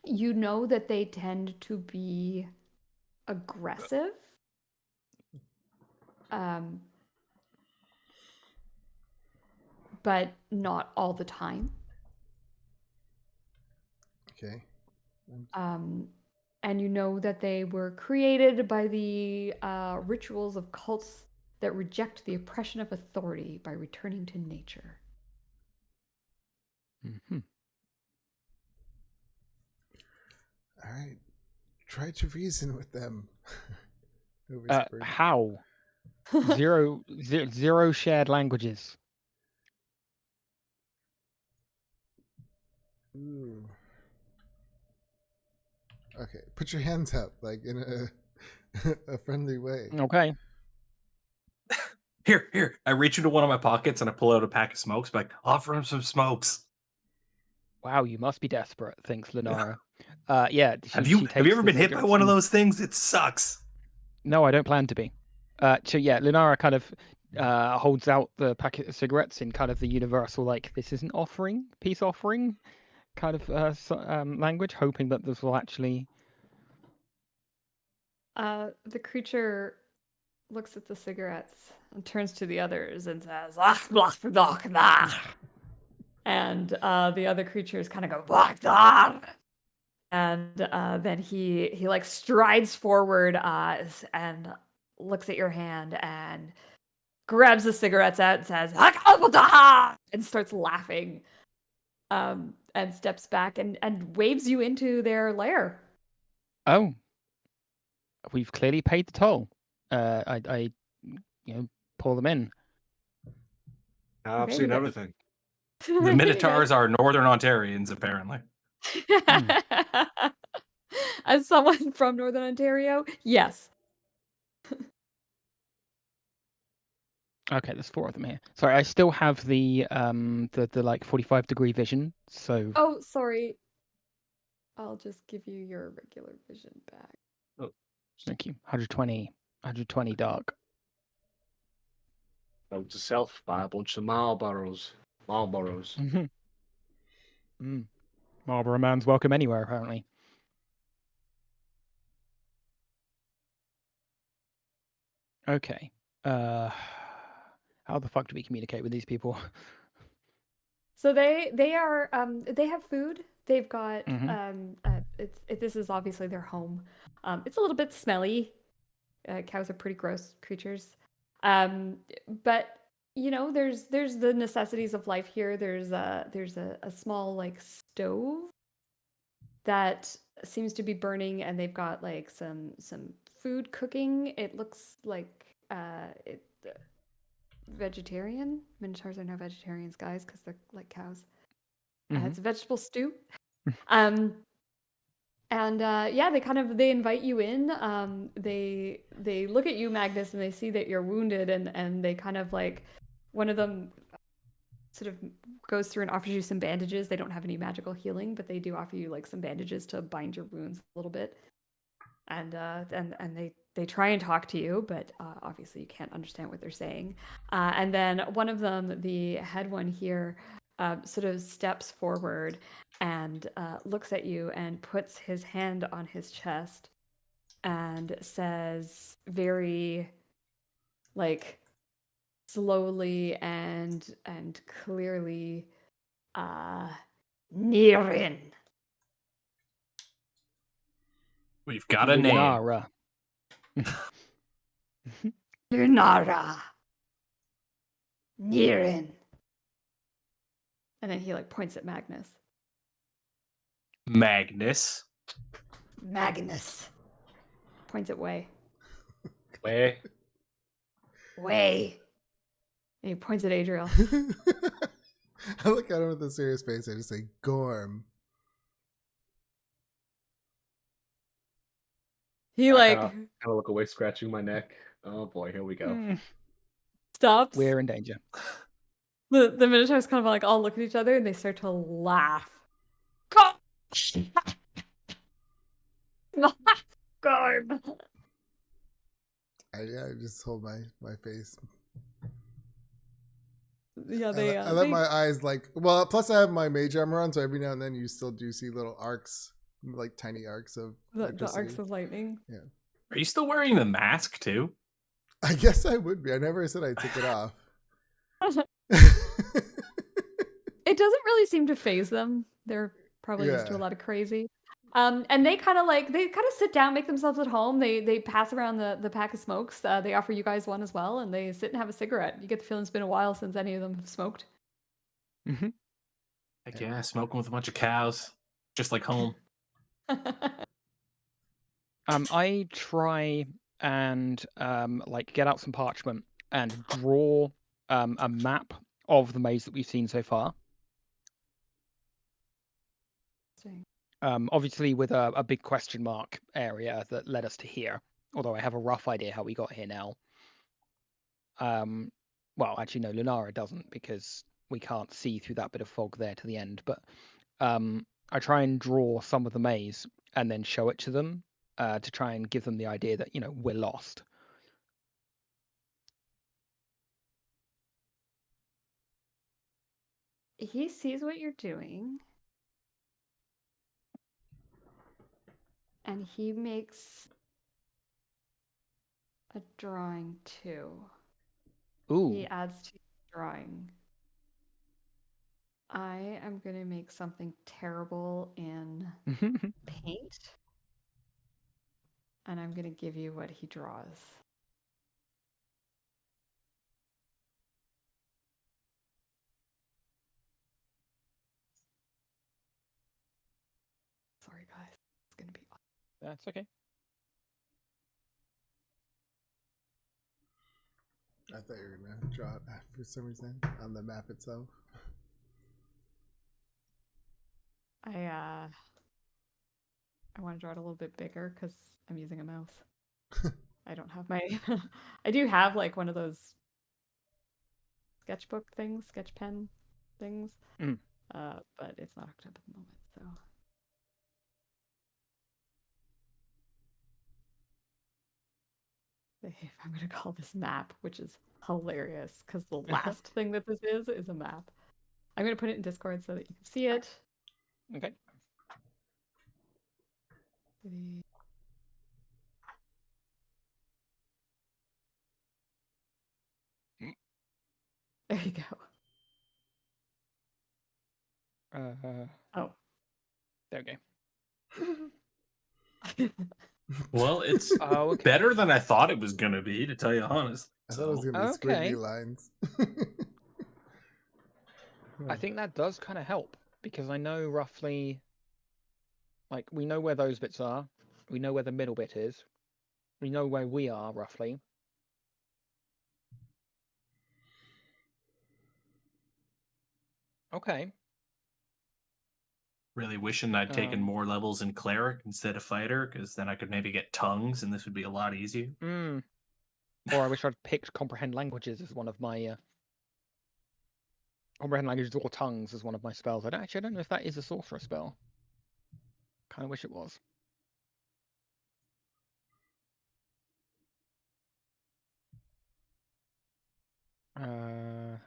You know that they tend to be aggressive. But not all the time. Okay. And you know that they were created by the rituals of cults that reject the oppression of authority by returning to nature. Mm-hmm. All right. Try to reason with them. Who Uh, whispered? how? Zero shared languages. Ooh. Okay, put your hands up, like in a friendly way. Okay. Here. I reach into one of my pockets and I pull out a pack of smokes. Like, offer him some smokes. Wow, you must be desperate, thinks Lenara. Yeah. Have you ever been hit by one of those things? It sucks. No, I don't plan to be. So yeah, Lenara kind of holds out the packet of cigarettes in kind of the universal, like, this is an offering, peace offering kind of language, hoping that this will actually. The creature looks at the cigarettes and turns to the others and says, "Ah, blah, blah, blah." And the other creatures kind of go, "Blah, blah." And then he like strides forward and looks at your hand and grabs the cigarettes out and says, and starts laughing. And steps back and waves you into their lair. Oh, we've clearly paid the toll. I pull them in. I've Okay, seen then. everything. The Minotaurs are Northern Ontarians, apparently. As someone from Northern Ontario, yes. Okay, there's 4 of them here. Sorry, I still have the like 45-degree vision. So Oh, sorry. I'll just give you your regular vision back. thank you. 120 dark. Note to self: buy a bunch of Marlboros. Marlborough man's welcome anywhere, apparently. Okay. How the fuck do we communicate with these people? So they are they have food. They've got this is obviously their home. It's a little bit smelly. Cows are pretty gross creatures. But you know, there's the necessities of life here. There's a small like stove that seems to be burning, and they've got like some food cooking. It looks like vegetarian. Minotaurs are now vegetarians, guys, because they're like cows. It's a vegetable stew. And yeah, they invite you in. They look at you, Magnus, and they see that you're wounded, and they kind of like, one of them sort of goes through and offers you some bandages. They don't have any magical healing, but they do offer you like some bandages to bind your wounds a little bit. And they try and talk to you, but obviously you can't understand what they're saying. And then one of them, the head one here, sort of steps forward and looks at you and puts his hand on his chest and says very, like, slowly and clearly, Nirin. We've got a name. Lunara. Lunara. Nirin. And then he like points at Magnus. Magnus. Magnus. Points at Way. Way. Way. And he points at Adriel. I look at him with a serious face. I just say, Gorm. He like Kind of look away, scratching my neck. Oh boy, here we go. stops. We're in danger. The Minotaurs kind of like all look at each other and they start to laugh. Gorm. I just hold my face. Yeah, I let my eyes like. Well, plus I have my mage armor on, so every now and then you still do see little arcs, like tiny arcs of the arcs of lightning. Yeah. Are you still wearing the mask too? I guess I would be. I never said I took it off. It doesn't really seem to phase them. They're probably used to a Yeah. lot of crazy. And they kind of sit down, make themselves at home. They pass around the pack of smokes. They offer you guys one as well, and they sit and have a cigarette. You get the feeling it's been a while since any of them have smoked. Mm-hmm. Heck yeah, smoking with a bunch of cows, just like home. I try and like get out some parchment and draw a map of the maze that we've seen so far. Obviously with a big question mark area that led us to here, although I have a rough idea how we got here now. Well, actually no, Lunara doesn't, because we can't see through that bit of fog there to the end, but I try and draw some of the maze and then show it to them to try and give them the idea that, we're lost. He sees what you're doing. And he makes a drawing too. Ooh. He adds to the drawing. I am going to make something terrible in paint. And I'm going to give you what he draws. Sorry, guys. It's going to be awesome. That's okay. I thought you were gonna draw it for some reason on the map itself. I want to draw it a little bit bigger because I'm using a mouse. I don't have my I do have like one of those sketchbook things, sketch pen things. But it's not hooked up at the moment, so I'm going to call this map, which is hilarious because the last thing that this is a map. I'm going to put it in Discord so that you can see it. Okay. There you go. Oh. There we go. Well, it's okay. better than I thought it was going to be, to tell you honest. I thought it was gonna be squiggly lines. I think that does kind of help because I know roughly, like, we know where those bits are. We know where the middle bit is. We know where we are roughly. Okay. Really wishing I'd taken Um, more levels in cleric instead of fighter, because then I could maybe get tongues, and this would be a lot easier. Or I wish I'd picked comprehend languages as one of my comprehend languages or tongues as one of my spells. I don't know if that is a sorcerer spell. Kind of wish it was. Uh,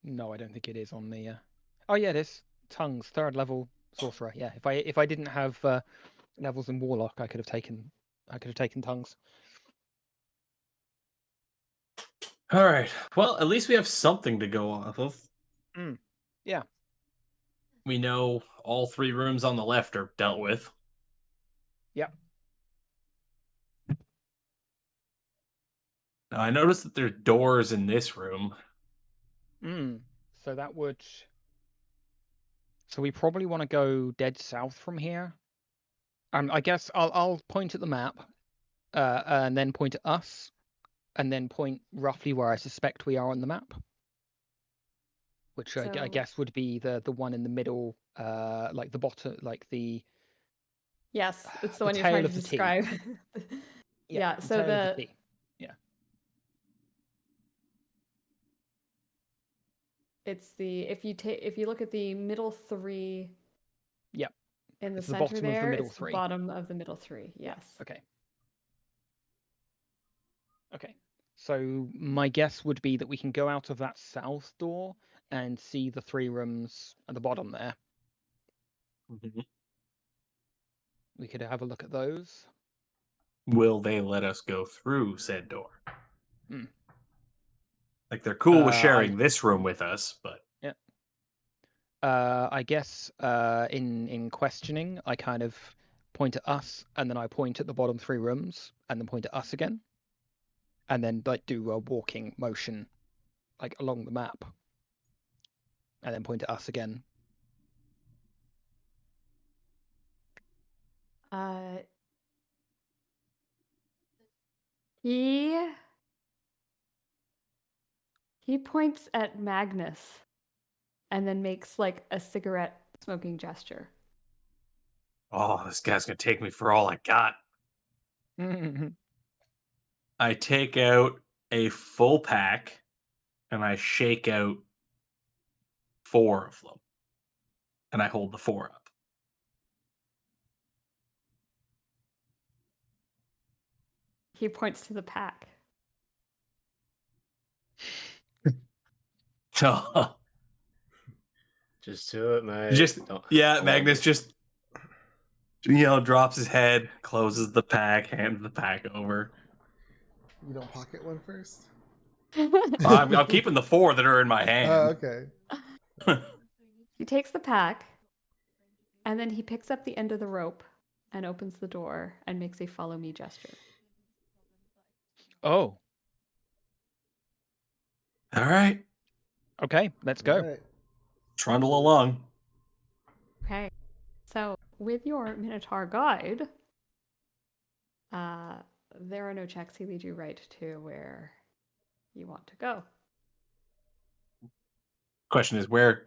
no, I don't think it is on the. Oh yeah, it is. Tongues, 3rd level sorcerer. Yeah, if I didn't have levels in warlock, I could have taken tongues. All right. Well, at least we have something to go off of. Yeah. We know all 3 rooms on the left are dealt with. Yep. Now, I noticed that there's doors in this room. So that would. So we probably want to go dead south from here. I guess I'll point at the map, and then point at us, and then point roughly where I suspect we are on the map, which I So- guess would be the one in the middle, like the bottom, like the Yes, it's the the one you're tail trying to of the T. describe. Yeah, so tail of the T. it's the if you look at the middle 3. Yep. In the It's the center bottom of the there, middle it's the 3. bottom of the middle 3. Yes. Okay. Okay. So my guess would be that we can go out of that south door and see the 3 rooms at the bottom there. We could have a look at those. Will they let us go through said door? Hmm. Like, they're cool with I- sharing this room with us, but I guess in questioning, I kind of point at us, and then I point at the bottom 3 rooms, and then point at us again, and then like do a walking motion, like along the map, and then point at us again. He points at Magnus, and then makes like a cigarette smoking gesture. oh, this guy's gonna take me for all I got. I take out a full pack and I shake out 4 of them. And I hold the 4 up. He points to the pack. Just do it, mate. Just Don't- yeah, don't Magnus let just drops his head, closes the pack, hands the pack over. You don't pocket one first? I'm keeping the 4 that are in my Oh, hand. okay. He takes the pack, and then he picks up the end of the rope and opens the door and makes a follow me gesture. Oh, All right, okay, let's go. All right. trundle along. Okay. So with your Minotaur guide, there are no checks. He leads you right to where you want to go. Question is, where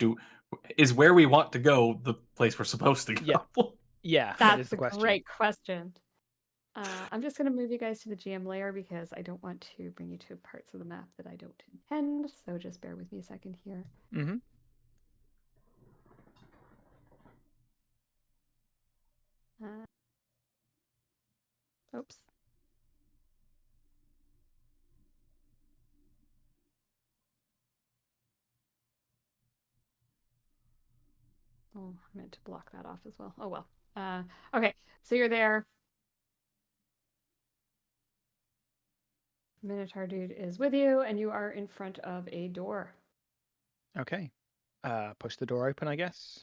we want to go the place we're supposed to go? Yeah. Yeah, that is That's the a question. great question. I'm just going to move you guys to the GM layer because I don't want to bring you to parts of the map that I don't intend. So just bear with me a second here. Mm-hmm. Oops. Oh, I meant to block that off as well. Oh, well. Okay, so you're there. Minotaur dude is with you, and you are in front of a door. Okay. Push the door open, I guess.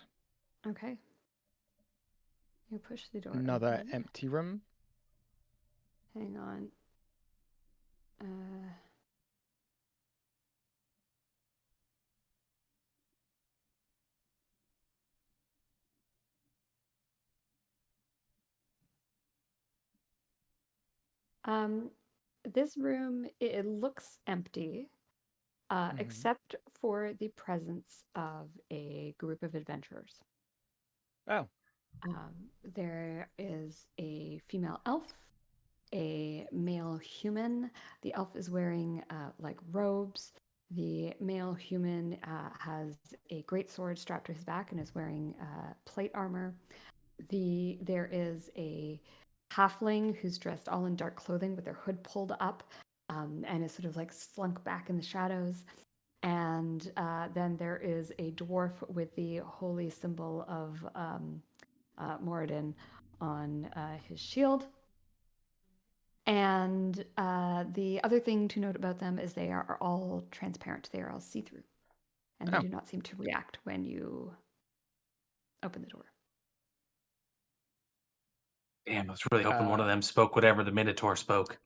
Okay. You push the door Another open. empty room. Hang on. this room, it looks empty, Mhm. except for the presence of a group of adventurers. Oh, There is a female elf, a male human. The elf is wearing like robes. The male human has a great sword strapped to his back and is wearing plate armor. There is a halfling who's dressed all in dark clothing with their hood pulled up and is sort of like slunk back in the shadows. And then there is a dwarf with the holy symbol of Moradin on his shield. And the other thing to note about them is they are all transparent. They are all see-through. And they Oh. do not seem to react when you open the door. Damn, I was really hoping one of them spoke whatever the Minotaur spoke.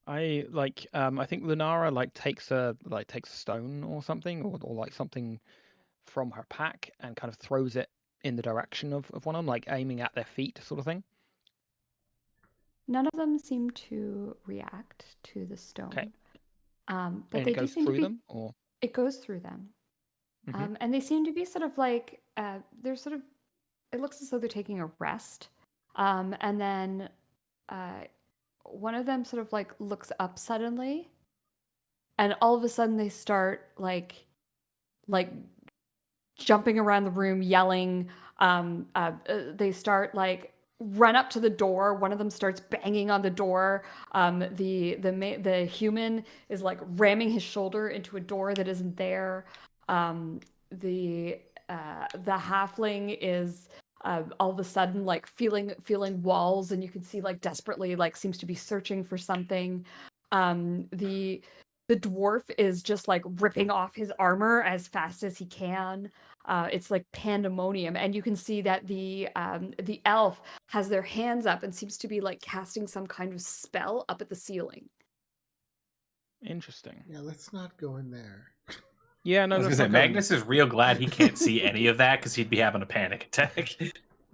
I like. I think Lunara takes a stone or something, or like something from her pack and kind of throws it in the direction of one of them, like aiming at their feet, sort of thing. None of them seem to react to the stone. Okay. But And they it do goes seem to through be. them, or It goes through them. Mhm. And they seem to be sort of like they're sort of. It looks as though they're taking a rest. And then one of them sort of like looks up suddenly, and all of a sudden they start like jumping around the room, yelling. They start like run up to the door. One of them starts banging on the door. The human is like ramming his shoulder into a door that isn't there. The halfling is all of a sudden like feeling walls, and you can see like desperately like seems to be searching for something. The dwarf is just like ripping off his armor as fast as he can. It's like pandemonium, and you can see that the elf has their hands up and seems to be like casting some kind of spell up at the ceiling. Interesting. Yeah, let's not go in there. Yeah, no, I was that's gonna say, not going. Magnus is real glad he can't see any of that because he'd be having a panic attack.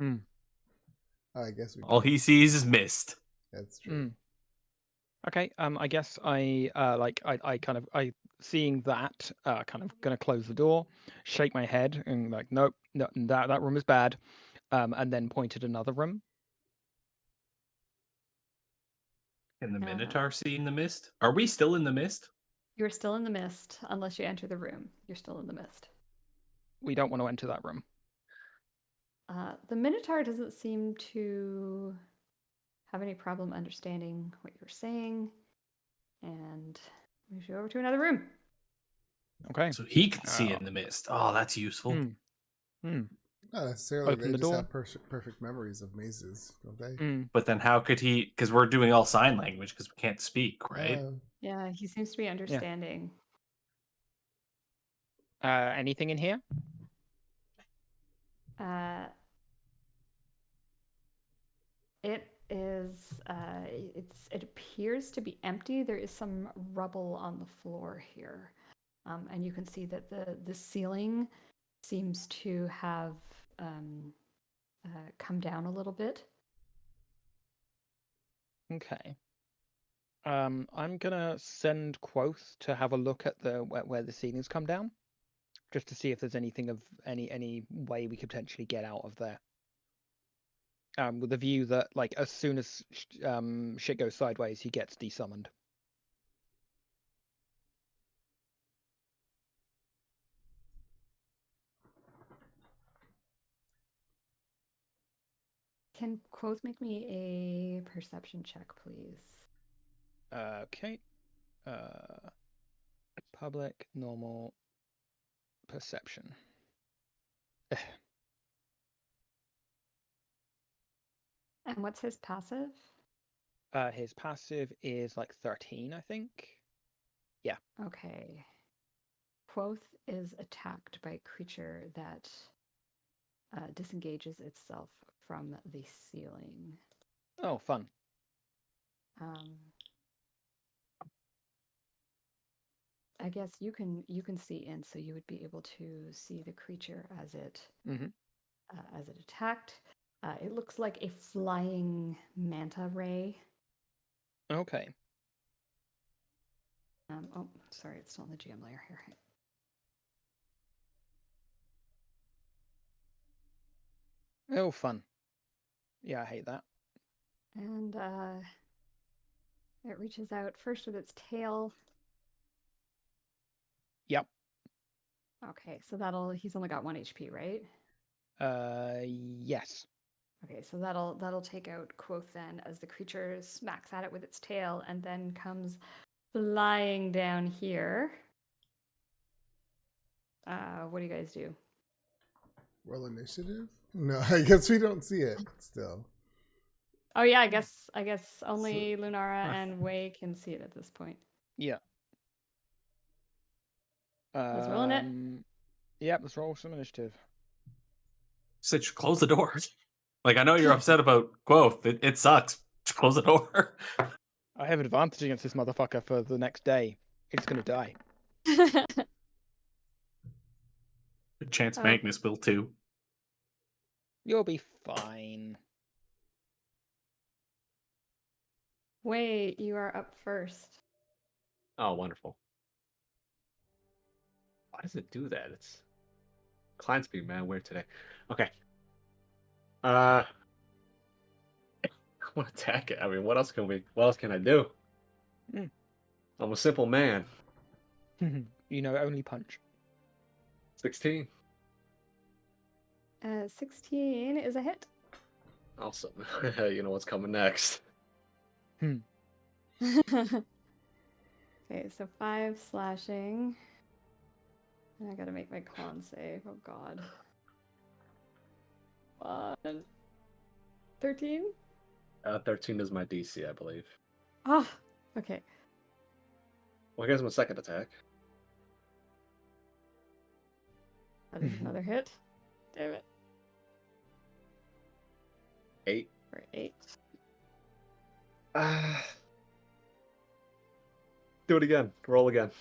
Oh, I guess we All can. he sees is mist. That's true. Okay. I guess I kind of seeing that kind of gonna close the door, shake my head, and like, nope, no, that room is bad, and then point at another room. Can the Minotaur see in the mist? Are we still in the mist? You're still in the mist unless you enter the room. You're still in the mist. We don't want to enter that room. The Minotaur doesn't seem to have any problem understanding what you're saying, and moves you over to another room. Okay. So he can see in the mist. Oh, that's useful. Not necessarily. Open They the just door. have perfect memories of mazes, don't they? But then how could he? Because we're doing all sign language because we can't speak, right? Yeah, he seems to be understanding. Anything in here? It is. It appears to be empty. There is some rubble on the floor here, and you can see that the ceiling seems to have come down a little bit. Okay. I'm gonna send Quoth to have a look at the where the ceilings come down, just to see if there's anything of any way we could potentially get out of there. With the view that like as soon as shit goes sideways, he gets desummoned. Can Quoth make me a perception check, please? Okay. Public normal perception. And what's his passive? His passive is like 13, I think. Yeah. Okay. Quoth is attacked by a creature that disengages itself from the ceiling. Oh, fun. I guess you can see in, so you would be able to see the creature as it attacked. It looks like a flying manta ray. Okay. Oh, sorry, it's still in the GM layer here. Oh, fun. Yeah, I hate that. And it reaches out first with its tail. Yep. Okay, so he's only got 1 HP, right? Yes. Okay, so that'll take out Quoth then as the creature smacks at it with its tail and then comes flying down here. What do you guys do? Roll initiative? No, I guess we don't see it still. Oh yeah, I guess only Lunara and Wei can see it at this point. Yeah. Let's roll in it. Yep, let's roll some initiative. Just close the door. Like, I know you're upset about Quoth. It sucks. Just close the door. I have advantage against this motherfucker for the next day. It's gonna die. Chance Oh. Magnus will too. You'll be fine. Wei, you are up first. Oh, wonderful. Why does it do that? It's client's being mad weird today. Okay. I want to attack it. I mean, what else can I do? Hmm. I'm a simple man. You know, only punch. 16. 16 is a hit. Awesome. You know what's coming next. Okay, so 5 slashing. And I gotta make my con save. Oh god. 13? 13 is my DC, I believe. Ah, okay. Well, here's my second attack. That is another hit. Damn it. 8. For 8. Do it again. Roll again.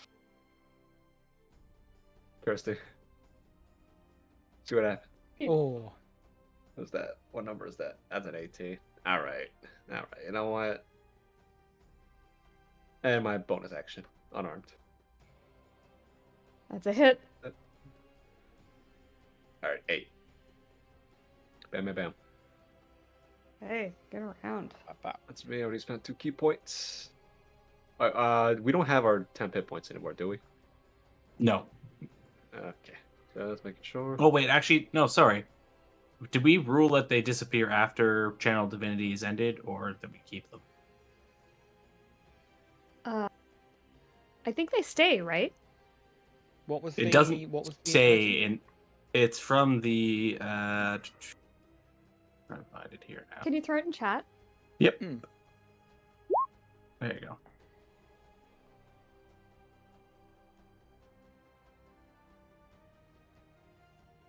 Kirsty. See what happens. Oh. What's that? What number is that? That's an 18. Alright. Alright. You know what? And my bonus action. Unarmed. That's a hit. Alright, 8. Bam, bam, bam. Hey, get around. That's me. I already spent 2 key points. We don't have our 10 hit points anymore, do we? No. Okay. Just making sure. Oh wait, actually, no. Sorry. Did we rule that they disappear after Channel Divinity is ended, or did we keep them? I think they stay, right? What was It doesn't what was the say, information? and it's from the. Trying to find it here now. Can you throw it in chat? Yep. Hmm. There you go.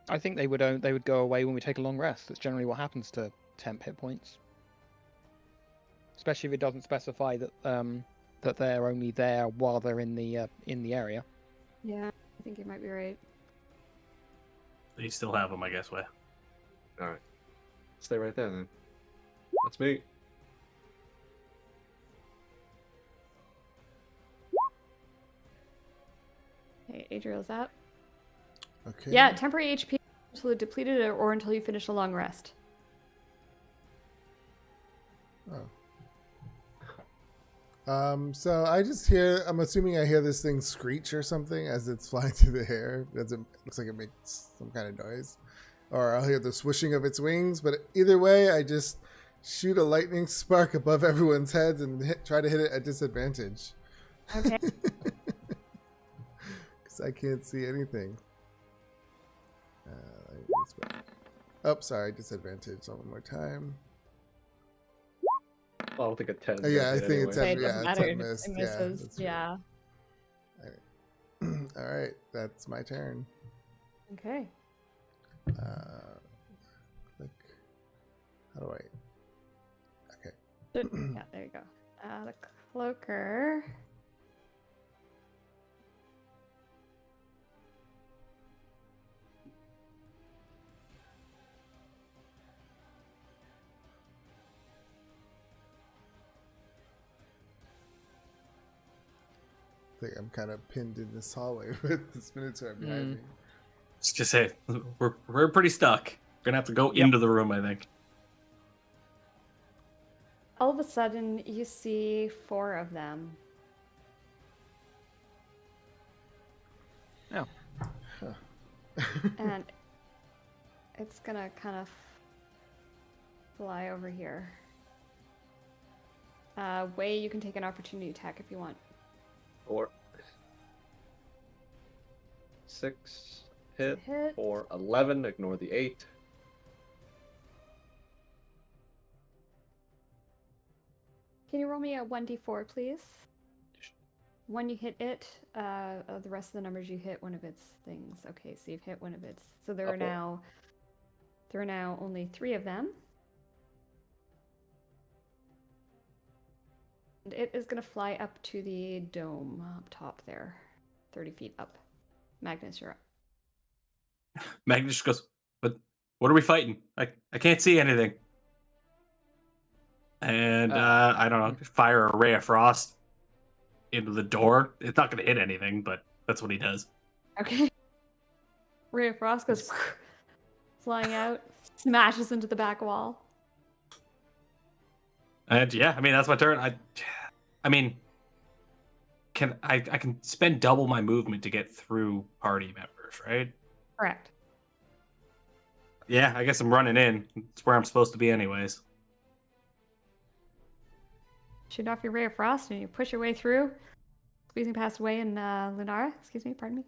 I think they would go away when we take a long rest. That's generally what happens to temp hit points. Especially if it doesn't specify that that they're only there while they're in the area. Yeah, I think you might be right. You still have them, I guess. Way. Alright. Stay right there then. That's me. Hey, Adriel's up. Okay. Yeah, temporary HP until depleted or until you finish a long rest. Oh. So I'm assuming I hear this thing screech or something as it's flying through the air. Looks like it makes some kind of noise. Or I'll hear the swishing of its wings, but either way, I just shoot a lightning spark above everyone's heads and try to hit it at disadvantage. Okay. Because I can't see anything. Oh, sorry, disadvantage. One more time. Oh, I don't think a 10. Yeah, I think it's It yeah, doesn't it's matter. a miss. It Yeah, misses. that's right. Yeah. All right, that's my turn. Okay. Click. How do I? Okay. Yeah, there you go. The cloaker. think I'm kind of pinned in this hallway with this Minotaur behind me. Just say we're pretty stuck. We're gonna have to go Yep. into the room, I think. All of a sudden, you see 4 of them. Oh. And it's gonna kind of fly over here. Wei, you can take an opportunity attack if you want. 4, 6, hit, Hit. 4, 11, ignore the 8. Can you roll me a 1d4, please? When you hit it, the rest of the numbers you hit one of its things. Okay, so you've hit one of its. So there are now only 3 of them. And it is going to fly up to the dome up top there, 30 feet up. Magnus, you're up. Magnus just goes, "But what are we fighting? I can't see anything." And I don't know, fire a ray of frost into the door. It's not going to hit anything, but that's what he does. Okay. Ray of Frost goes flying out, smashes into the back wall. And yeah, I mean that's my turn. I mean, I can spend double my movement to get through party members, right? Correct. Yeah, I guess I'm running in. It's where I'm supposed to be, anyways. Shoot off your Ray of Frost and you push your way through, squeezing past Wei and Lunara. Excuse me, pardon me.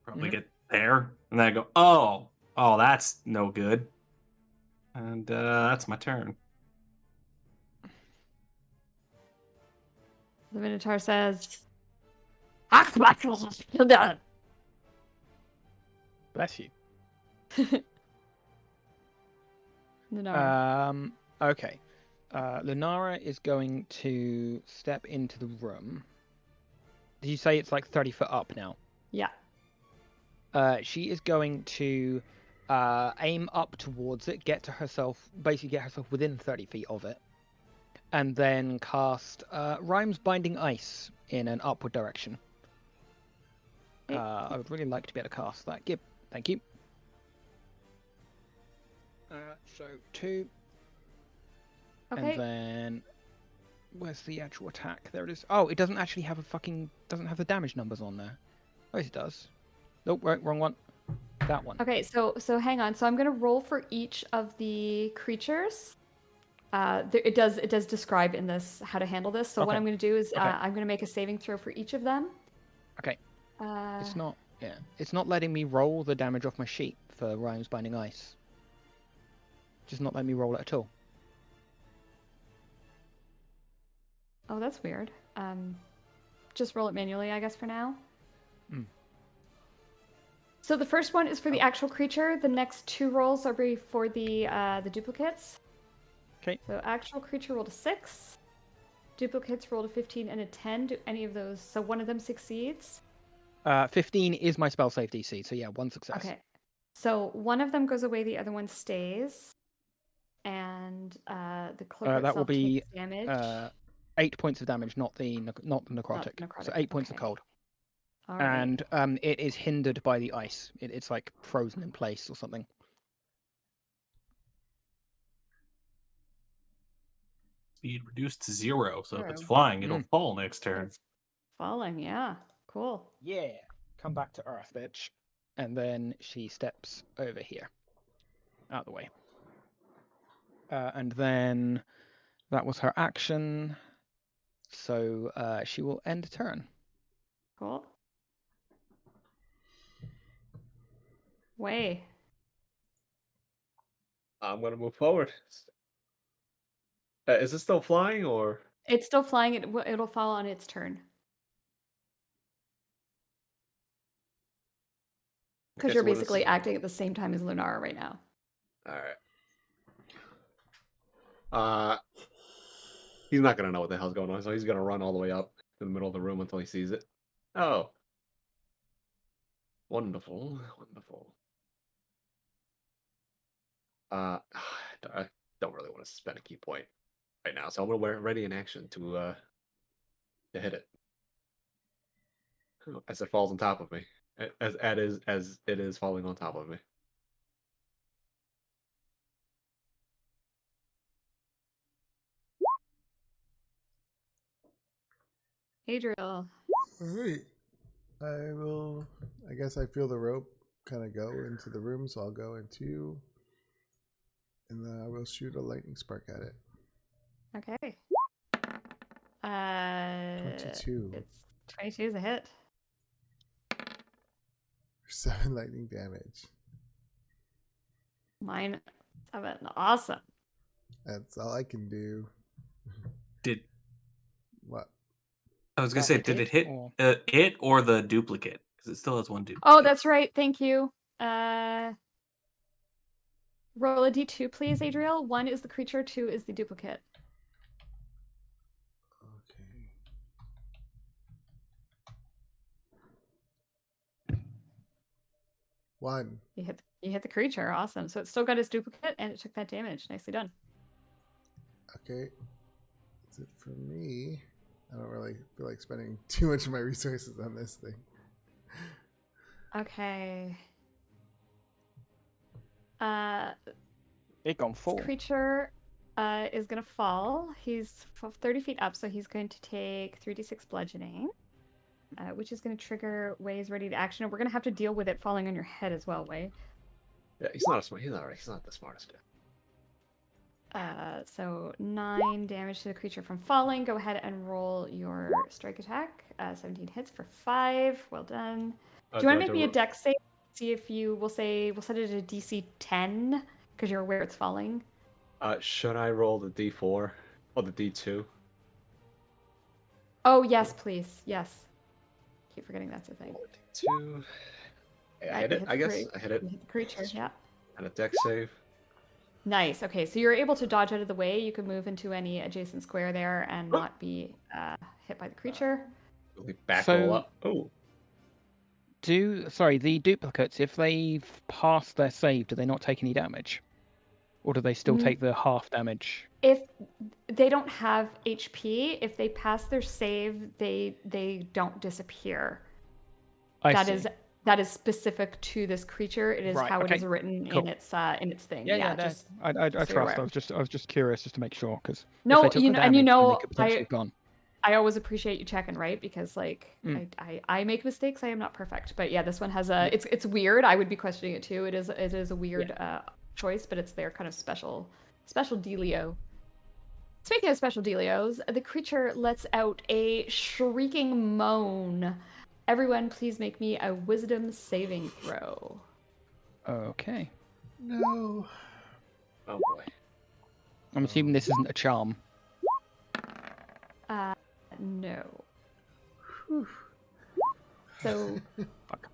Probably get there, and then I go, oh, that's no good. And that's my turn. The Minotaur says, Bless you. Lunara. Okay. Lunara is going to step into the room. Did you say it's like 30 foot up now? Yeah. She is going to aim up towards it, get herself within 30 feet of it, and then cast Rhymes Binding Ice in an upward direction. I would really like to be able to cast that. Thank you. So 2. Okay. And then where's the actual attack? There it is. Oh, it doesn't actually have doesn't have the damage numbers on there. Oh, yes, it does. Nope, right, wrong one. That one. Okay, so hang on. So I'm gonna roll for each of the creatures. It does describe in this how to handle this. So what Okay. I'm gonna do is Okay. I'm gonna make a saving throw for each of them. Okay. Uh, It's not letting me roll the damage off my sheet for Rhymes Binding Ice. Just not letting me roll it at all. Oh, that's weird. Just roll it manually, I guess, for now. Mm. So the first one is for the actual creature. The next 2 rolls are for the duplicates. Okay. So actual creature rolled a 6. Duplicates rolled a 15 and a 10. Do any of those? So one of them succeeds. 15 is my spell save DC, so yeah, 1 success. Okay. So one of them goes away, the other one stays. And the cloak that will itself be takes damage. 8 points of damage, not the necrotic. necrotic, So 8 points of okay. cold. All right. And it is hindered by the ice. It's like frozen in place or something. Speed reduced to 0, so if it's 0. flying, it'll fall next turn. It's falling, yeah. Cool. Yeah. Come back to Earth, bitch. And then she steps over here. Out of the way. And then that was her action. So she will end a turn. Cool. Way. I'm gonna move forward. Is it still flying or? It's still flying. It'll fall on its turn. Because Okay, you're so what is- basically acting at the same time as Lunara right now. All right. He's not gonna know what the hell's going on, so he's gonna run all the way up in the middle of the room until he sees it. Oh, wonderful, wonderful. I don't really want to spend a key point right now, so I'm gonna ready in action to hit it. as it falls on top of me. As it is falling on top of me. Adriel. All right. I guess I feel the rope kind of go into the room, so I'll go into, and then I will shoot a lightning spark at it. Okay. 22. It's 22 is a hit. 7 lightning damage. Mine 7. Awesome. That's all I can do. Did What? I was gonna say, did it hit or- it or the duplicate? Because it still has one duplicate. Oh, that's right. Thank you. Roll a d2, please, Adriel. 1 is the creature, 2 is the duplicate. Okay. 1. You hit the creature. Awesome. So it still got its duplicate and it took that damage. Nicely done. Okay. That's it for me. I don't really feel like spending too much of my resources on this thing. Okay. It gone This full. creature is going to fall. He's 30 feet up, so he's going to take 3d6 bludgeoning, which is going to trigger Way's ready to action. And we're going to have to deal with it falling on your head as well, Way. Yeah, he's not the smartest dude. So 9 damage to the creature from falling. Go ahead and roll your strike attack. 17 hits for 5. Well done. Do you want to make me a dex save? See if we'll set it at a DC 10 because you're aware it's falling. Should I roll the D4 or the D2? Oh yes, please. Yes. Keep forgetting that's a thing. D2. I hit it. I guess I hit it. You hit the creature. Yeah. And a dex save. Nice. Okay, so you're able to dodge out of the way. You can move into any adjacent square there and not be hit by the creature. Really back So- roll up. Oh. The duplicates, if they've passed their save, do they not take any damage? Or do they still Mm. take the half damage? If they don't have HP, if they pass their save, they don't disappear. I see. That is specific to this creature. It is Right, how it okay, is written cool. in its thing. Yeah, no, just I so you're trust. aware. I was just curious, just to make sure, because No, if they took you the know, damage, and you then know, they could potentially have gone. I always appreciate you checking, right? Because like Mm. I make mistakes. I am not perfect, but yeah, this one has a. It's weird. I would be questioning it too. It is a weird choice, but it's their kind of special dealio. Speaking of special dealios, the creature lets out a shrieking moan. Everyone, please make me a wisdom saving throw. Okay. No. Oh boy. I'm assuming this isn't a charm. No. So Fuck.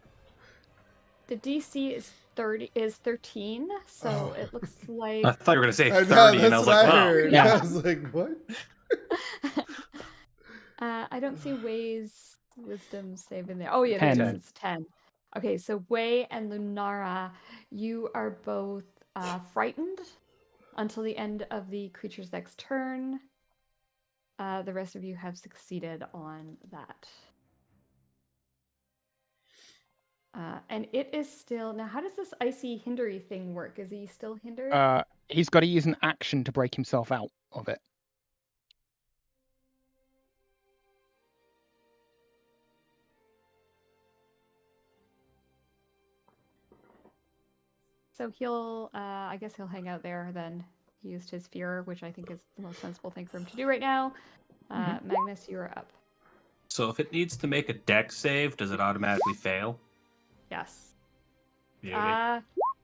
the DC is 13, so Oh. it looks like I thought you were gonna say I 30, know, and that's I was what like, I wow. heard. Yeah. I was like, what? I don't see Way's wisdom save in there. Oh yeah, 10. there it is. It's 10. Okay, so Way and Lunara, you are both frightened until the end of the creature's next turn. The rest of you have succeeded on that. And it is still now. How does this icy hindery thing work? Is he still hindered? He's got to use an action to break himself out of it. So he'll, I guess he'll hang out there then. He used his fear, which I think is the most sensible thing for him to do right now. Magnus, you're up. So if it needs to make a dex save, does it automatically fail? Yes. Beauty.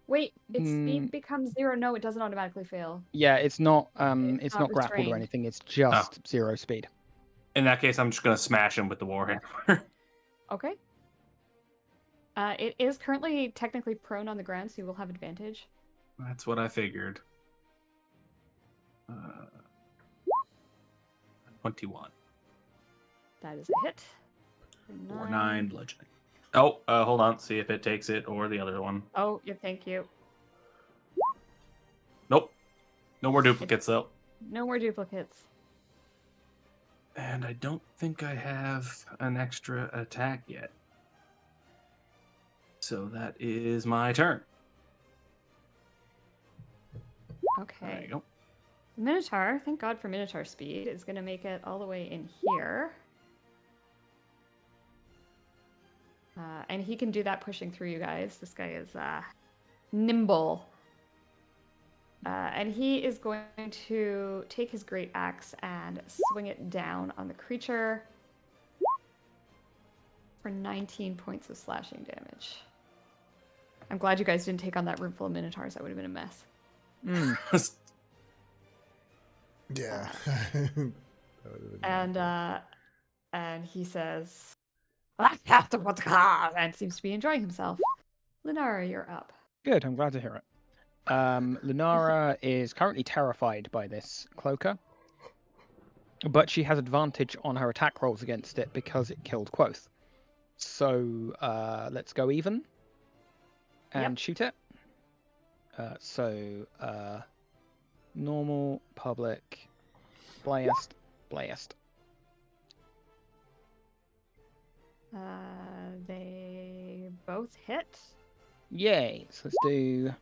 Wait, its speed becomes 0. No, it doesn't automatically fail. Yeah, it's not It's not grappled or restrained. anything. It's just 0 speed. In that case, I'm just gonna smash him with the warhammer. Okay. It is currently technically prone on the ground, so you will have advantage. That's what I figured. 21. That is a hit. Or 9 bludgeoning. Oh, hold on. See if it takes it or the other one. Oh, yeah, thank you. Nope. No more duplicates though. No more duplicates. And I don't think I have an extra attack yet. So that is my turn. There Okay. you go. Minotaur, thank God for Minotaur speed, is going to make it all the way in here. And he can do that pushing through you guys. This guy is nimble. And he is going to take his great axe and swing it down on the creature for 19 points of slashing damage. I'm glad you guys didn't take on that room full of Minotaurs. That would have been a mess. Yeah. That would've been And he says, and seems to be enjoying himself. Lunara, you're up. Good, I'm glad to hear it. Lunara is currently terrified by this cloaker, but she has advantage on her attack rolls against it because it killed Quoth. So let's go even and shoot it. Normal, public, blast. They both hit. Yay! So let's do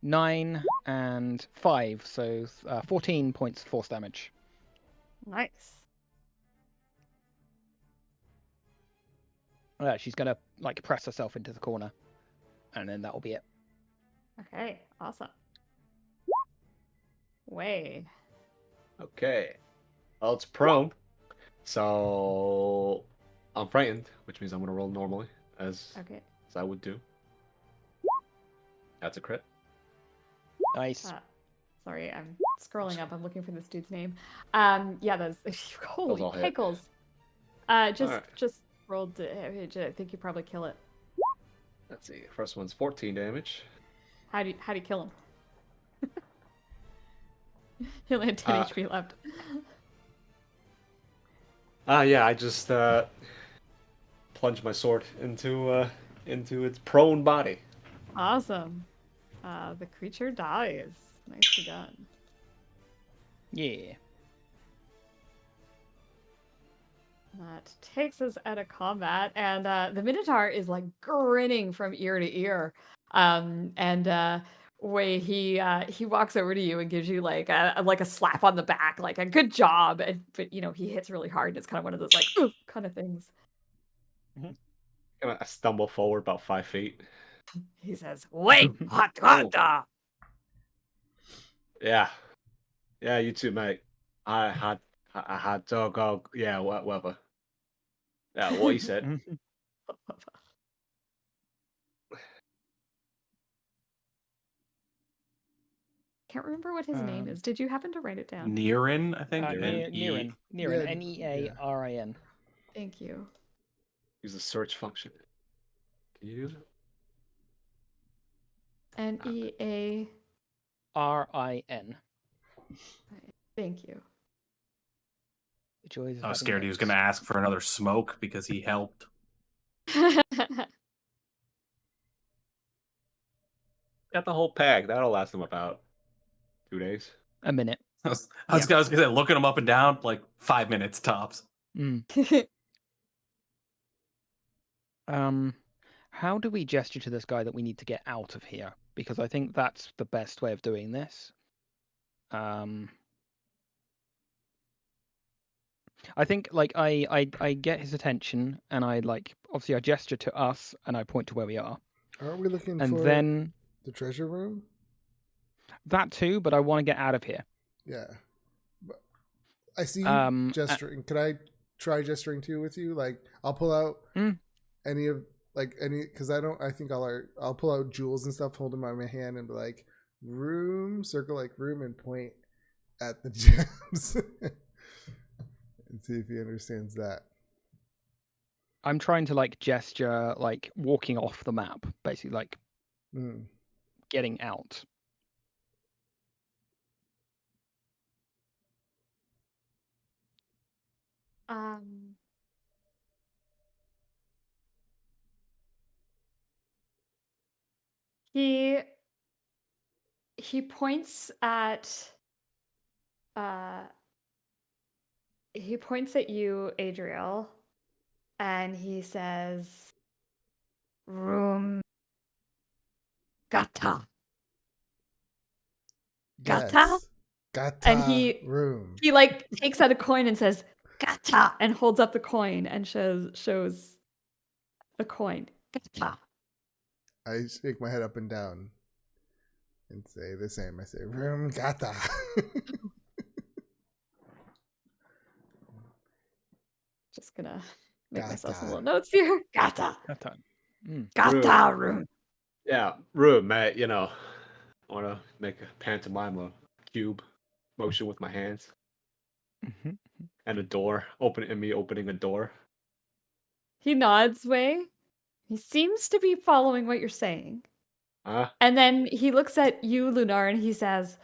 9 and 5, so 14 points of force damage. Nice. She's gonna like press herself into the corner, and then that will be it. Okay, awesome. Way. Okay. Well, it's prone, so I'm frightened, which means I'm gonna roll normally, as I would do. That's a crit. Nice. Sorry, I'm scrolling up. I'm looking for this dude's name. Yeah, those holy all hit. pickles. Just rolled. I think you probably kill it. Let's see. First one's 14 damage. How do you kill him? He only had 10 HP left. Yeah, I just plunge my sword into its prone body. Awesome. The creature dies. Nicely done. Yeah. That takes us out of combat, and the Minotaur is like grinning from ear to ear. Way he walks over to you and gives you like a slap on the back, like a good job. But he hits really hard. And it's kind of one of those like oof kind of things. I stumble forward about 5 feet. He says, "Wait, hot." Yeah, you too, mate. I had dog. Yeah, whatever. Yeah, what you said. Can't remember what his name is. Did you happen to write it down? Niran, I think. Niran. Yeah, Nearin. Thank you. Use the search function. Can you use it? Nearin. Thank you. The joys of I was having scared he was going to notes. ask for another smoke because he helped. Got the whole pack. That'll last him about 2 days. A minute. I was going to say, looking him up and down, like 5 minutes tops. How do we gesture to this guy that we need to get out of here? Because I think that's the best way of doing this. I think like I get his attention, and I obviously I gesture to us and I point to where we are. Aren't we looking And for then the treasure room? that too, but I want to get out of here. Yeah. But I see you gesturing. Can I try gesturing too with you? Like I'll pull out because I think I'll pull out jewels and stuff, hold them in my hand and be like room, circle like room and point at the gems. And see if he understands that. I'm trying to gesture walking off the map, basically getting out. He points at you, Adriel, and he says, "Room Gata. Yes. Gata? Gata And he room. like takes out a coin and says Gata and holds up the coin and shows a coin. Gata. I shake my head up and down and say the same. I say, room gata. Just gonna make myself some Gata. little notes here. Gata. That time. Mm. Gata room. Yeah, room, mate. You know, I want to make a pantomime, a cube motion with my hands, Mhm. and a door. Opening a door. He nods way. He seems to be following what you're saying. Huh? And then he looks at you, Lunar, and he says,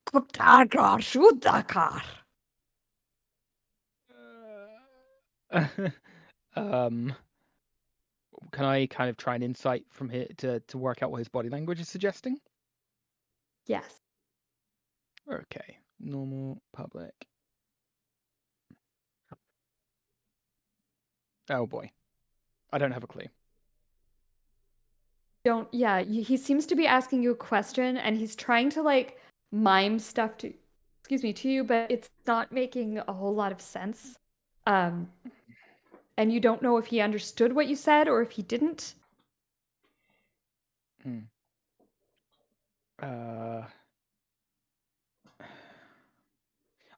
"Kuptagar Shudakar." um, can I kind of try an insight from here to work out what his body language is suggesting? Yes. Okay, normal public. Oh boy, I don't have a clue. He seems to be asking you a question and he's trying to like mime stuff to you, but it's not making a whole lot of sense. And you don't know if he understood what you said or if he didn't.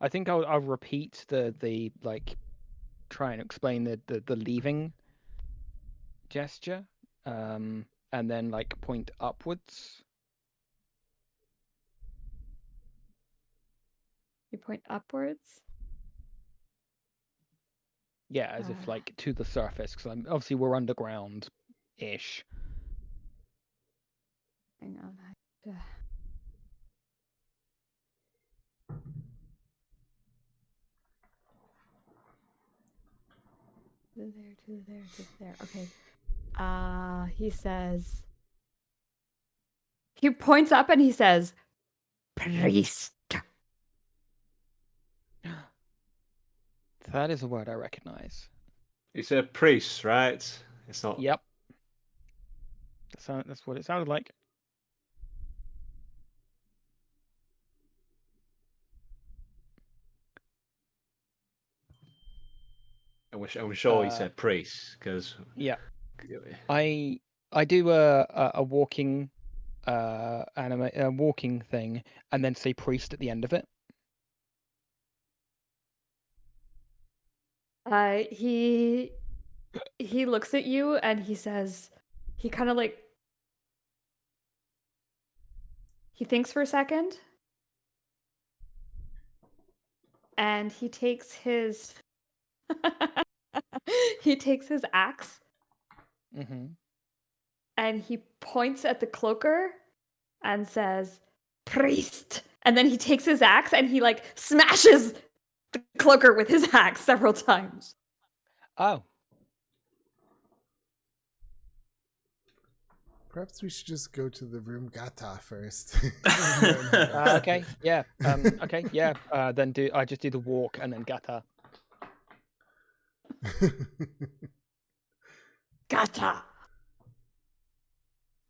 I think I'll repeat the like try and explain the leaving gesture, and then like point upwards. You point upwards. Yeah, as if like to the surface, because obviously we're underground ish. Hang on. To there. Okay. He says. He points up and he says, "Priest." That is a word I recognize. You said priest, right? It's not. Yep. That's what it sounded like. I'm sure he said priest because. Yeah. I do a walking a walking thing and then say priest at the end of it. He looks at you and he says, he kind of like, he thinks for a second and he takes his axe and he points at the cloaker and says, "Priest." And then he takes his axe and he like smashes the cloaker with his axe several times. Oh. Perhaps we should just go to the room gata first. Okay. Yeah. Okay. Yeah. Then I just do the walk and then gata. Gata.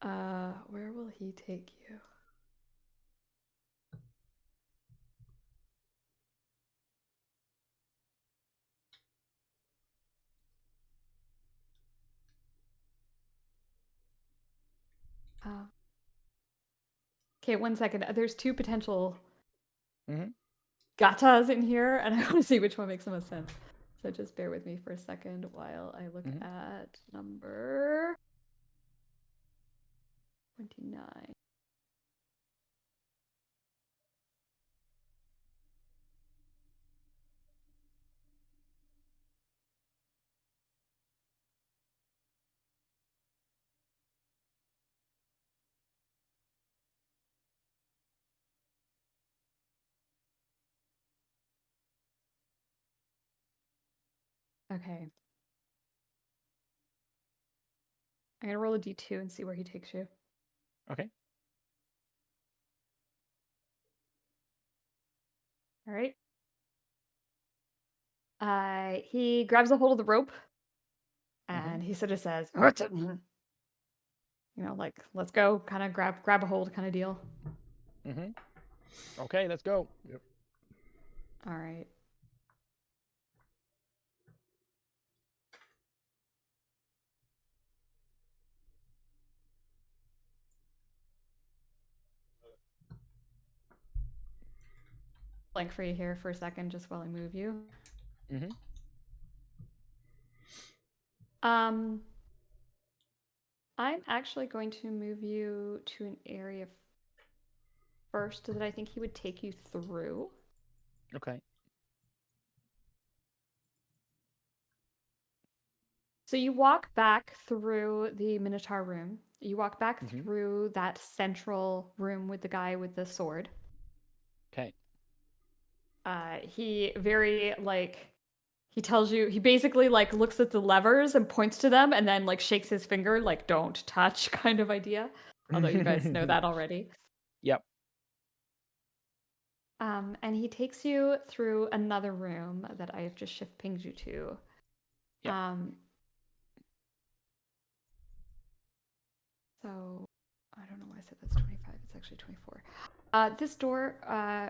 Where will he take you? Okay, 1 second. There's two potential gatas in here, and I want to see which one makes the most sense. So just bear with me for a second while I look at number 29. Okay. I'm going to roll a d2 and see where he takes you. Okay. All right. He grabs a hold of the rope and he sort of says, like let's go, kind of grab a hold kind of deal. Mm-hmm. Okay, let's go. All right. Blank for you here for a second, just while I move you. Mm-hmm. I'm actually going to move you to an area first that I think he would take you through. Okay. So you walk back through the Minotaur room. You walk back Mhm. through that central room with the guy with the sword. Okay. He very he tells you, he basically looks at the levers and points to them and then shakes his finger don't touch kind of idea. Although you guys know that already. Yep. And he takes you through another room that I have just shift pinged you to. Yep. So I don't know why I said that's 25. It's actually 24. This door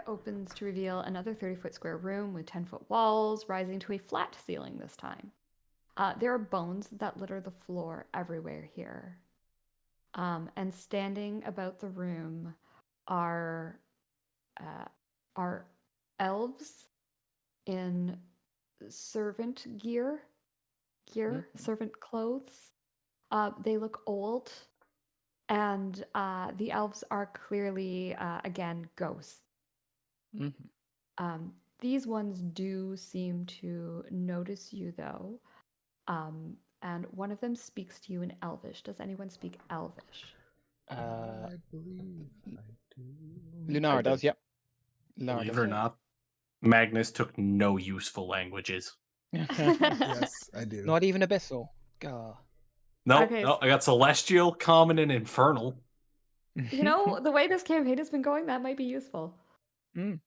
opens to reveal another 30-foot square room with 10-foot walls rising to a flat ceiling this time. There are bones that litter the floor everywhere here. And standing about the room are elves in servant gear, servant clothes. They look old, and the elves are clearly, again, ghosts. Mm-hmm. These ones do seem to notice you, though. And one of them speaks to you in Elvish. Does anyone speak Elvish? I believe I do. Lunara do. does. Yep. Lunara Believe does. it or Okay. not, Magnus took no useful languages. Yes, I do. Not even Abyssal. Gah. No, Okay, no, I got Celestial, Common, and Infernal. the way this campaign has been going, that might be useful. Mm.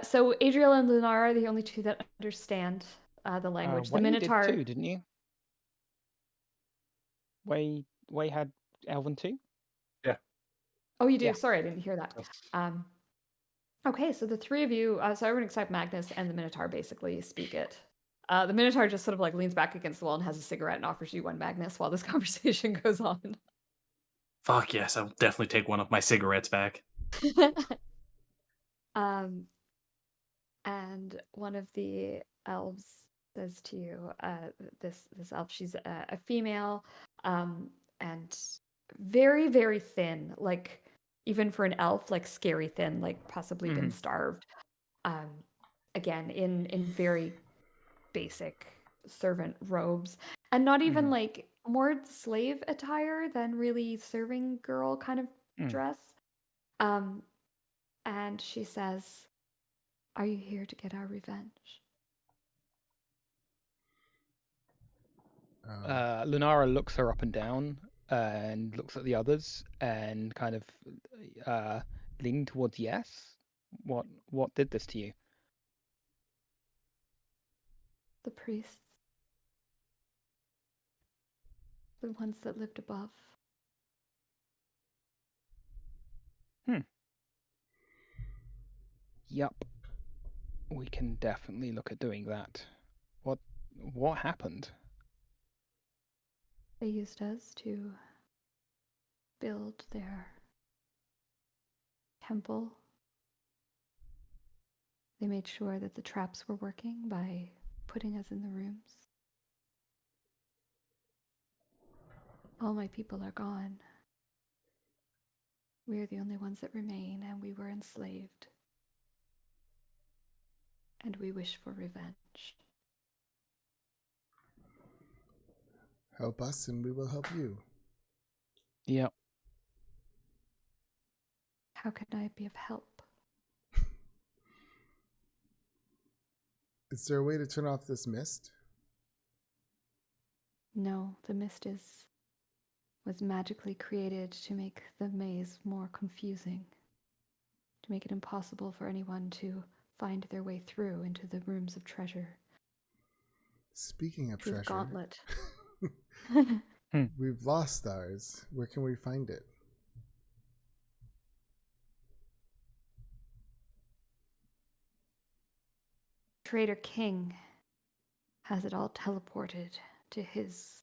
So Adriel and Lunara are the only two that understand the language. The Way Minotaur. did too, didn't you? Way had Elven too. Oh, you do. Yeah. Sorry, I didn't hear that. Yes. Okay, so the three of you, so everyone except Magnus and the Minotaur basically speak it. The Minotaur just sort of leans back against the wall and has a cigarette and offers you one, Magnus, while this conversation goes on. Fuck yes, I'll definitely take one of my cigarettes back. And one of the elves says to you, this elf, she's a female, and very, very thin, even for an elf, scary thin, possibly been starved. Again, in very basic servant robes, and not even more slave attire than really serving girl kind of dress. And she says, "Are you here to get our revenge?" Lunara looks her up and down and looks at the others and kind of leaning towards yes. What did this to you? The priests, the ones that lived above. Yep. We can definitely look at doing that. What happened? They used us to build their temple. They made sure that the traps were working by putting us in the rooms. All my people are gone. We are the only ones that remain, and we were enslaved. And we wish for revenge. Help us and we will help you. Yep. How can I be of help? Is there a way to turn off this mist? No, the mist was magically created to make the maze more confusing, to make it impossible for anyone to find their way through into the rooms of treasure. Speaking of Through the treasure. gauntlet. We've lost ours. Where can we find it? Trader King has it all teleported to his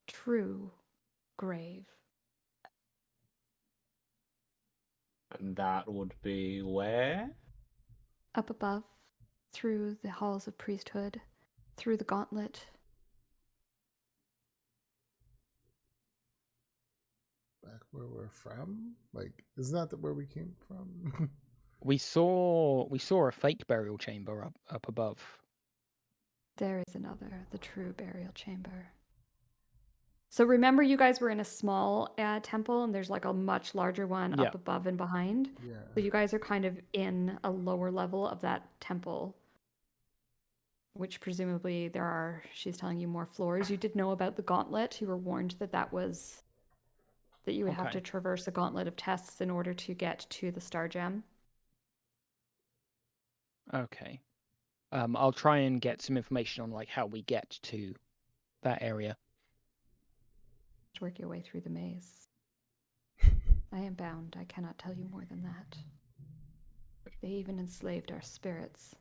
true grave. And that would be where? Up above, through the halls of priesthood, through the gauntlet. Back where we're from? Like, isn't that where we came from? We saw a fake burial chamber up above. There is another, the true burial chamber. So remember, you guys were in a small temple, and there's like a much larger one Yeah. up above and behind. Yeah. So you guys are kind of in a lower level of that temple, which presumably there are, she's telling you, more floors. You did know about the gauntlet. You were warned that you would have Okay. to traverse a gauntlet of tests in order to get to the star gem. Okay. I'll try and get some information on like how we get to that area. To work your way through the maze. I am bound. I cannot tell you more than that. They even enslaved our spirits.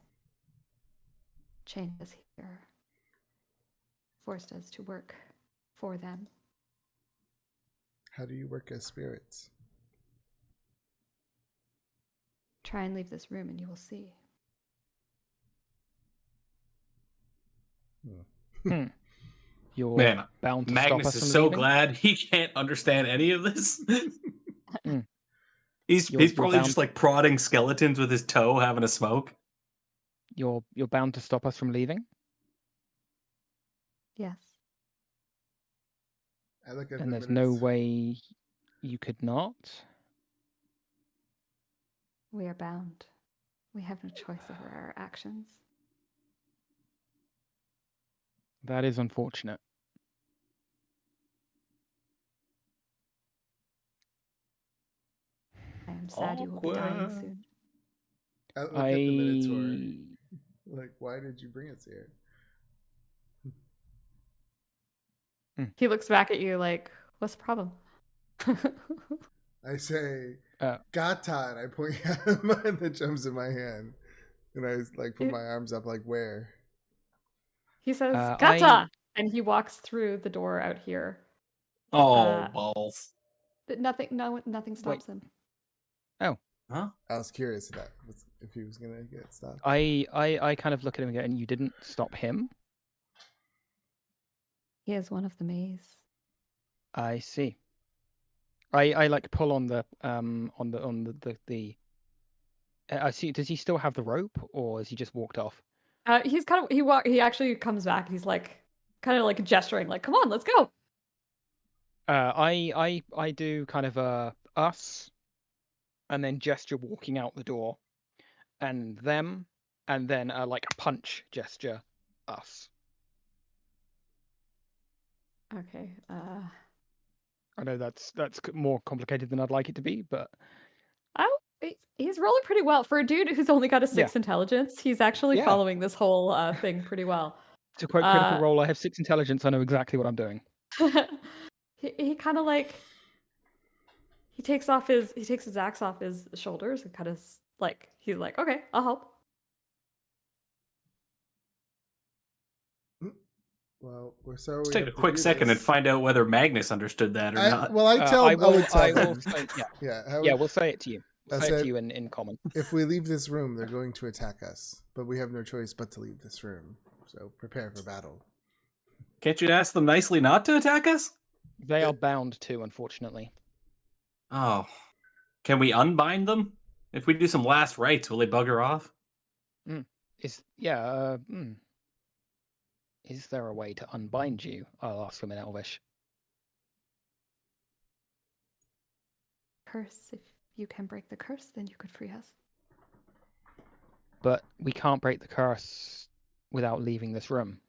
Chained us here. Forced us to work for them. How do you work as spirits? Try and leave this room and you will see. You're Man, bound to Magnus stop us is from so leaving? glad he can't understand any of this. Mm. He's You're probably bound- just like prodding skeletons with his toe, having a smoke. You're bound to stop us from leaving? Yes. I look at And them there's no it's- way you could not? We are bound. We have no choice over our actions. That is unfortunate. I am sad you will be dying Awkward. soon. I look at the Minotaur. I Like, why did you bring us here? He looks back at you like, what's the problem? I say, Uh, Gata, and I point at him and it jumps in my hand. And I like put It- my arms up like, where? He says, I- Gata! And he walks through the door out here. Oh, balls. But nothing stops him. Huh? I was curious if he was going to get stopped. I kind of look at him again, and you didn't stop him? He is one of the maze. I see. I like pull on the I see. Does he still have the rope, or has he just walked off? He's kind of he actually comes back. He's like kind of like gesturing, like, "Come on, let's go." I do kind of us, and then gesture walking out the door, and them, and then like a punch gesture, us. Okay. I know that's more complicated than I'd like it to be, but He's rolling pretty well for a dude who's only got a 6 intelligence. He's actually Yeah. following this whole thing pretty well. to quote Critical Uh, Role, I have 6 intelligence. I know exactly what I'm doing. he kind of like he takes his axe off his shoulders and kind of like he's like, okay, I'll help. Well, we're sorry. Let's we take a have to quick do second and this. find out whether Magnus understood that or not. Well, I tell. I I will. would tell I will them. say, yeah, Yeah. yeah. We'll say it to you. We'll I say it said- to you in common. If we leave this room, they're going to attack us. But we have no choice but to leave this room. So prepare for battle. Can't you ask them nicely not to attack us? They are bound to, unfortunately. Oh. Can we unbind them? If we do some last rites, will they bugger off? Is there a way to unbind you? I'll ask them in Elvish. Curse. If you can break the curse, then you could free us. But we can't break the curse without leaving this room.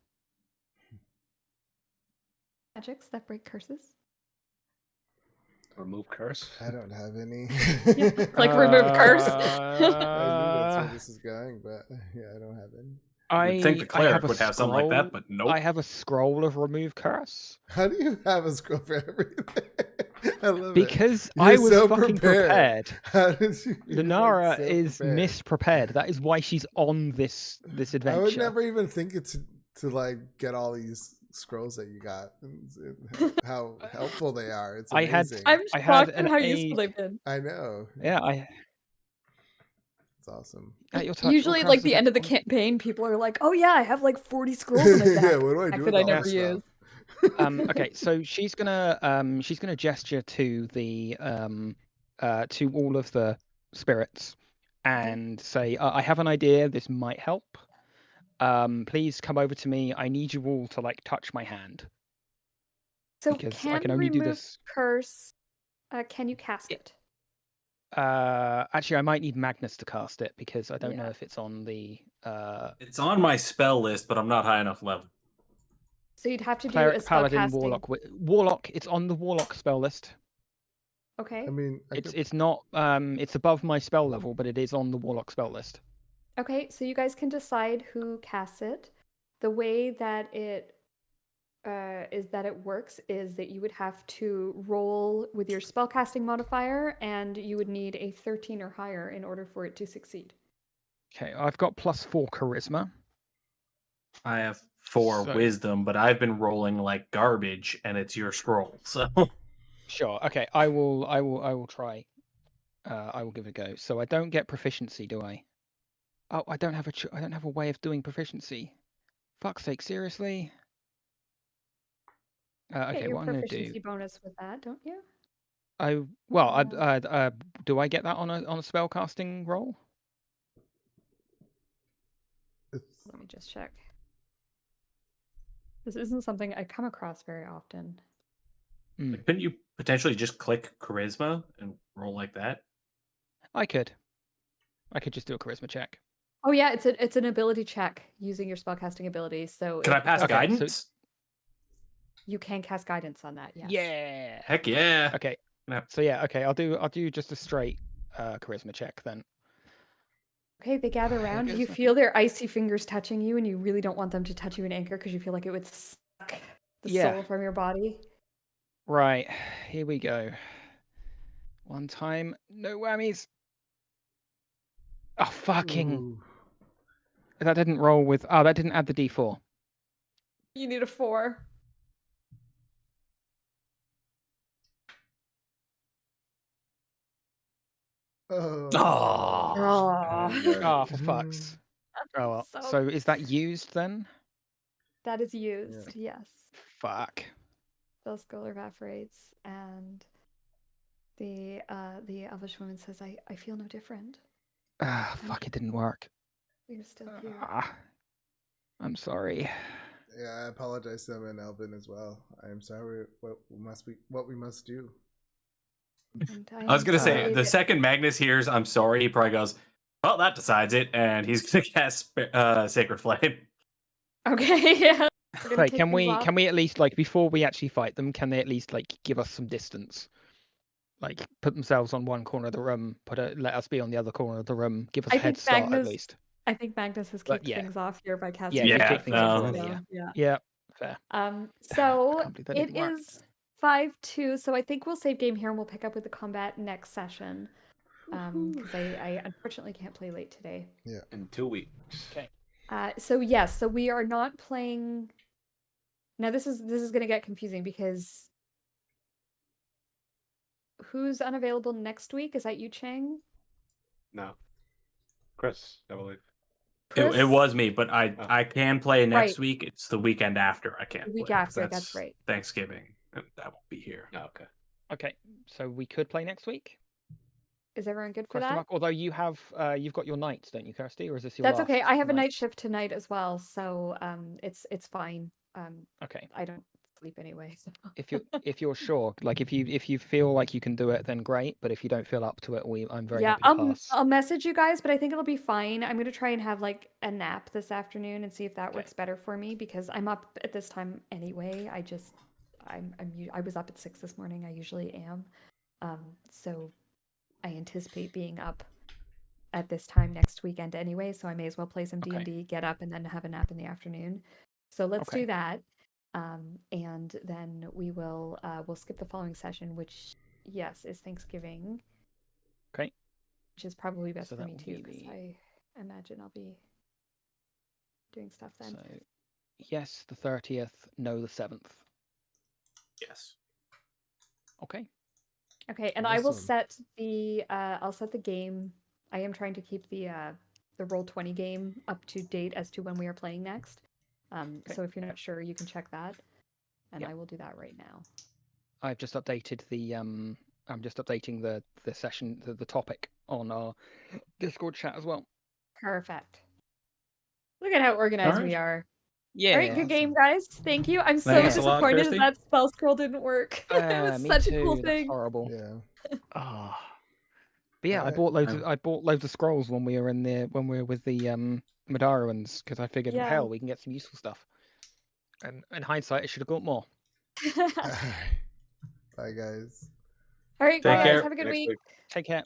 Magics that break curses. Remove curse. I don't have any. Like remove curse. I knew that's Uh, where this is going, but yeah, I don't have any. You'd think the I have cleric a would have something like that, scroll- but nope. I have a scroll of remove curse How do you have a scroll for everything? I love it. because You're I was so fucking prepared. How did you? you're, Lunara so is prepared. misprepared. That is why she's on this adventure. I would never even think it to like get all these scrolls that you got and how helpful they are. It's I had- amazing. I'm I had shocked at an how aid- useful they've been. I know. Yeah, It's awesome. at your touch, all Usually, curses like the end of the effects campaign, people are like, "Oh yeah, I have like 40 scrolls in my yeah, back." what do I Back do that with I all never this use. stuff? Okay, so she's gonna gesture to the to all of the spirits and say, I have an idea. This might help. Please come over to me. I need you all to like touch my hand So because can I can only do remove this. curse? Can you cast it? Actually, I might need Magnus to cast it because I don't know Yeah. if it's on the It's on my spell list, but I'm not high enough level. So you'd have to do cleric, a spell paladin, casting. warlock. Warlock. It's on the warlock spell list. Okay. I mean, It's not it's above my spell level, but it is on the warlock spell list. Okay, so you guys can decide who casts it. The way that it works is that you would have to roll with your spellcasting modifier, and you would need a 13 or higher in order for it to succeed. Okay, I've got +4 charisma. I have 4 So- wisdom, but I've been rolling like garbage, and it's your scroll. So Sure. Okay, I will try. I will give it a go. So I don't get proficiency, do I? Oh, I don't have I don't have a way of doing proficiency. Fuck's sake, seriously? Get Okay, your what I'm going to proficiency do? bonus with that, don't you? Do I get that on a spell casting roll? Let me just check. This isn't something I come across very often. couldn't you potentially just click charisma and roll like that? I could just do a charisma check. Oh yeah, it's an ability check using your spellcasting ability. So Can I pass Okay, so- guidance? you can cast guidance on that. Yes. Yeah. Heck yeah. Okay. Yeah. So yeah, okay, I'll do just a straight charisma check then. Okay, they gather around. guess You I feel their icy fingers touching you, and you really don't want them to touch you in Anchor because you feel like it would suck the Yeah. soul from your body. Right, here we go. One time, no whammies. Oh, fucking. Ooh. That didn't roll with. Oh, that didn't add the d4. You need a 4. Oh. Oh, for fucks. Oh, well. So- So is that used then? That is used, yes. Fuck. Spell scroll evaporates, and the elvish woman says, I feel no different. Ah, fuck, it didn't work. You're still here. Ah, I'm sorry. Yeah, I apologize to them and Elvin as well. I am sorry. What we must do. And I was gonna am say sorry the that- second Magnus hears "I'm sorry," he probably goes, "Well, that decides it," and he's gonna cast Sacred Flame. Okay, yeah. We're gonna Wait, kick can things off. we at least like before we actually fight them? Can they at least like give us some distance? Like put themselves on one corner of the room, let us be on the other corner of the room, give us I a head think start at Magnus- least. I think Magnus has But kicked yeah. things off here by casting. Yeah, he Yeah, kicked things no. off already. Yeah. Yeah, fair. So can't believe that it didn't work. is 5-2. So I think we'll save game here and we'll pick up with the combat next session. Because I unfortunately can't play late today. In 2 weeks. So yes, so we are not playing. Now this is going to get confusing because who's unavailable next week? Is that you, Chang? No. Chris, I believe. Chris? It was me, but I can play next Right. week. It's the weekend after I can't The week play. 'cause after, that's right. Thanksgiving, and I won't be here. Oh, okay. Okay, so we could play next week. Is everyone good for Question that? mark. Although you have you've got your nights, don't you, Kirsty? Or is this your That's last okay. I have a night? night shift tonight as well, so it's fine. Okay. I don't sleep anyway. So. If you're sure, like if you feel like you can do it, then great. But if you don't feel up to it, I'm very Yeah, happy to pass. I'll message you guys, but I think it'll be fine. I'm gonna try and have like a nap this afternoon and see if that Okay. works better for me because I'm up at this time anyway. I was up at 6 this morning. I usually am. So I anticipate being up at this time next weekend anyway, so I may as well play some Okay. D&D, get up, and then have a nap in the afternoon. So let's Okay. do that, and then we'll skip the following session, which yes is Thanksgiving. Okay. Which is probably best So for that me will too, be because the- I imagine I'll be doing stuff then. So yes, the 30th. No, the 7th. Yes. Okay. Okay, and I will Awesome. set the I'll set the game. I am trying to keep the Roll20 game up to date as to when we are playing next. Okay. So if you're not sure, you can check that, and Yep. I will do that right now. I've just updated the I'm just updating the session, the topic on our Discord chat as well. Perfect. Look at how organized we Alright. are. Yeah. All right, good game, Awesome. guys. Thank you. I'm so Thanks a lot, disappointed Kirsty. that spell scroll didn't work. It was Me such too. a cool That's thing. horrible. Yeah. Ah. But yeah, I Alright. bought loads. Um, I bought loads of scrolls when we were with the Madaruans, because I figured, Yeah. hell, we can get some useful stuff. And in hindsight, I should have got more. Bye, guys. All right, Take guys. care. Have a good Next week. week. Take care.